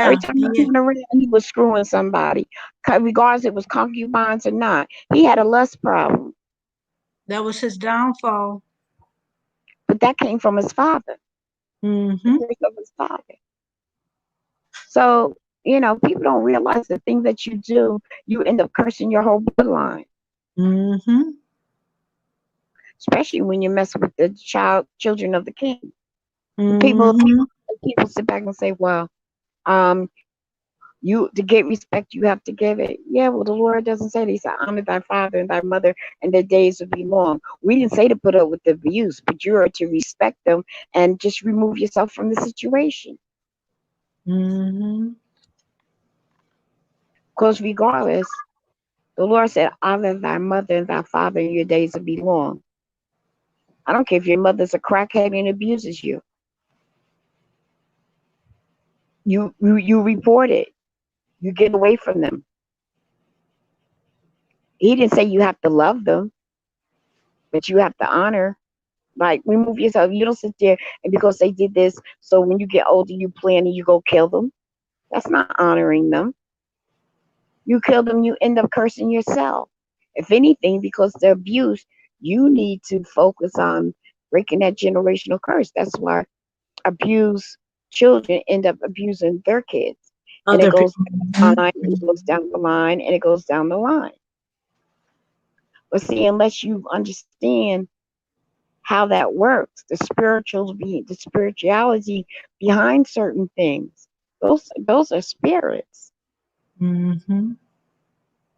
Every yeah, time he yeah. turned around, he was screwing somebody, regardless if it was concubines or not. He had a lust problem, That was his downfall. but that came from his father, the Mm-hmm. curse of his father. So, people don't realize the thing that you do, you end up cursing your whole bloodline, Mm-hmm. especially when you mess with the children of the king. People, Mm-hmm. people, people sit back and say, well, um, you to get respect, you have to give it. Yeah, well, the Lord doesn't say that. He said, honor thy father and thy mother, and their days will be long. We didn't say to put up with the abuse, but you are to respect them and just remove yourself from the situation. Mm-hmm. Because regardless, the Lord said, honor thy mother and thy father, and your days will be long. I don't care if your mother's a crackhead and abuses you. You report it. You get away from them. He didn't say you have to love them, but you have to honor. Like, remove yourself. You don't sit there and because they did this, so when you get older, you plan and you go kill them. That's not honoring them. You kill them, you end up cursing yourself. If anything, because the abuse, you need to focus on breaking that generational curse. That's why abused children end up abusing their kids. And it Other goes people. down the line, and it Mm-hmm. goes down the line, and it goes down the line. But see, unless you understand how that works, the spirituality behind certain things. Those are spirits. Mm-hmm.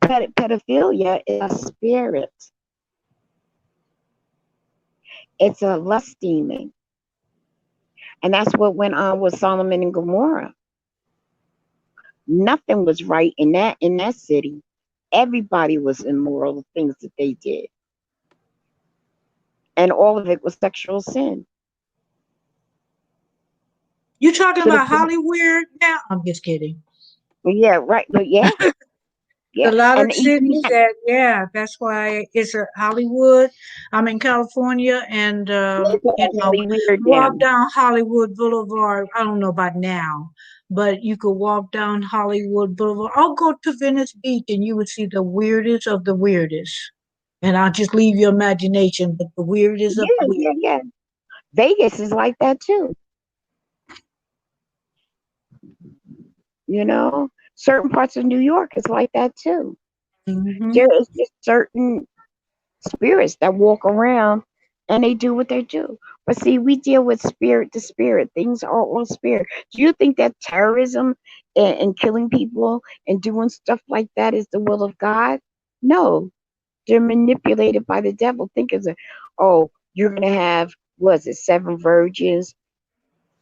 Pedophilia is a spirit. It's a lust demon, and that's what went on with Solomon and Gomorrah. Nothing was right in that city. Everybody was immoral. The things that they did, and all of it was sexual sin. You talking To the about point, Hollywood now? I'm just kidding. yeah, right, but yeah, A yeah, lot of and even cities that, that, yeah, that's why it's a Hollywood. I'm in California, and they put Holly Weird walk down. down Hollywood Boulevard. I don't know about now, but you could walk down Hollywood Boulevard. I'll go to Venice Beach, and you would see the weirdest of the weirdest. And I'll just leave your imagination, but the weirdest of the Yeah, weird. yeah, yeah. Vegas is like that too. Certain parts of New York is like that too. Hmm. There is just certain spirits that walk around and they do what they do. But see, we deal with spirit to spirit. Things are on spirit. Do you think that terrorism and killing people and doing stuff like that is the will of God? No, they're manipulated by the devil. Think of it. Oh, you're gonna have was it 7 virgins,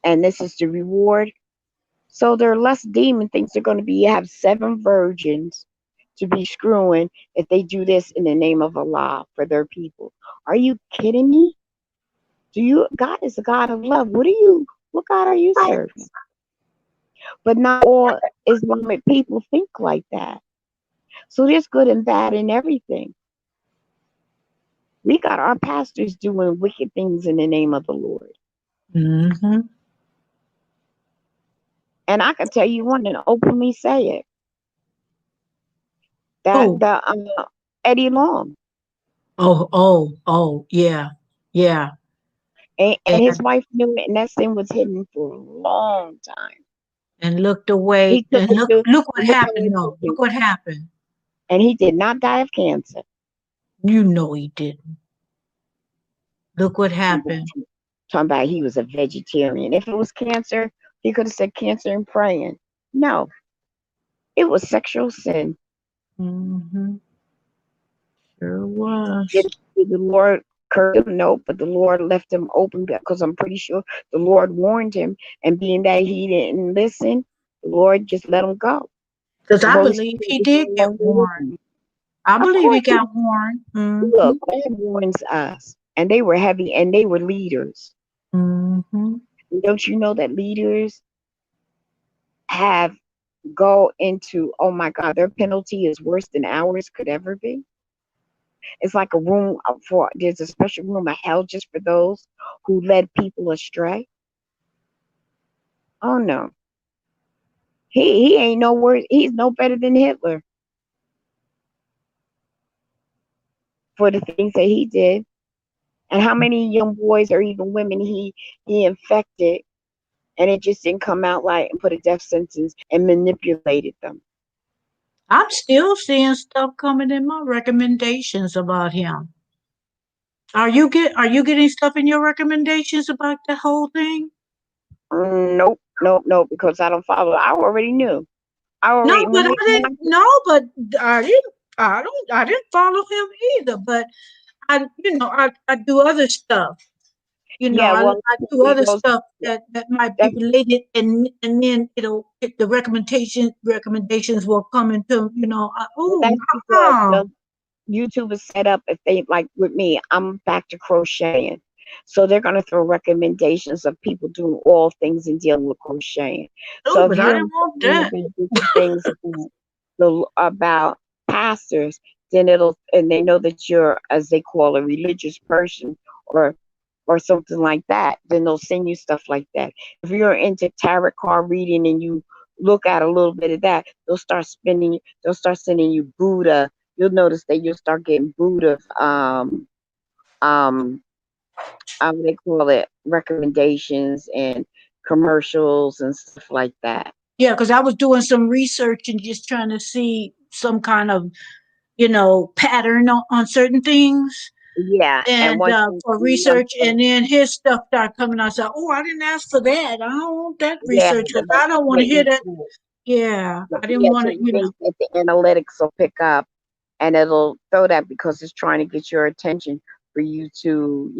and this is the reward. So their less demon thinks they're going to be have 7 virgins to be screwing if they do this in the name of Allah for their people. Are you kidding me? God is a God of love. What God are you serving? But not all Islamic people think like that. So there's good and bad in everything. We got our pastors doing wicked things in the name of the Lord. Hmm. And I can tell you one and openly say it. That Who? the Eddie Long Oh, oh, oh, yeah, yeah. and his And wife knew it, and that sin was hidden for a long time. looked away, He took and it to look what look how happened. it No, took look him, what happened. and he did not die of cancer. You know he didn't. Look what Talking happened. about he was a vegetarian. If it was cancer, he could have said cancer and praying. No, it was sexual sin. Hmm. Sure Did, was. did the Lord Kurt didn't know, but the Lord left him open because I'm pretty sure the Lord warned him. And being that he didn't listen, the Lord just let him go. Because The I Holy believe Spirit he was did no get longer with warned. him. I Of believe he course, got warned. Mm-hmm. look, God warns us, and they were heavy, and they were leaders. Mm-hmm. And don't you know that leaders have go into, oh my God, their penalty is worse than ours could ever be. It's like a room for, there's a special room of hell just for those who led people astray. Oh no, he ain't no worse. He's no better than Hitler for the things that he did, and how many young boys or even women he infected, and it just didn't come out right, and put a death sentence and manipulated them. I'm still seeing stuff coming in my recommendations about him. Are you getting stuff in your recommendations about the whole thing? Nope, nope, nope. Because I don't follow. I already knew. I No, already but I when didn't. No, but I didn't follow him either. But I do other stuff. yeah. Well, I do he other goes. stuff that might be That's related, and then the recommendations will come into oh, that's because YouTube is set up if they like with me, I'm back to crocheting. So they're gonna throw recommendations of people doing all things and dealing with crocheting. So oh, if but I you're didn't want inquiring that. about different things about pastors, then it'll and they know that you're, as they call, a religious person or something like that, then they'll send you stuff like that. If you're into tarot card reading and you look at a little bit of that, they'll start sending you Buddha. You'll notice that you'll start getting Buddha um what they call it, recommendations and commercials and stuff like that. Yeah, because I was doing some research and just trying to see some kind of pattern on certain things, Yeah, and and once you for see them, research, and then his stuff started coming out. I said, "Oh, I didn't ask for that. I don't want that yeah, research because I don't want to hear that." Yeah, I didn't yeah, want to, certain things that the analytics will pick up and it'll throw that because it's trying to get your attention for you to,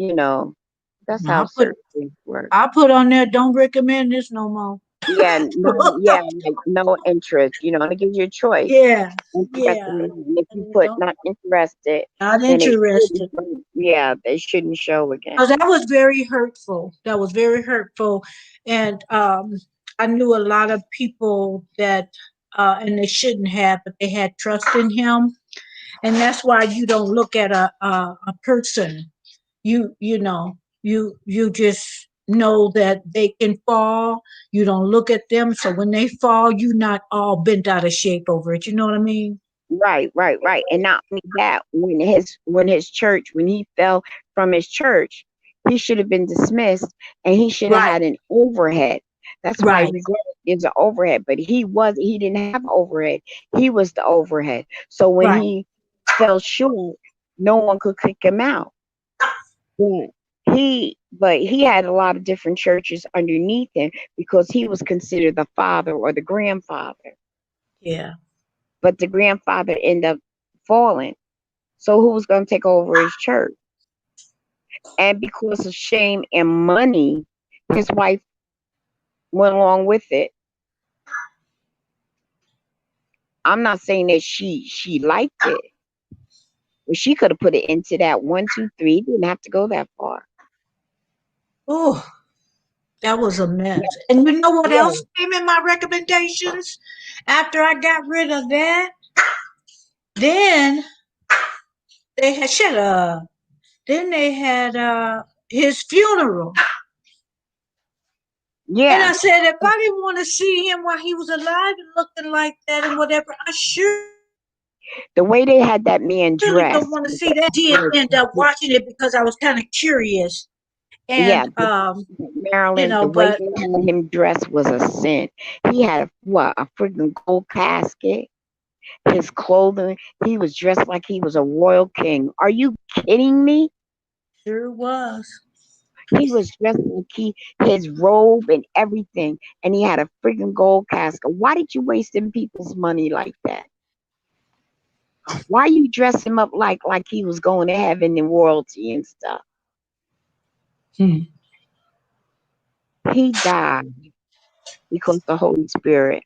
that's I how put certain things work. I put on there, "Don't recommend this no more." Yeah, no, yeah, like no interest, and it gives you a choice. Yeah, And yeah. recommend. If you And put don't not interested, Not then it shouldn't. interested. Yeah, they shouldn't show again. Because that was very hurtful. That was very hurtful, and I knew a lot of people that, and they shouldn't have, but they had trust in him, and that's why you don't look at a person. You just know that they can fall. You don't look at them, so when they fall, you not all bent out of shape over it. You know what I mean? Right, right, right. And not only that, when he fell from his church, he should have been dismissed and he should have Right, had an overhead. That's why right, regret is an overhead, but he didn't have overhead. He was the overhead. So when right. he fell short, no one could kick him out. But he had a lot of different churches underneath him because he was considered the father or the grandfather. Yeah. But the grandfather ended up falling. So who was going to take over his church? And because of shame and money, his wife went along with it. I'm not saying that she liked it, but she could have put it into that one, two, three. Didn't have to go that far. Oh, that was a mess. And you know what Yeah, else came in my recommendations after I got rid of that? Then they had shut up. Then they had his funeral. And I yeah. said, if I didn't want to see him while he was alive and looking like that and whatever, I The way they had that man really don't dressed want to was, see that. Did end up watching it because I was kind of curious. yeah, And Maryland. The way but they had him dressed was a sin. He had a freaking gold casket. His clothing, he was dressed like he was a royal king. Are you kidding me? sure was. He was dressed like his robe and everything, and he had a freaking gold casket. Why did you waste them people's money like that? Why you dress him up like he was going to heaven and royalty and stuff? Hmm. He died because the Holy Spirit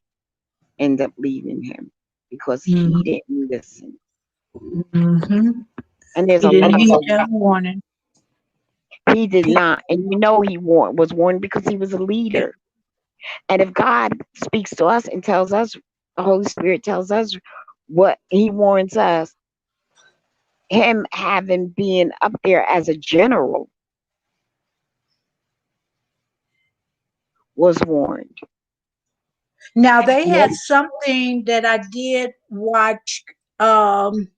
ended up leaving him because he Hmm. didn't listen. Hmm. And there's He a didn't lot heed of that warning. he did He, not, and he was warned because he was a leader. And if God speaks to us and tells us, the Holy Spirit tells us what He warns us, him having been up there as a general was warned. now they Yeah. had something that I did watch, um,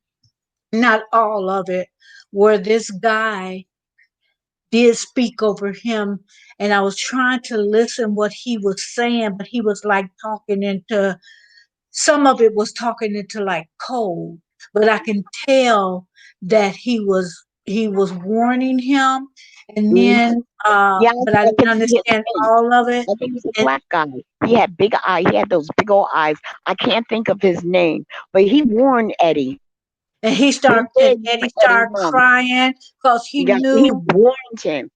not all of it, where this guy did speak over him, and I was trying to listen what he was saying, but he was like talking into, some of it was talking into like code, but I can tell that he was warning him, and Mhm. then Yeah, but I I didn't could see his understand face. all of it. I think he's a And black guy. He had big eye. He had those big old eyes. I can't think of his name, but he warned Eddie. and He did Eddie warn Eddie started Young. crying because he Yeah, he knew. warned him.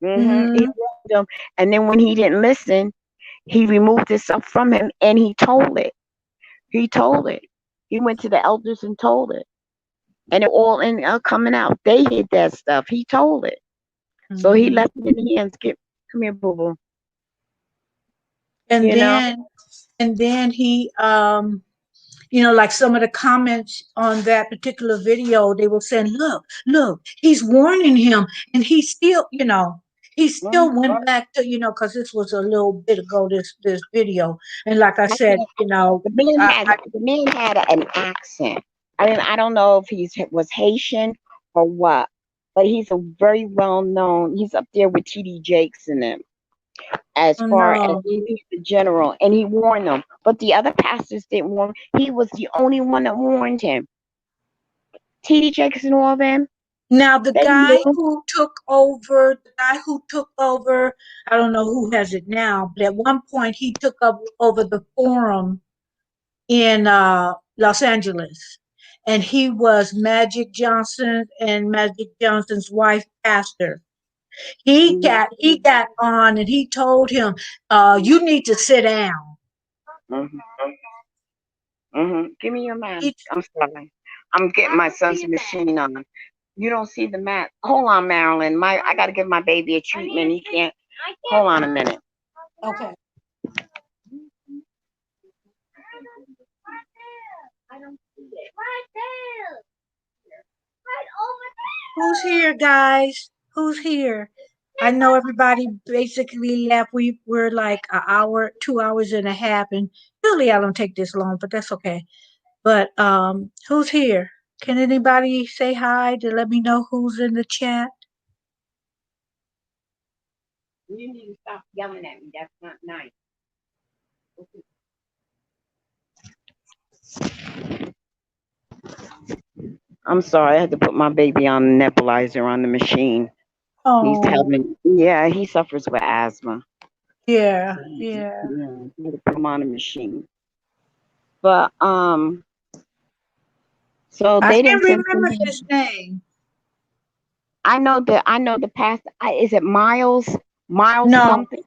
He Mhm. warned him, and then when he didn't listen, he removed himself from him, and he told it. He told it. He went to the elders and told it, and it all ended up coming out. They hid that stuff. He told it, so he Mhm. left it in the hands. Get, come here, boo boo. and You know. then and then he like some of the comments on that particular video, they were saying, look, he's warning him, and he still Mhm. went back to, because this was a little bit ago, this video. And like I I said, can't. The man had an accent. I mean, I don't know if he was Haitian or what, but he's a very well known. He's up there with T.D. Jakes and them as oh far as no. he's the general, and he warned them. But the other pastors didn't warn. He was the only one that warned him. T.D. Jakes and all them, Now the they guy knew. who took over, I don't know who has it now, but at one point he took up over the forum in Los Angeles, and he was Magic Johnson and Magic Johnson's wife pastor. Mhm, He got on, and he told him, "You need to sit down." mhm, mhm. Give me your mask. He, I'm sorry. I'm getting my son's machine on. You don't see the mat. Hold on, Marilyn. I gotta give my baby a treatment. He can't. Hold on a minute. okay, I don't see it. Right there. Right over who's here, guys? Who's here? I know everybody basically left. We're like an hour, 2 hours and a half, and usually I don't take this long, but that's okay. But who's here? Can anybody say hi to let me know who's in the chat? there. You need to stop yelling at me. That's not nice. I'm sorry. I had to put my baby on a nebulizer on the machine. He's Oh, having, yeah, he suffers with asthma. yeah, So, yeah. yeah, I had to put him on a machine. But so I they can't didn't send remember his somebody. name. I know the past. Is it Miles? Miles No, something?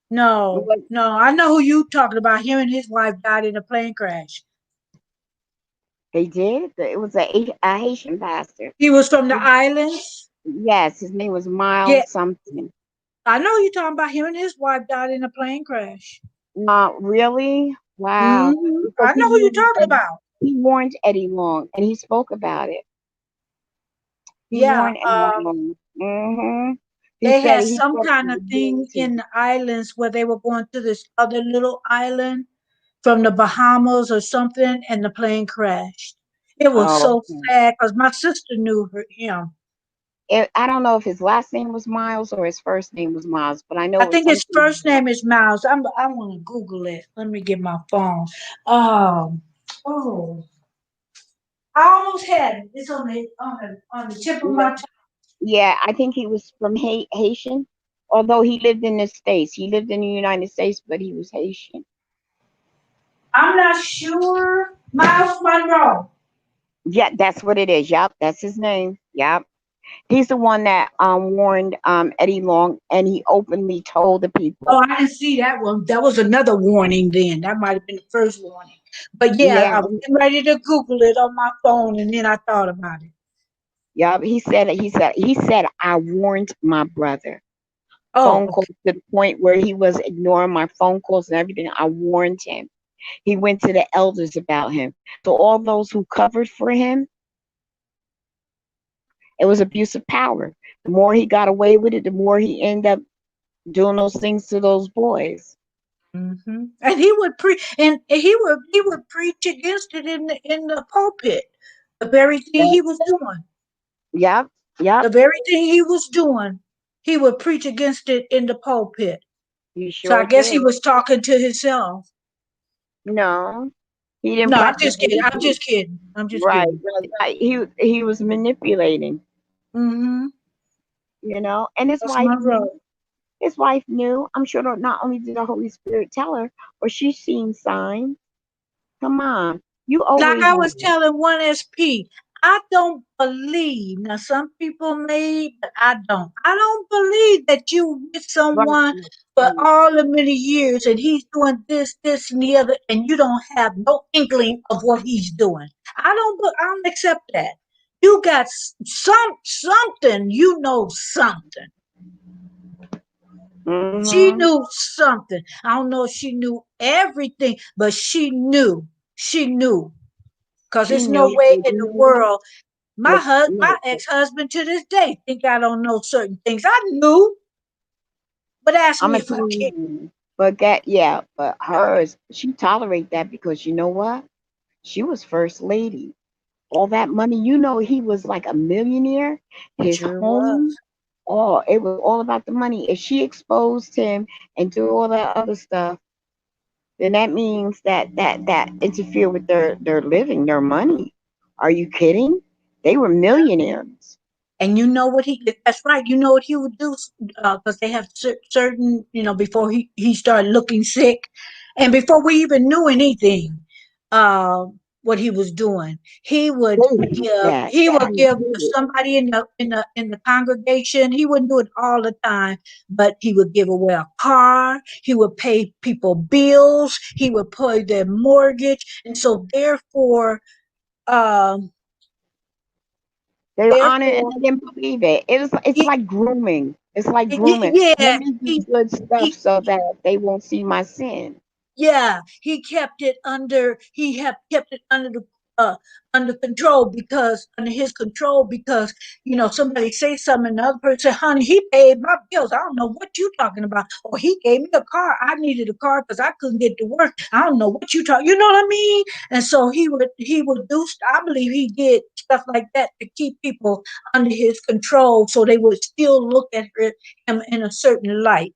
no, What no. I know who you talking about. Him and his wife died in a plane crash. they did? It was a Haitian pastor. He was from the islands. Yes, his name was Yeah, Miles something. I know you talking about. Him and his wife died in a plane crash. Not really. Wow. Because I know who you talking about. He warned Eddie Long, and he spoke about it. He Yeah, warned Eddie Long. He they said had he some said it kind was of thing guaranteed. in the islands where they were going to this other little island from the Bahamas or something, and the plane crashed. It was Oh, so okay. sad because my sister knew him. I don't know if his last name was Miles or his first name was Miles, but I know I it was think his something. first name is Miles. I want to Google it. Let me get my phone. Oh, I almost had it. It's on the tip of my tongue. Yeah, I think he was from Haitian, although he lived in the States. He lived in the United States, but he was Haitian. I'm not sure. Miles Monroe. Yeah, that's what it is. Yep, that's his name. Yep. He's the one that warned Eddie Long, and he openly told the Oh, people. I didn't see that one. That was another warning then. That might have been the first warning. But yeah, Yeah, I was getting ready to Google it on my phone and then I thought about it. yep. He said I warned my brother. Oh, Phone calls okay. to the point where he was ignoring my phone calls and everything. I warned him. He went to the elders about him. So all those who covered for him, it was abuse of power. The more he got away with it, the more he ended up doing those things to those boys. And he would he would preach against it in the pulpit. The very thing Yep, he was doing. yep, The yep. very thing he was doing, he would preach against it in the pulpit. He So I sure guess he did. was talking to himself. No, he didn't No, I'm practice just what kidding. he I'm preached. just kidding. I'm just Right, kidding. right, right. He was manipulating, Mm-hmm. and his That's wife my knew. road. His wife knew. I'm sure that not only did the Holy Spirit tell her, but she's seen signs. Come on, you Like always I was knew. telling one SP, I don't believe. Now, some people may, but I don't. I don't believe that you with Right, someone right, for right. all the many years and he's doing this, this, and the other, and you don't have no inkling of what he's doing. I don't accept that. You got something. You know something. She Mm-hmm. knew something. I don't know if she knew everything, but she knew. She knew. Cause She there's no knew. way But in you the know what? world. But My look, ex-husband to this day think I don't know certain things. I knew, but ask I'm me gonna if I tell can. you. But that, yeah, but hers, she tolerate that because you know what? She was first lady. All that money, he was like a millionaire. His Sure was. home, oh, it was all about the money. If she exposed him and do all that other stuff, then that means that interfere with their living, their money. Are you kidding? They were millionaires. And you know what that's right. You know what he would do, because they have certain, before he started looking sick, and before we even knew anything, uh, what he was doing, he would They hate that. he would They give hate it. somebody in the congregation. He wouldn't do it all the time, but he would give away a car. He would pay people bills. He would pay their mortgage, and so um, They honor it and therefore, they didn't believe it. It's he, like grooming. It's like grooming. Let yeah, me do he good stuff he so that they won't see my sin. yeah, he have kept it uh under control, because under his control, because somebody say something and the other person say, honey, he paid my bills. I don't know what you talking about. Or he gave me a car. I needed a car because I couldn't get to work. I don't know what you know what I mean? And so he would do, I believe he did stuff like that to keep people under his control so they would still look at him in a certain light.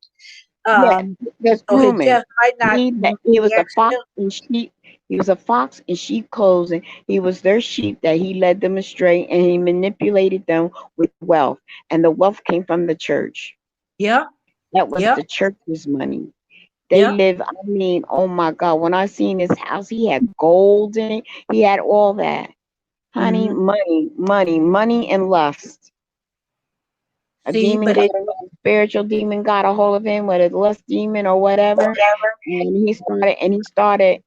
Yeah, Um that's so his grooming. death might not He be was a fox accidental. in sheep. He was a fox in sheep clothing. He was their sheep that he led them astray and he manipulated them with wealth. And the wealth came from the church. Yep, That was yep, the church's money. They yep. live, I mean, oh my God, when I seen his house, he had gold in it. He had all that. Honey, Hmm. money, money, money, and lust. A See, demon but got a spiritual demon got a hold of him, whether it's lust demon or whatever, and he started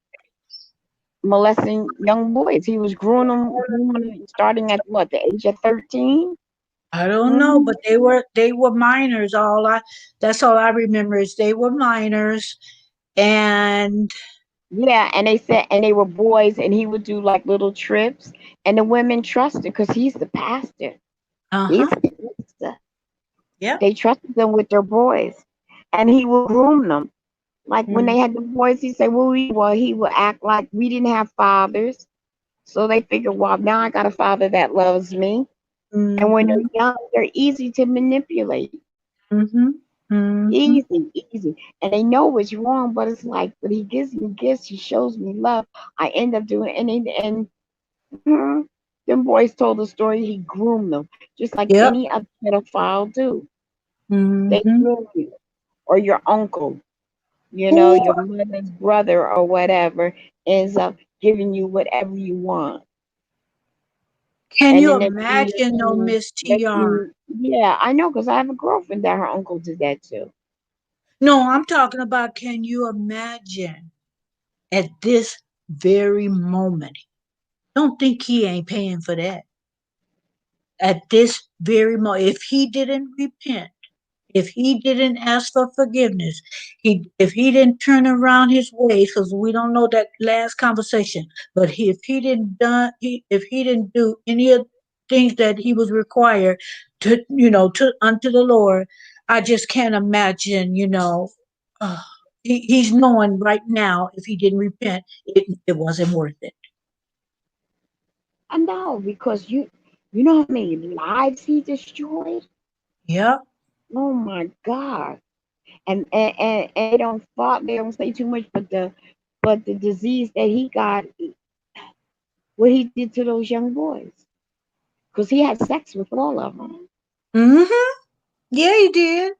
molesting young boys. He was grooming them starting at what, the age of 13? I don't know. Hmm. But they were minors. That's all I remember is they were minors, and Yeah, and they said, and they were boys, and he would do like little trips, and the women trusted because he's the pastor. uh He's huh, the pastor. yep. They trusted them with their boys, and he would groom them. Like when they Mm-hmm. had the boys, he would act like we didn't have fathers. So they figured, well, now I got a father that loves me. And when they're Mm-hmm. young, they're easy to manipulate. Mm-hmm. Mm-hmm. Easy, easy. And they know it's wrong, but it's like, but he gives me gifts, he shows me love. I end up doing, and them boys told the story, he groomed them, just like Yep. any other pedophile do. They Mm-hmm. groom you, or your uncle, Ooh, your mother's brother or whatever ends up giving you whatever you want. Can And you then next thing you imagine though, know, Miss next TR? thing, yeah, I know because I have a girlfriend that her uncle did that too. No, I'm talking about can you imagine at this very moment? Don't think he ain't paying for that. At this very moment, if he didn't repent, if he didn't ask for forgiveness, if he didn't turn around his ways, because we don't know that last conversation, but if he didn't if he didn't do any of things that he was required to, to unto the Lord, I just can't imagine, uh, he's knowing right now if he didn't repent, it wasn't worth it. I know because you know how many lives he destroyed. Yeah. Oh my God! And they don't fault. They don't say too much, but the disease that he got, what he did to those young boys, because he had sex with all of them. Mm-hmm. Yeah, he did.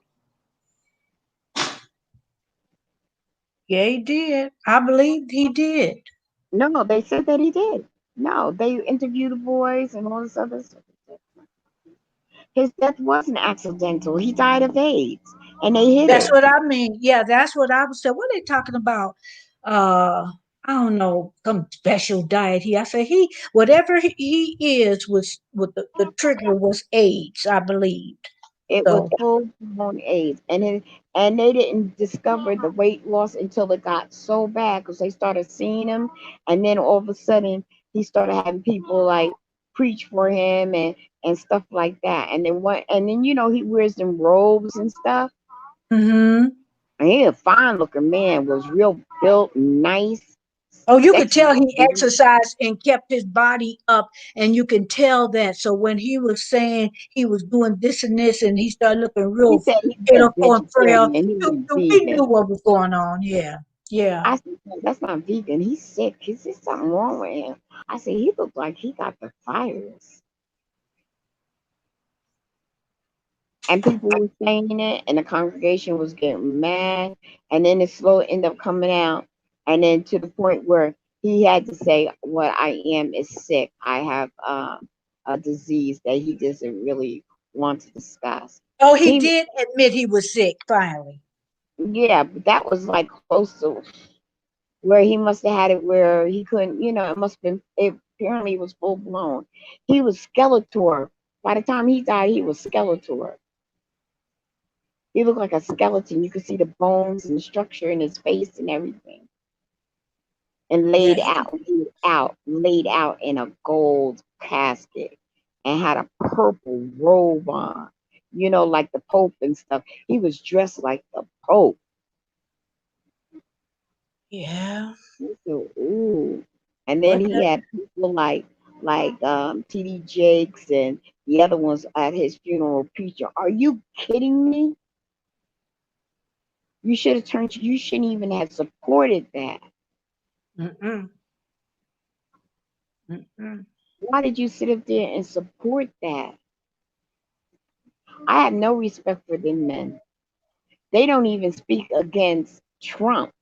Yeah, he did. I believe he did. No, they said that he did. No, they interviewed the boys and all this other stuff. His death wasn't accidental. He died of AIDS, and they hid That's it. what I mean. Yeah, that's what I was saying. What are they talking about? I don't know, some special diet. I said whatever he is was with the trigger was AIDS, I believed. It was So, full blown AIDS, and they didn't discover the weight loss until it got so bad because they started seeing him, and then all of a sudden he started having people like preach for him and stuff like that. And then he wears them robes and stuff. hmm And he a fine looking man, was real built, nice, oh, you could sexy. tell he exercised and kept his body up, and you can tell that. So when he was saying he was doing this and this, and he started looking He real said he was pitiful and frail, vegetarian. He was we knew vegan. what was going on. Yeah, yeah. I said, "No, that's not vegan. He's sick. There's something wrong with him." I said, he looked like he got the virus. And people were saying it, and the congregation was getting mad. And then it slowly ended up coming out. And then to the point where he had to say, "What I am is sick. I have a disease that he doesn't really want to discuss." Oh, he He, did admit he was sick finally. yeah, but that was like close to where he must have had it where he couldn't, it must have been, it apparently was full blown. He was Skeletor. By the time he died, he was Skeletor. He looked like a skeleton. You could see the bones and the structure in his face and everything. And Yeah, laid out in a gold casket and had a purple robe on, like the Pope and stuff. He was dressed like the Pope. yeah. So, ooh. And then What? he had people like TD Jakes and the other ones at his funeral preacher. Are you kidding me? You shouldn't even have supported that. Mm-mm, mm-mm. Why did you sit up there and support that? I have no respect for them men. They don't even speak against Trump.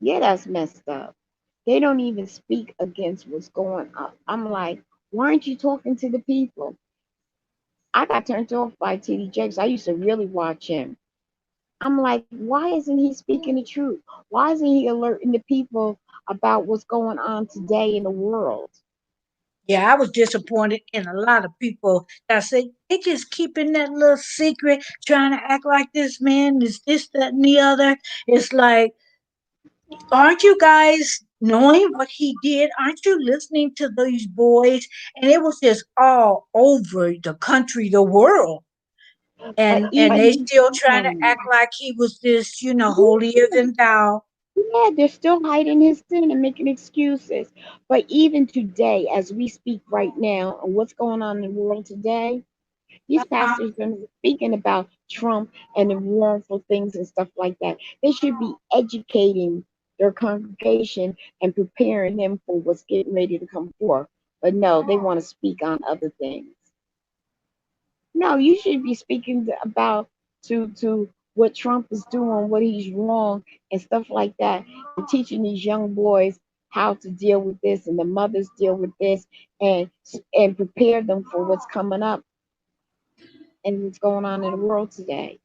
Yeah, that's messed up. They don't even speak against what's going on. I'm like, why aren't you talking to the people? I got turned off by TD Jakes. I used to really watch him. I'm like, why isn't he speaking the truth? Why isn't he alerting the people about what's going on today in the world? Yeah, I was disappointed in a lot of people that say they just keeping that little secret, trying to act like this man is this, that, and the other. It's like, aren't you guys knowing what he did? Aren't you listening to these boys? And it was just all over the country, the world. But And they even still trying to then, act like he was this, holier than thou. yeah, they're still hiding his sin and making excuses. But even today, as we speak right now, and what's going on in the world today, these pastors are speaking about Trump and the wrongful things and stuff like that. They should be educating their congregation and preparing them for what's getting ready to come forth. But no, they want to speak on other things. No, you should be speaking about to what Trump is doing, what he's wrong, and stuff like that, and teaching these young boys how to deal with this, and the mothers deal with this, and and prepare them for what's coming up and what's going on in the world today.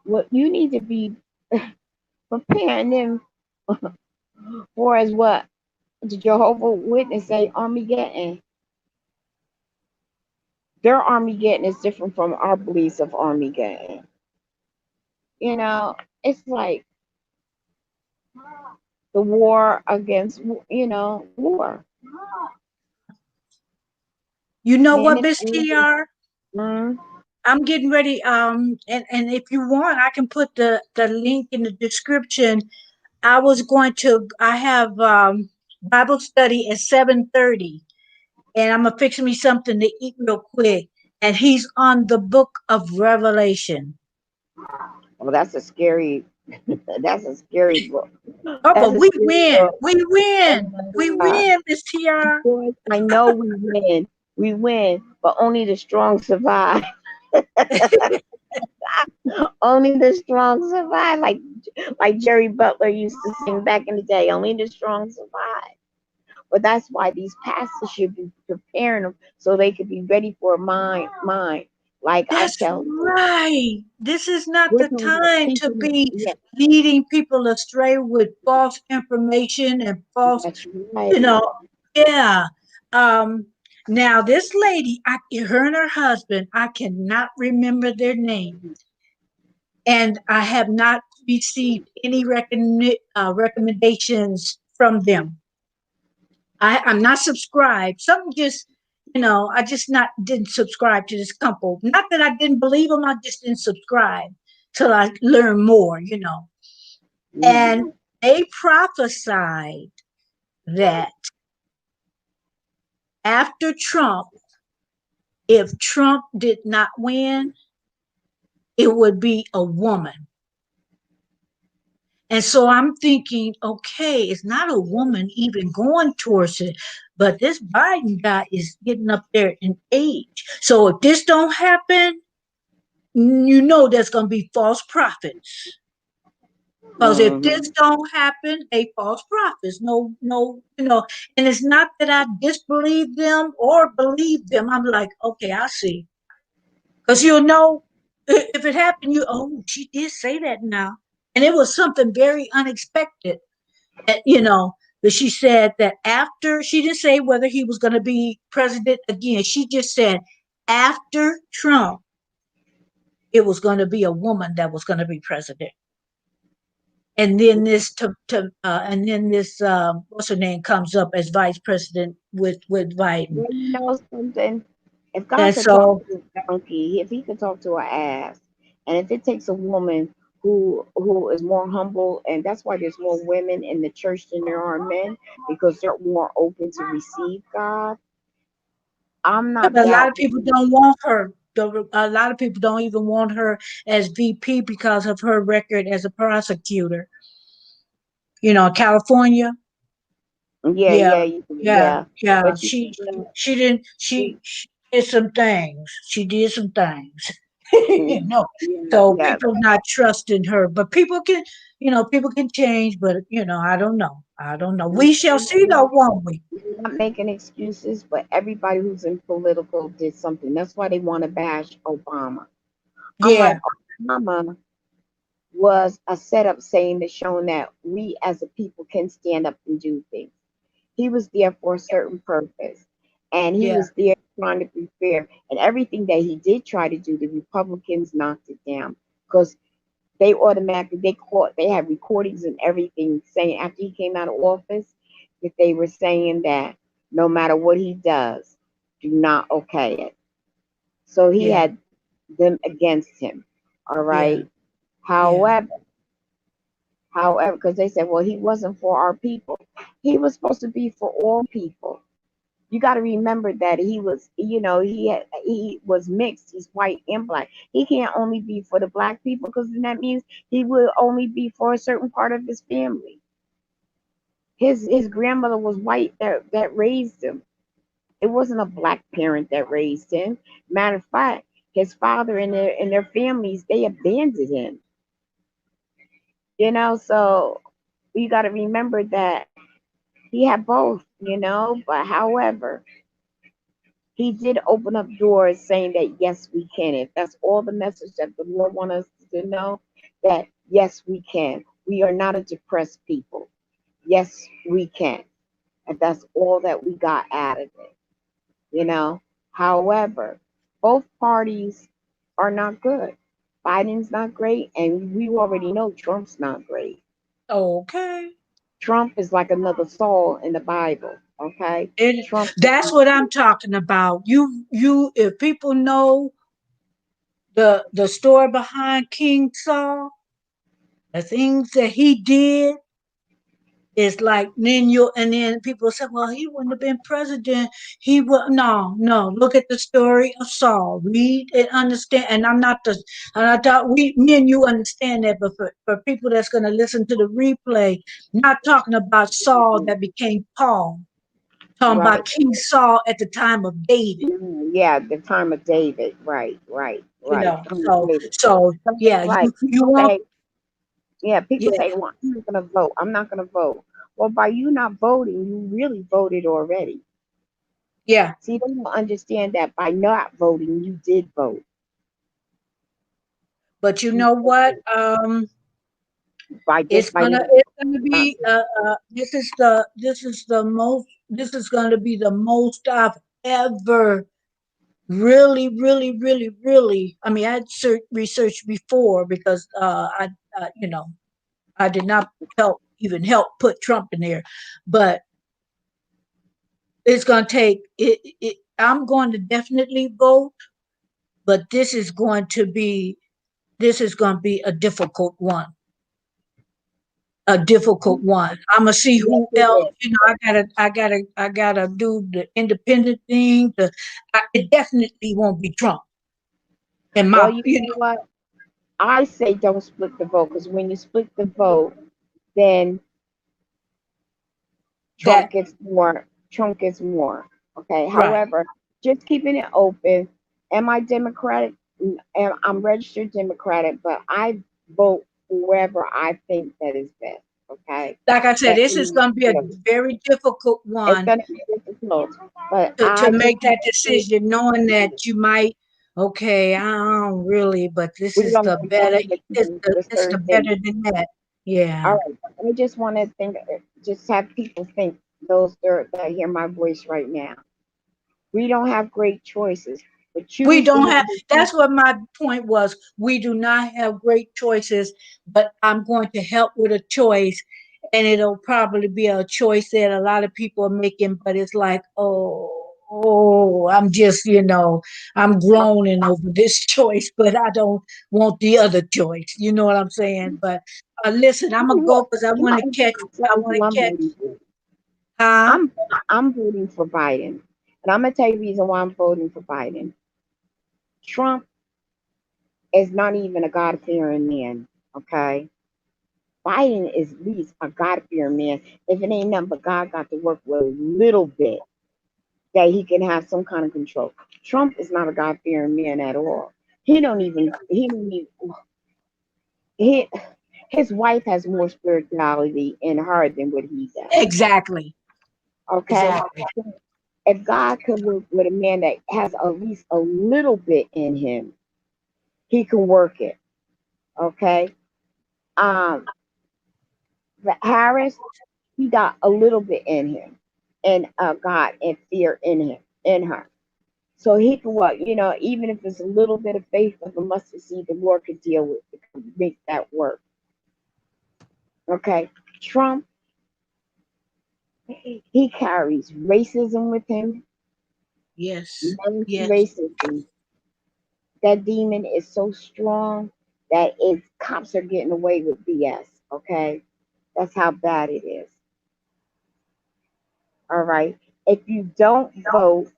What you need to be preparing them for is what the Jehovah Witness say Armageddon. Their Armageddon is different from our beliefs of Armageddon. You know, it's like the war against, war. You know Man, what, it's Miss TR? mm, I'm getting ready. And if you want, I can put the link in the description. I have Bible study at 7:30, and I'm gonna fix me something to eat real quick. And he's on the book of Revelation. well, that's a scary, that's a scary book. Oh, That's but a we scary win. book. We Oh win. We my God. win, Miss TR. Boy, I know we win. We win, but only the strong survive. Only the strong survive. Like Jerry Butler used to sing back in the day. Only the strong survive. But that's why these pastors should be preparing them so they could be ready for mine. Like I That's tell them, right. This is not we're the going to time teach to them. be Yeah, leading people astray with false information and false, that's you right. know, yeah. Um, now this lady, her and her husband, I cannot remember their name, and I have not received any recommendations from them. I'm not subscribed. Something just, I just not didn't subscribe to this couple. Not that I didn't believe them, I just didn't subscribe till I learned more. And Mm-hmm. they prophesied that after Trump, if Trump did not win, it would be a woman. And so I'm thinking, okay, it's not a woman even going towards it, but this Biden guy is getting up there in age. So if this don't happen, you know there's going to be false prophets. Because if Mm-hmm. this don't happen, they false prophets. No, no, and it's not that I disbelieve them or believe them. I'm like, okay, I see. Because if it happened, she did say that now. And it was something very unexpected. That, that she said that after, she didn't say whether he was going to be president again. She just said after Trump, it was going to be a woman that was going to be president. And then and then this what's her name comes up as vice president with Biden. Well, you know something? If God And could talk so to a donkey, if he could talk to an ass, and if it takes a woman who is more humble, and that's why there's more women in the church than there are men, because they're more open to receive God. I'm yeah, not but a lot of doubting. people don't want her. A lot of people don't even want her as VP because of her record as a prosecutor. California. Yeah, Yeah, yeah, yeah, yeah. yeah. But you know, She didn't. She did some things. She did some things. you know. yeah, So yeah. people not trusting her, but people can change. But I don't know. I don't know. We shall see, though, won't we? I'm not making excuses, but everybody who's in political did something. That's why they want to bash Obama. I'm like, Yeah, Obama was a setup saying that showing that we as a people can stand up and do things. He was there for a certain purpose. And he yeah, was there trying to be fair. And everything that he did try to do, the Republicans knocked it down. Because they had recordings and everything saying after he came out of office that they were saying that no matter what he does, do not okay it. So he yeah, had them against him. All yeah, right. yeah. However, because they said, well, he wasn't for our people. He was supposed to be for all people. You got to remember that he was, he was mixed. He's white and black. He can't only be for the black people because then that means he will only be for a certain part of his family. His grandmother was white that raised him. It wasn't a black parent that raised him. Matter of fact, His father and their families, they abandoned him. So you got to remember that he had both. But however, he did open up doors saying that yes, we can. If that's all the message that the Lord wants us to know, that yes, we can. We are not a depressed people. Yes, we can. And that's all that we got out of it. you know. However, both parties are not good. Biden's not great, and we already know Trump's not great. Okay. Trump is like another Saul in the Bible. Okay, It, Trump is that's not what I'm good. talking about. If people know the story behind King Saul, the things that he did, is like then you and then people say, well, he wouldn't have been president. He would no. Look at the story of Saul. Read and understand. And I'm not the and I thought we me and you understand that, but for people that's gonna listen to the replay, not talking about Saul that became Paul, talking about Right. King Saul at the time of David. Yeah, the time of David. Right, You right. know, Time of so David. so So yeah, it's like you people want say, yeah, people yeah say, well, I'm not gonna vote. I'm not gonna vote. Well, by you not voting, you really voted already. yeah, See, they don't understand that by not voting, you did vote. but you You know did what? vote. By just by not It's voting, gonna not be this is gonna be the most I've ever really. I mean, I had researched before because I did not help put Trump in there, but it's gonna take it. I'm going to definitely vote, but this is going to be a difficult one. I'm gonna see yes, who it else. is. I gotta do the independent thing. It definitely won't be Trump. And Well, my, you know what? I say don't split the vote because when you split the vote, then that Trump gets more. Trump gets more. Okay. right. However, just keeping it open. Am I Democratic? I'm registered Democratic, but I vote for whoever I think that is best. Okay. Like I said, That this is means gonna be a yes, very difficult it's one gonna be difficult, but to I just make want that to say decision, knowing that you might. Okay, I don't really, but this we is don't the know better. exactly what to do with It's the certain things. better than that. Yeah. All right. I just want to think, just have people think, those that hear my voice right now. We don't have great choices, but We choose the don't have, number that's two. what my point was. We do not have great choices, but I'm going to help with a choice. And it'll probably be a choice that a lot of people are making, but it's like, I'm just, I'm groaning over this choice, but I don't want the other choice. You know what I'm saying? But listen, I'm gonna go because You might I say want who to I'm catch, voting for. huh? I'm I'm voting for Biden, and I'm gonna tell you the reason why I'm voting for Biden. Trump is not even a God fearing man. Okay, Biden is at least a God fearing man. If it ain't nothing but God got to work with a little bit, that he can have some kind of control. Trump is not a God fearing man at all. He don't even he, his wife has more spirituality in her than what he does. Exactly. Okay. Exactly. If God could work with a man that has at least a little bit in him, he can work it. Okay. Um but Harris, he got a little bit in him and God and fear in him, in her. So he can what, even if it's a little bit of faith of a mustard seed, the Lord could deal with it, could make that work. Okay. Trump, he carries racism with him, Yes. learned Yes. racism. That demon is so strong that its cops are getting away with BS. Okay. That's how bad it is. All right. If you don't vote,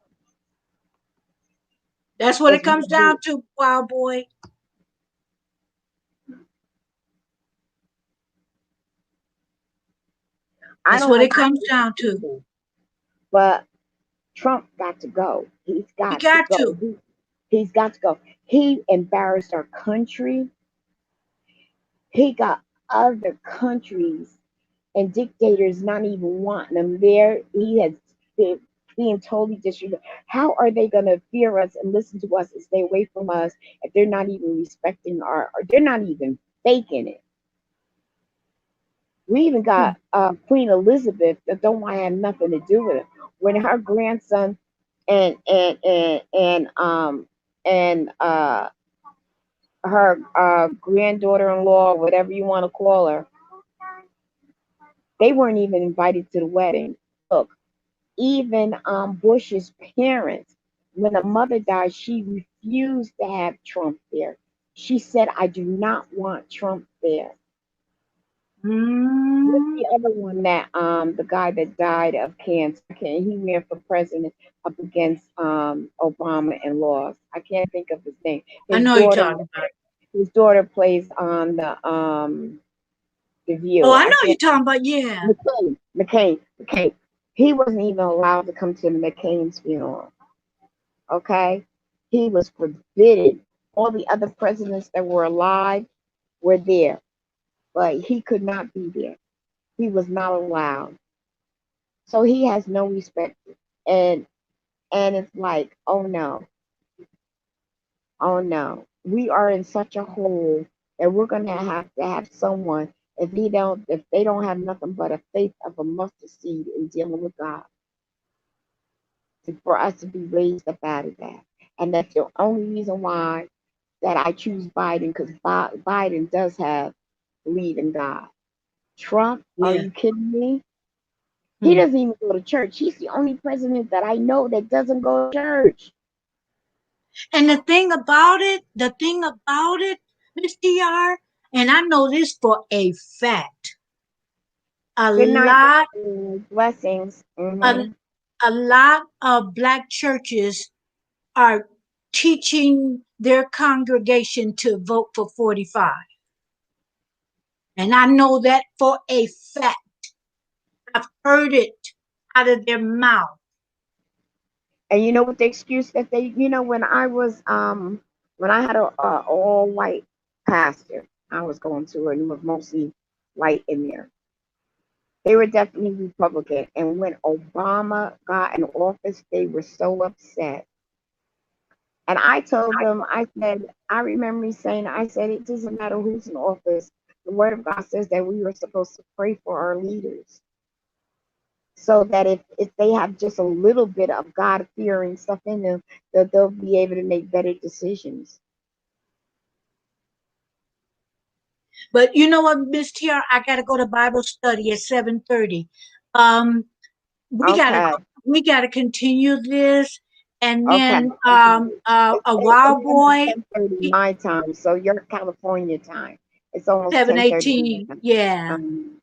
That's what it it's comes down to, Wild Boy. I That's don't what like it the comes down to. either, but Trump got to go. He's He got to got go. to. He's got to go. He embarrassed our country. He got other countries and dictators not even wanting him there. He has been being totally disrespected. How are they going to fear us and listen to us and stay away from us if they're not even respecting our, or they're not even faking it? We even got Queen Elizabeth that don't want to have nothing to do with it. When her grandson and her granddaughter-in-law, whatever you want to call her, they weren't even invited to the wedding. Look, even Bush's parents, when a mother died, she refused to have Trump there. She said, "I do not want Trump there." What's Mm, the other one that the guy that died of cancer? He ran for president up against Obama and lost. I can't think of his name. I His know you're daughter talking about. his daughter plays on the Oh, View. I I know you're can't talking about. Yeah. McCain. He wasn't even allowed to come to McCain's funeral. Okay? He was forbidden. All the other presidents that were alive were there, but he could not be there. He was not allowed. So he has no respect. And and it's like, oh no, oh no. We are in such a hole that we're gonna have to have someone if they don't have nothing but a faith of a mustard seed in dealing with God for us to be raised up out of that. And that's the only reason why that I choose Biden, because Biden does have believe in God. Trump, are Yeah. you kidding me? He Hmm. doesn't even go to church. He's the only president that I know that doesn't go to church. And the thing about it, Miss TR, and I know this for a fact. A Good night, lot, blessings. a, a lot of black churches are teaching their congregation to vote for 45. And I know that for a fact. I've heard it out of their mouth. And you know what the excuse that when I had a all white pastor I was going to, and it was mostly white in there. They were definitely Republican. And when Obama got in office, they were so upset. And I told them, I said, I remember me saying, I said, it doesn't matter who's in office. The word of God says that we were supposed to pray for our leaders, so that if they have just a little bit of God fearing stuff in them, that they'll be able to make better decisions. But you know what, Miss TR, I gotta go to Bible study at 7:30. Um, we gotta Okay. we gotta continue this, and Okay. then It's a wild almost boy, 10:30 my time, so you're California time. It's almost 10:30. 7:18. Yeah, Um,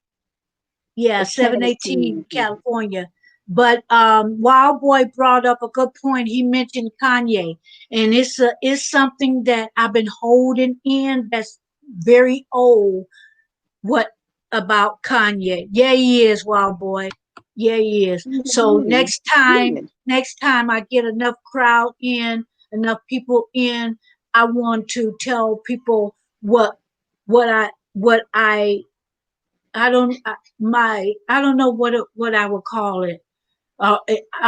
yeah, it's 7:18 10:18. California. But Wild Boy brought up a good point. He mentioned Kanye, and it's something that I've been holding in that's very old. What about Kanye? Yeah, he is, Wild Boy. Yeah, he is. So Mhm. Yeah. next time I get enough crowd in, enough people in, I want to tell people what I don't I don't know what I would call it. A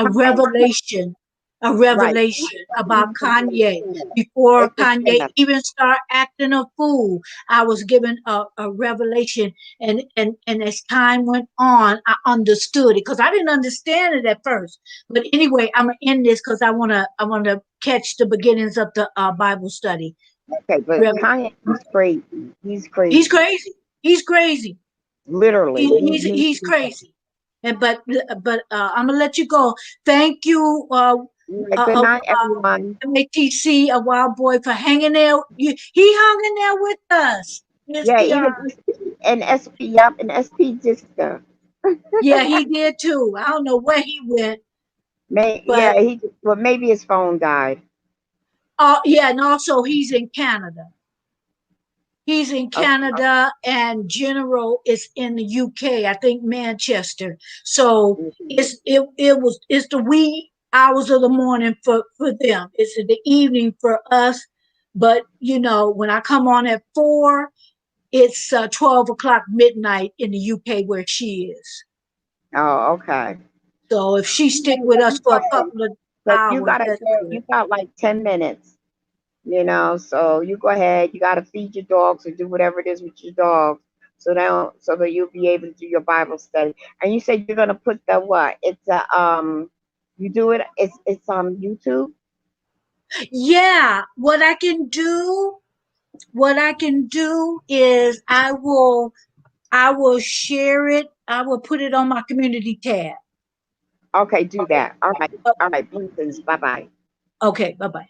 Okay. revelation, a Right. revelation about Kanye before It's a Kanye setup. even start acting a fool. I was given a revelation, and as time went on, I understood it because I didn't understand it at first. But anyway, I'm gonna end this because I wanna catch the beginnings of the Bible study. Okay, but Rev- Kanye, he's crazy. He's He's crazy. crazy. He's crazy. Literally. He's crazy. And I'm gonna let you go. Thank you, Right. uh, Good uh, night, everyone. MATC, a wild boy, for hanging there. He hung in there with us, Miss Yeah, TR. even SP and SP, yup, and SP Diska. Yeah, he did too. I don't know where he went, Yeah, but well, maybe his phone died. yeah, and also he's in Canada. He's in Okay. Canada, and General is in the UK. I think Manchester. So Mhm. it's the wee hours of the morning for them. It's the evening for us. But when I come on at 4, it's 12 o'clock midnight in the UK where she is. Oh, okay. So if she So stick with us you for go a ahead. couple of So you hours, gotta that's go. good. You got like 10 minutes. So you go ahead. You gotta feed your dogs or do whatever it is with your dogs, so that you'll be able to do your Bible study. And you said you're gonna put the what? It's a You do it. It's on YouTube. Yeah, what I can do is I will share it. I will put it on my community tab. Okay, do Okay. that. All right. Uh, All right. Blessings. Bye bye. Okay, bye-bye.